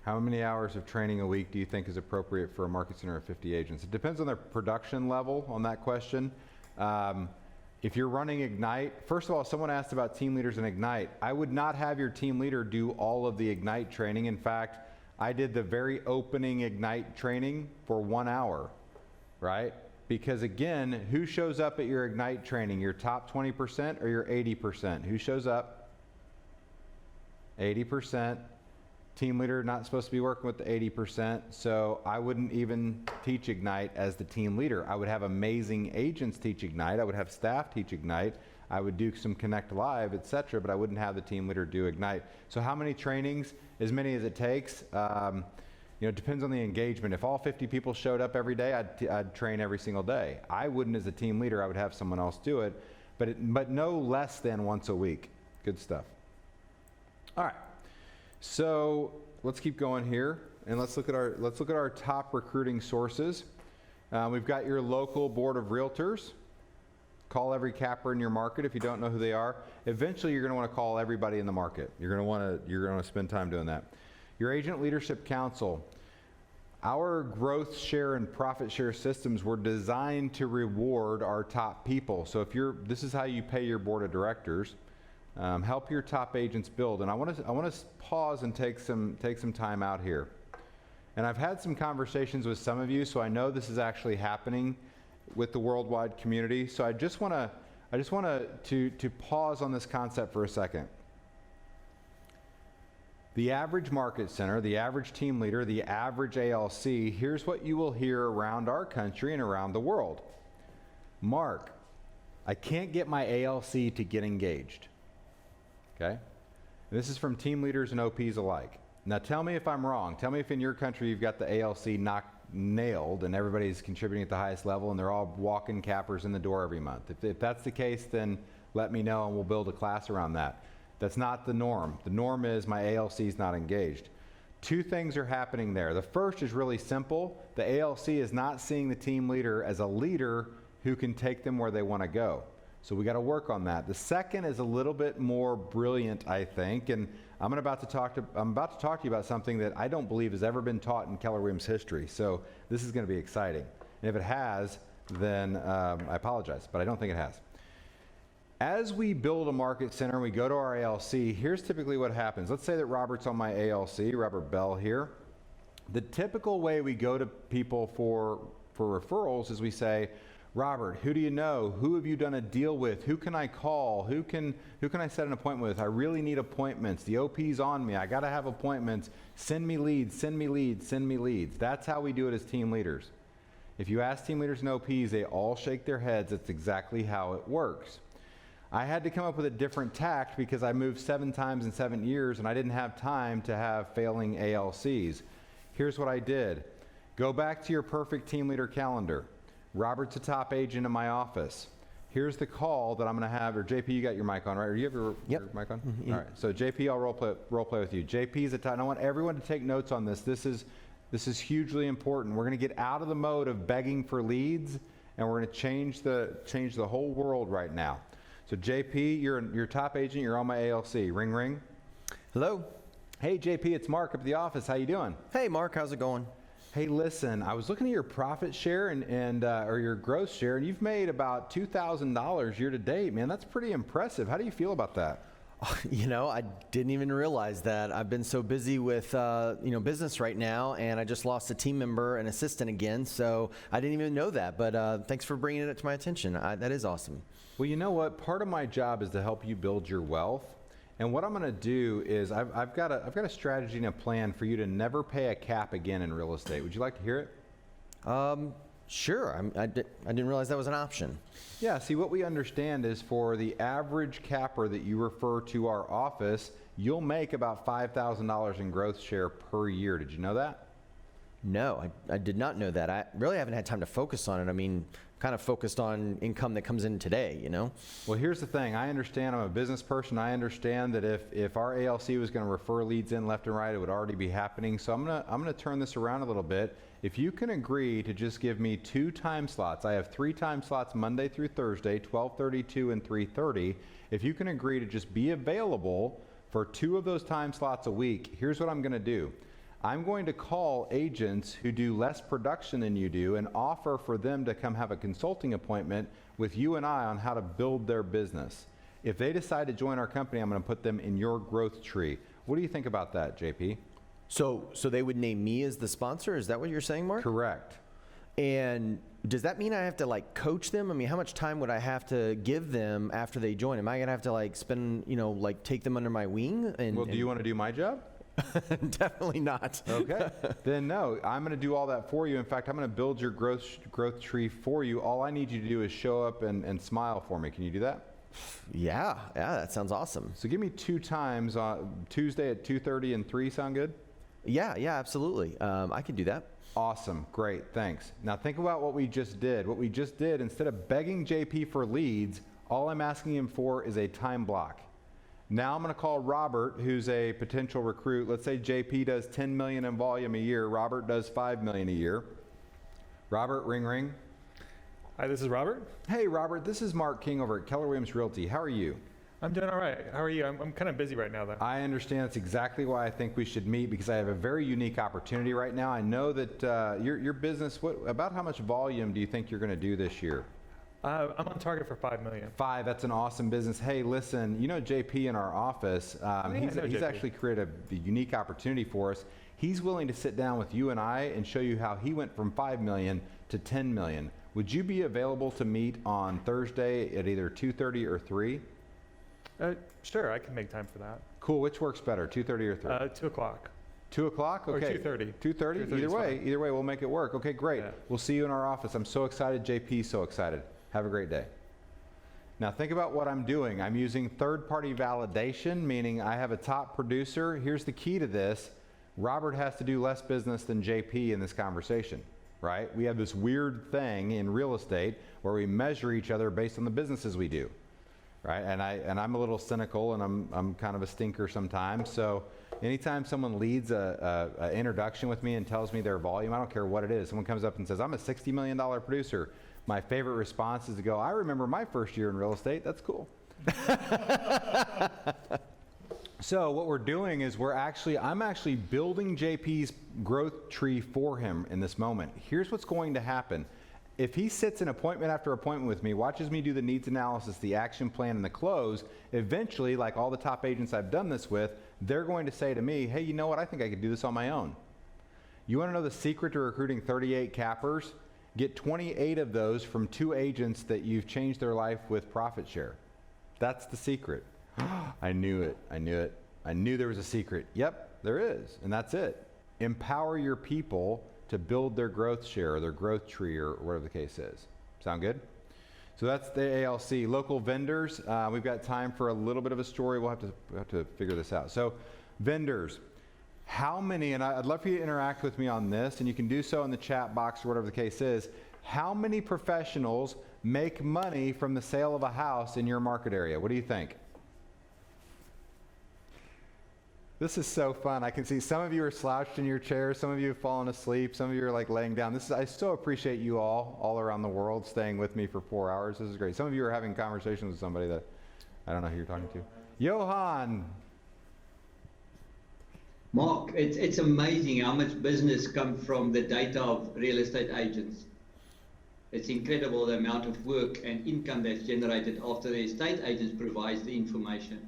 How many hours of training a week do you think is appropriate for a market center of 50 agents? It depends on their production level on that question. If you're running Ignite, first of all, someone asked about team leaders in Ignite. I would not have your team leader do all of the Ignite training. In fact, I did the very opening Ignite training for 1 hour, right? Because again, who shows up at your Ignite training? Your top 20% or your 80%? Who shows up? 80%. Team leader not supposed to be working with the 80%, so I wouldn't even teach Ignite as the team leader. I would have amazing agents teach Ignite. I would have staff teach Ignite. I would do some Connect Live, etc., but I wouldn't have the team leader do Ignite. So how many trainings? As many as it takes. It depends on the engagement. If all 50 people showed up every day, I'd train every single day. I wouldn't as a team leader. I would have someone else do it, but no less than once a week. Good stuff. All right. So let's keep going here, and let's look at our top recruiting sources. We've got your local board of realtors. Call every capper in your market if you don't know who they are. Eventually, you're going to want to call everybody in the market. You're going to want to spend time doing that. Your agent leadership council. Our growth share and profit share systems were designed to reward our top people. So this is how you pay your board of directors. Help your top agents build. And I want to pause and take some time out here. And I've had some conversations with some of you, so I know this is actually happening with the worldwide community. So I just want to pause on this concept for a second. The average market center, the average team leader, the average ALC, here's what you will hear around our country and around the world. Mark, I can't get my ALC to get engaged. Okay? And this is from team leaders and OPs alike. Now tell me if I'm wrong. Tell me if in your country you've got the ALC nailed and everybody's contributing at the highest level and they're all walking cappers in the door every month. If that's the case, then let me know and we'll build a class around that. That's not the norm. The norm is my ALC is not engaged. Two things are happening there. The first is really simple. The ALC is not seeing the team leader as a leader who can take them where they want to go. So we got to work on that. The second is a little bit more brilliant, I think, and I'm about to talk to you about something that I don't believe has ever been taught in Keller Williams history. So this is going to be exciting. And if it has, then I apologize, but I don't think it has. As we build a market center and we go to our ALC, here's typically what happens. Let's say that Robert's on my ALC, Robert Bell here. The typical way we go to people for referrals is we say, Robert, who do you know? Who have you done a deal with? Who can I call? Who can I set an appointment with? I really need appointments. The OP's on me. I got to have appointments. Send me leads, send me leads, send me leads. That's how we do it as team leaders. If you ask team leaders and OPs, they all shake their heads. That's exactly how it works. I had to come up with a different tact because I moved 7 times in 7 years and I didn't have time to have failing ALCs. Here's what I did. Go back to your perfect team leader calendar. Robert's a top agent in my office. Here's the call that I'm going to have, or JP, you got your mic on, right? Or you have your mic on? Mm-hmm. All right, so JP, I'll role play with you. JP's a top, and I want everyone to take notes on this. This is hugely important. We're going to get out of the mode of begging for leads, and we're going to change the whole world right now. So JP, you're top agent. You're on my ALC. Ring, ring. Hello. Hey JP, it's Mark up at the office. How you doing? Hey, Mark. How's it going? Hey, listen. I was looking at your profit share and or your gross share, and you've made about $2,000 year to date. Man, that's pretty impressive. How do you feel about that? You know, I didn't even realize that. I've been so busy with, business right now, and I just lost a team member and assistant again, so I didn't even know that. But thanks for bringing it to my attention. That is awesome. Well, you know what? Part of my job is to help you build your wealth. And what I'm going to do is I've got a strategy and a plan for you to never pay a cap again in real estate. Would you like to hear it? Sure. I didn't realize that was an option. Yeah, see, what we understand is for the average capper that you refer to our office, you'll make about $5,000 in growth share per year. Did you know that? No, I did not know that. I really haven't had time to focus on it. I mean, kind of focused on income that comes in today, you know? Well, here's the thing. I understand I'm a business person. I understand that if our ALC was going to refer leads in left and right, it would already be happening. So I'm gonna turn this around a little bit. If you can agree to just give me 2 time slots, I have 3 time slots Monday through Thursday, 12:30, 2, and 3:30. If you can agree to just be available for 2 of those time slots a week, here's what I'm going to do. I'm going to call agents who do less production than you do and offer for them to come have a consulting appointment with you and I on how to build their business. If they decide to join our company, I'm going to put them in your growth tree. What do you think about that, JP? So they would name me as the sponsor? Is that what you're saying, Mark? Correct. And does that mean I have to like coach them? I mean, how much time would I have to give them after they join? Am I going to have to like spend, take them under my wing? Well, do you want to do my job? Definitely not. Okay. Then no, I'm going to do all that for you. In fact, I'm going to build your growth tree for you. All I need you to do is show up and smile for me. Can you do that? Yeah, that sounds awesome. So give me 2 times on Tuesday at 2:30 and 3. Sound good? Yeah, absolutely. I can do that. Awesome. Great. Thanks. Now think about what we just did. What we just did, instead of begging JP for leads, all I'm asking him for is a time block. Now I'm going to call Robert, who's a potential recruit. Let's say JP does 10 million in volume a year. Robert does 5 million a year. Robert, ring, ring. Hi, this is Robert. Hey, Robert, this is Mark King over at Keller Williams Realty. How are you? I'm doing all right. How are you? I'm kind of busy right now, though. I understand. That's exactly why I think we should meet, because I have a very unique opportunity right now. I know that your business, about how much volume do you think you're going to do this year? I'm on target for 5 million. 5, that's an awesome business. Hey, listen, you know JP in our office, he's actually created a unique opportunity for us. He's willing to sit down with you and I and show you how he went from 5 million to 10 million. Would you be available to meet on Thursday at either 2:30 or 3? Sure, I can make time for that. Cool, which works better, 2:30 or 3? 2 o'clock. 2 o'clock? Okay. Or 2:30. 2:30? Either way, we'll make it work. Okay, great. Yeah. We'll see you in our office. I'm so excited. JP's so excited. Have a great day. Now think about what I'm doing. I'm using third-party validation, meaning I have a top producer. Here's the key to this. Robert has to do less business than JP in this conversation, right? We have this weird thing in real estate where we measure each other based on the businesses we do, right? And I'm a little cynical, and I'm kind of a stinker sometimes. So anytime someone leads a introduction with me and tells me their volume, I don't care what it is. Someone comes up and says, I'm a $60 million producer. My favorite response is to go, I remember my first year in real estate. That's cool. So what we're doing is I'm actually building JP's growth tree for him in this moment. Here's what's going to happen. If he sits in appointment after appointment with me, watches me do the needs analysis, the action plan, and the close, eventually, like all the top agents I've done this with, they're going to say to me, hey, you know what? I think I could do this on my own. You want to know the secret to recruiting 38 cappers? get 28 of those from 2 agents that you've changed their life with profit share. That's the secret. I knew it. I knew it. I knew there was a secret. Yep, there is. And that's it. Empower your people to build their growth share or their growth tree or whatever the case is. Sound good? So that's the ALC. Local vendors, we've got time for a little bit of a story. We'll have to figure this out. So vendors, how many, and I'd love for you to interact with me on this, and you can do so in the chat box or whatever the case is. How many professionals make money from the sale of a house in your market area? What do you think? This is so fun. I can see some of you are slouched in your chairs, some of you have fallen asleep, some of you are like laying down. I so appreciate you all around the world staying with me for 4 hours. This is great. Some of you are having conversations with somebody that I don't know who you're talking to. Johan. Mark, it's amazing how much business comes from the data of real estate agents. It's incredible the amount of work and income that's generated after the estate agents provides the information.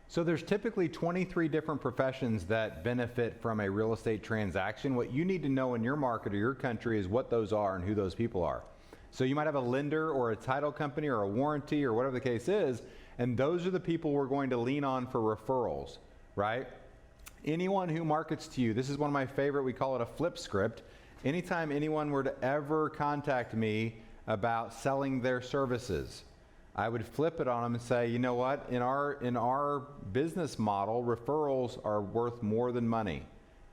So there's typically 23 different professions that benefit from a real estate transaction. What you need to know in your market or your country is what those are and who those people are. So you might have a lender or a title company or a warranty or whatever the case is, and those are the people we're going to lean on for referrals, right? Anyone who markets to you, this is one of my favorite, we call it a flip script. Anytime anyone were to ever contact me about selling their services, I would flip it on them and say, you know what, in our business model, referrals are worth more than money.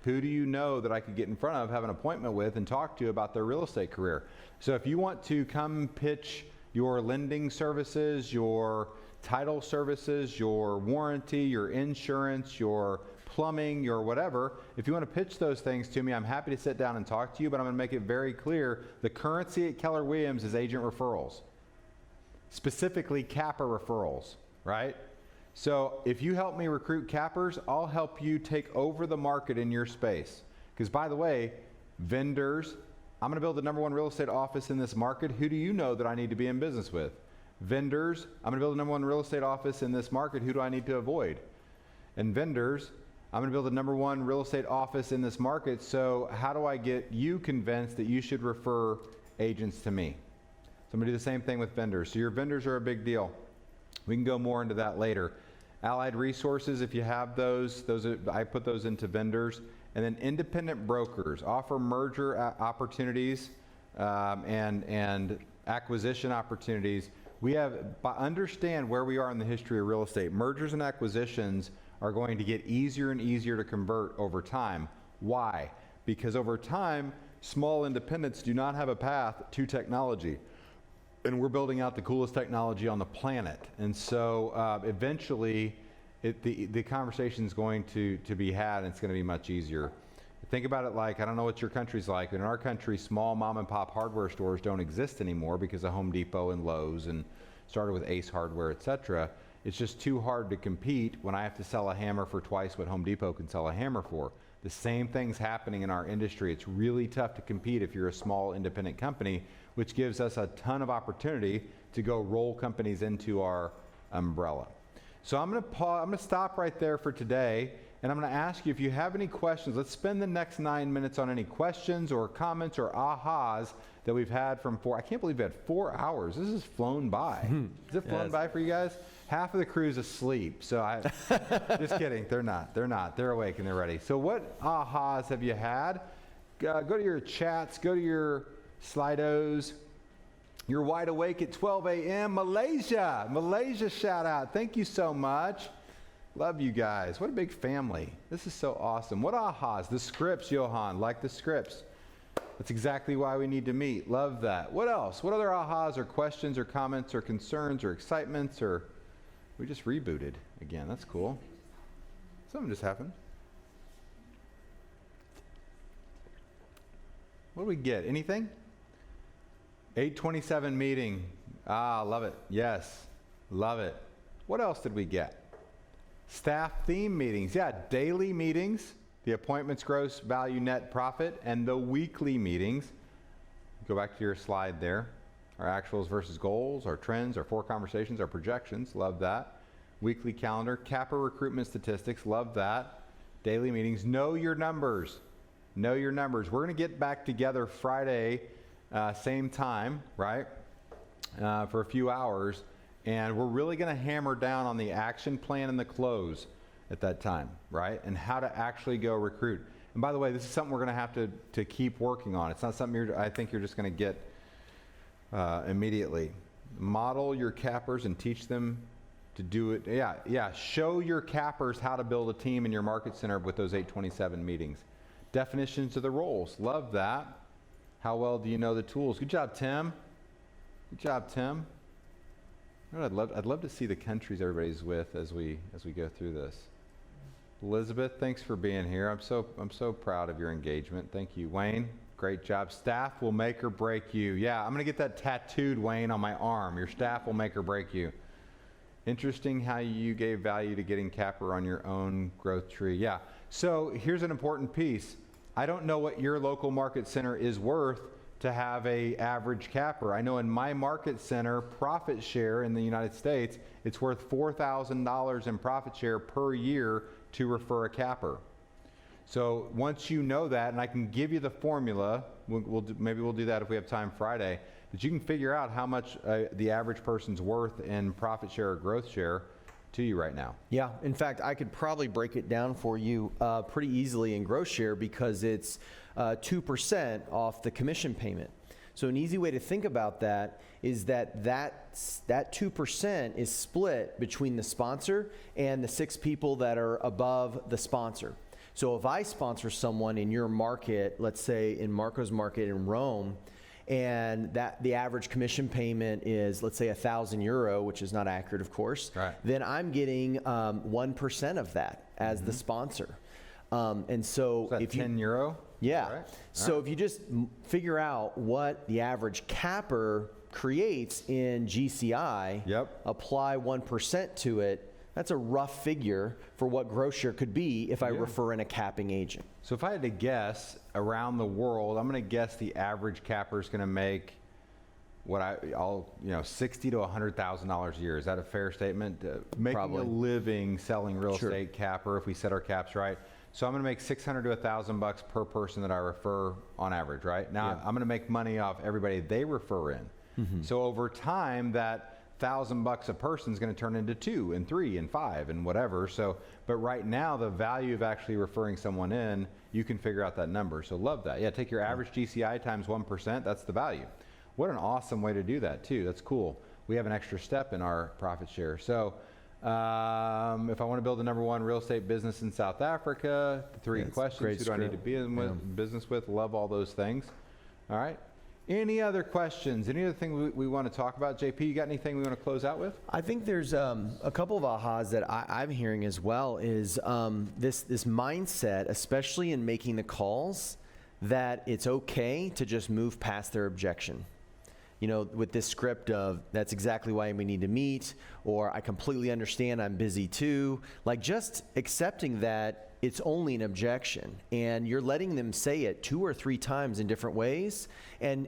Who do you know that I could get in front of, have an appointment with, and talk to about their real estate career? So if you want to come pitch your lending services, your title services, your warranty, your insurance, your plumbing, your whatever, if you want to pitch those things to me, I'm happy to sit down and talk to you, but I'm going to make it very clear, the currency at Keller Williams is agent referrals. Specifically capper referrals, right? So if you help me recruit cappers, I'll help you take over the market in your space. Because by the way, vendors, I'm gonna build the #1 real estate office in this market. Who do you know that I need to be in business with? Vendors, I'm gonna build the #1 real estate office in this market. Who do I need to avoid? And vendors, I'm gonna build the #1 real estate office in this market. So how do I get you convinced that you should refer agents to me? So I'm going to do the same thing with vendors. So your vendors are a big deal. We can go more into that later. Allied resources, if you have those I put those into vendors. And then independent brokers offer merger opportunities and acquisition opportunities. Understand where we are in the history of real estate. Mergers and acquisitions are going to get easier and easier to convert over time. Why? Because over time, small independents do not have a path to technology. And we're building out the coolest technology on the planet. And so eventually, the conversation is going to be had, and it's going to be much easier. Think about it like, I don't know what your country's like, but in our country, small mom and pop hardware stores don't exist anymore because of Home Depot and Lowe's and started with Ace Hardware, etc. It's just too hard to compete when I have to sell a hammer for twice what Home Depot can sell a hammer for. The same thing's happening in our industry. It's really tough to compete if you're a small independent company, which gives us a ton of opportunity to go roll companies into our umbrella. So I'm going to stop right there for today, and I'm going to ask you if you have any questions. Let's spend the next 9 minutes on any questions or comments or ahas that we've had from I can't believe we had 4 hours. This has flown by. Has it flown by for you guys? Half of the crew's asleep, so just kidding. They're not. They're awake and they're ready. So what ahas have you had? Go to your chats. Go to your Slidos. You're wide awake at 12 a.m. Malaysia shout out. Thank you so much. Love you guys. What a big family. This is so awesome. What ahas? The scripts, Johan. Like the scripts. That's exactly why we need to meet. Love that. What else? What other ahas or questions or comments or concerns or excitements or... We just rebooted again. That's cool. Something just happened. What do we get? Anything? 8:27 meeting. Love it. Yes. Love it. What else did we get? Staff theme meetings. Yeah, daily meetings, the appointments, gross value, net profit, and the weekly meetings. Go back to your slide there. Our actuals versus goals, our trends, our 4 conversations, our projections. Love that. Weekly calendar. Capper recruitment statistics. Love that. Daily meetings. Know your numbers. Know your numbers. We're going to get back together Friday same time, right, for a few hours. And we're really going to hammer down on the action plan and the close at that time, right? And how to actually go recruit. And by the way, this is something we're going to have to keep working on. It's not something I think you're just going to get immediately. Model your cappers and teach them to do it. Yeah. Show your cappers how to build a team in your market center with those 827 meetings. Definitions of the roles. Love that. How well do you know the tools? Good job, Tim. Good job, Tim. You know what I'd love to see the countries everybody's with as we go through this. Elizabeth, thanks for being here. I'm so proud of your engagement. Thank you. Wayne, great job. Staff will make or break you. Yeah, I'm going to get that tattooed, Wayne, on my arm. Your staff will make or break you. Interesting how you gave value to getting capper on your own growth tree. Yeah. So here's an important piece. I don't know what your local market center is worth to have a average capper. I know in my market center, profit share in the United States, it's worth $4,000 in profit share per year to refer a capper. So once you know that, and I can give you the formula, maybe we'll do that if we have time Friday, that you can figure out how much the average person's worth in profit share or growth share to you right now. Yeah, in fact, I could probably break it down for you pretty easily in growth share because it's 2% off the commission payment. So an easy way to think about that is that 2% is split between the sponsor and the 6 people that are above the sponsor. So if I sponsor someone in your market, let's say in Marco's market in Rome, and that the average commission payment is, let's say, €1,000, which is not accurate, of course, right, then I'm getting 1% of that as the sponsor. And so if you €10, yeah. Right. So if you just figure out what the average capper creates in GCI, yep, apply 1% to it, that's a rough figure for what growth share could be if I refer in a capping agent. So if I had to guess around the world, I'm going to guess the average capper is going to make $60,000 to $100,000 a year. Is that a fair statement? Making Probably. a living selling real estate capper, if we set our caps right. So I'm going to make $600 to $1,000 per person that I refer on average, right? Now I'm going to make money off everybody they refer in. Mm-hmm. So over time, that $1,000 a person is going to turn into 2 and 3 and 5 and whatever. So, but right now, the value of actually referring someone in, you can figure out that number. So love that. Yeah, take your average GCI times 1%. That's the value. What an awesome way to do that too. That's cool. We have an extra step in our profit share. So if I want to build a #1 real estate business in South Africa, 3 questions. Who do I need to be in business with? Love all those things. All right. Any other questions? Any other thing we want to talk about? JP, you got anything we want to close out with? I think there's a couple of ahas that I'm hearing as well is this mindset, especially in making the calls, that it's okay to just move past their objection. You know, with this script of that's exactly why we need to meet, or I completely understand, I'm busy too. Like just accepting that it's only an objection and you're letting them say it 2 or 3 times in different ways and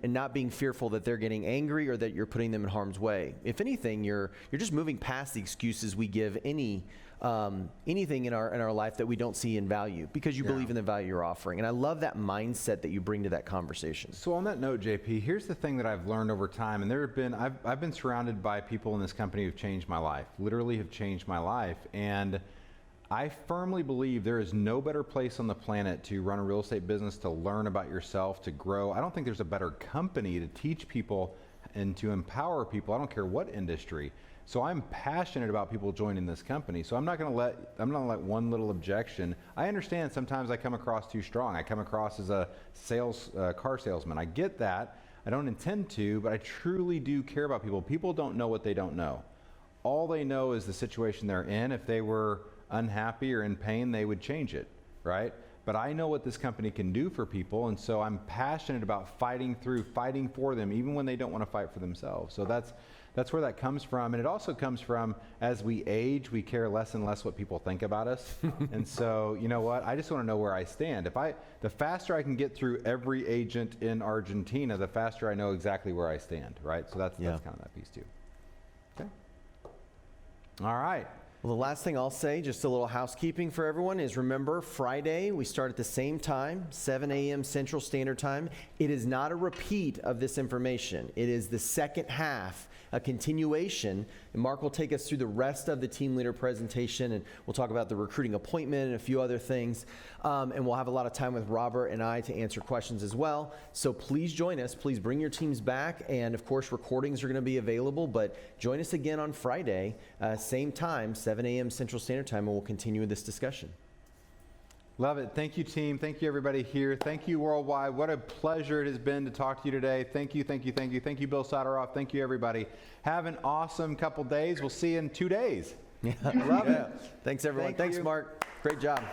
not being fearful that they're getting angry or that you're putting them in harm's way. If anything, you're just moving past the excuses we give anything in our life that we don't see in value because you believe in the value you're offering. And I love that mindset that you bring to that conversation. So on that note, JP, here's the thing that I've learned over time, and I've been surrounded by people in this company who've changed my life, literally have changed my life. And I firmly believe there is no better place on the planet to run a real estate business, to learn about yourself, to grow. I don't think there's a better company to teach people and to empower people. I don't care what industry. So I'm passionate about people joining this company. So I'm not going to let one little objection. I understand sometimes I come across too strong. I come across as a car salesman. I get that. I don't intend to, but I truly do care about people. People don't know what they don't know. All they know is the situation they're in. If they were unhappy or in pain, they would change it, right? But I know what this company can do for people, and so I'm passionate about fighting for them, even when they don't want to fight for themselves. So that's where that comes from. And it also comes from, as we age, we care less and less what people think about us. And so, you know what? I just want to know where I stand. The faster I can get through every agent in Argentina, the faster I know exactly where I stand, right? So that's kind of that piece too. Okay. All right. Well, the last thing I'll say, just a little housekeeping for everyone, is remember Friday we start at the same time, 7 a.m. Central Standard Time. It is not a repeat of this information. It is the second half, a continuation. And Mark will take us through the rest of the team leader presentation, and we'll talk about the recruiting appointment and a few other things. And we'll have a lot of time with Robert and I to answer questions as well. So please join us. Please bring your teams back. And of course, recordings are going to be available, but join us again on Friday, same time, 7 a.m. Central Standard Time, and we'll continue with this discussion. Love it. Thank you, team. Thank you, everybody here. Thank you, Worldwide. What a pleasure it has been to talk to you today. Thank you, thank you, thank you. Thank you, Bill Soderoff. Thank you, everybody. Have an awesome couple days. We'll see you in 2 days. Yeah, love it. Thanks, everyone. Thank Thanks, you. Mark. Great job.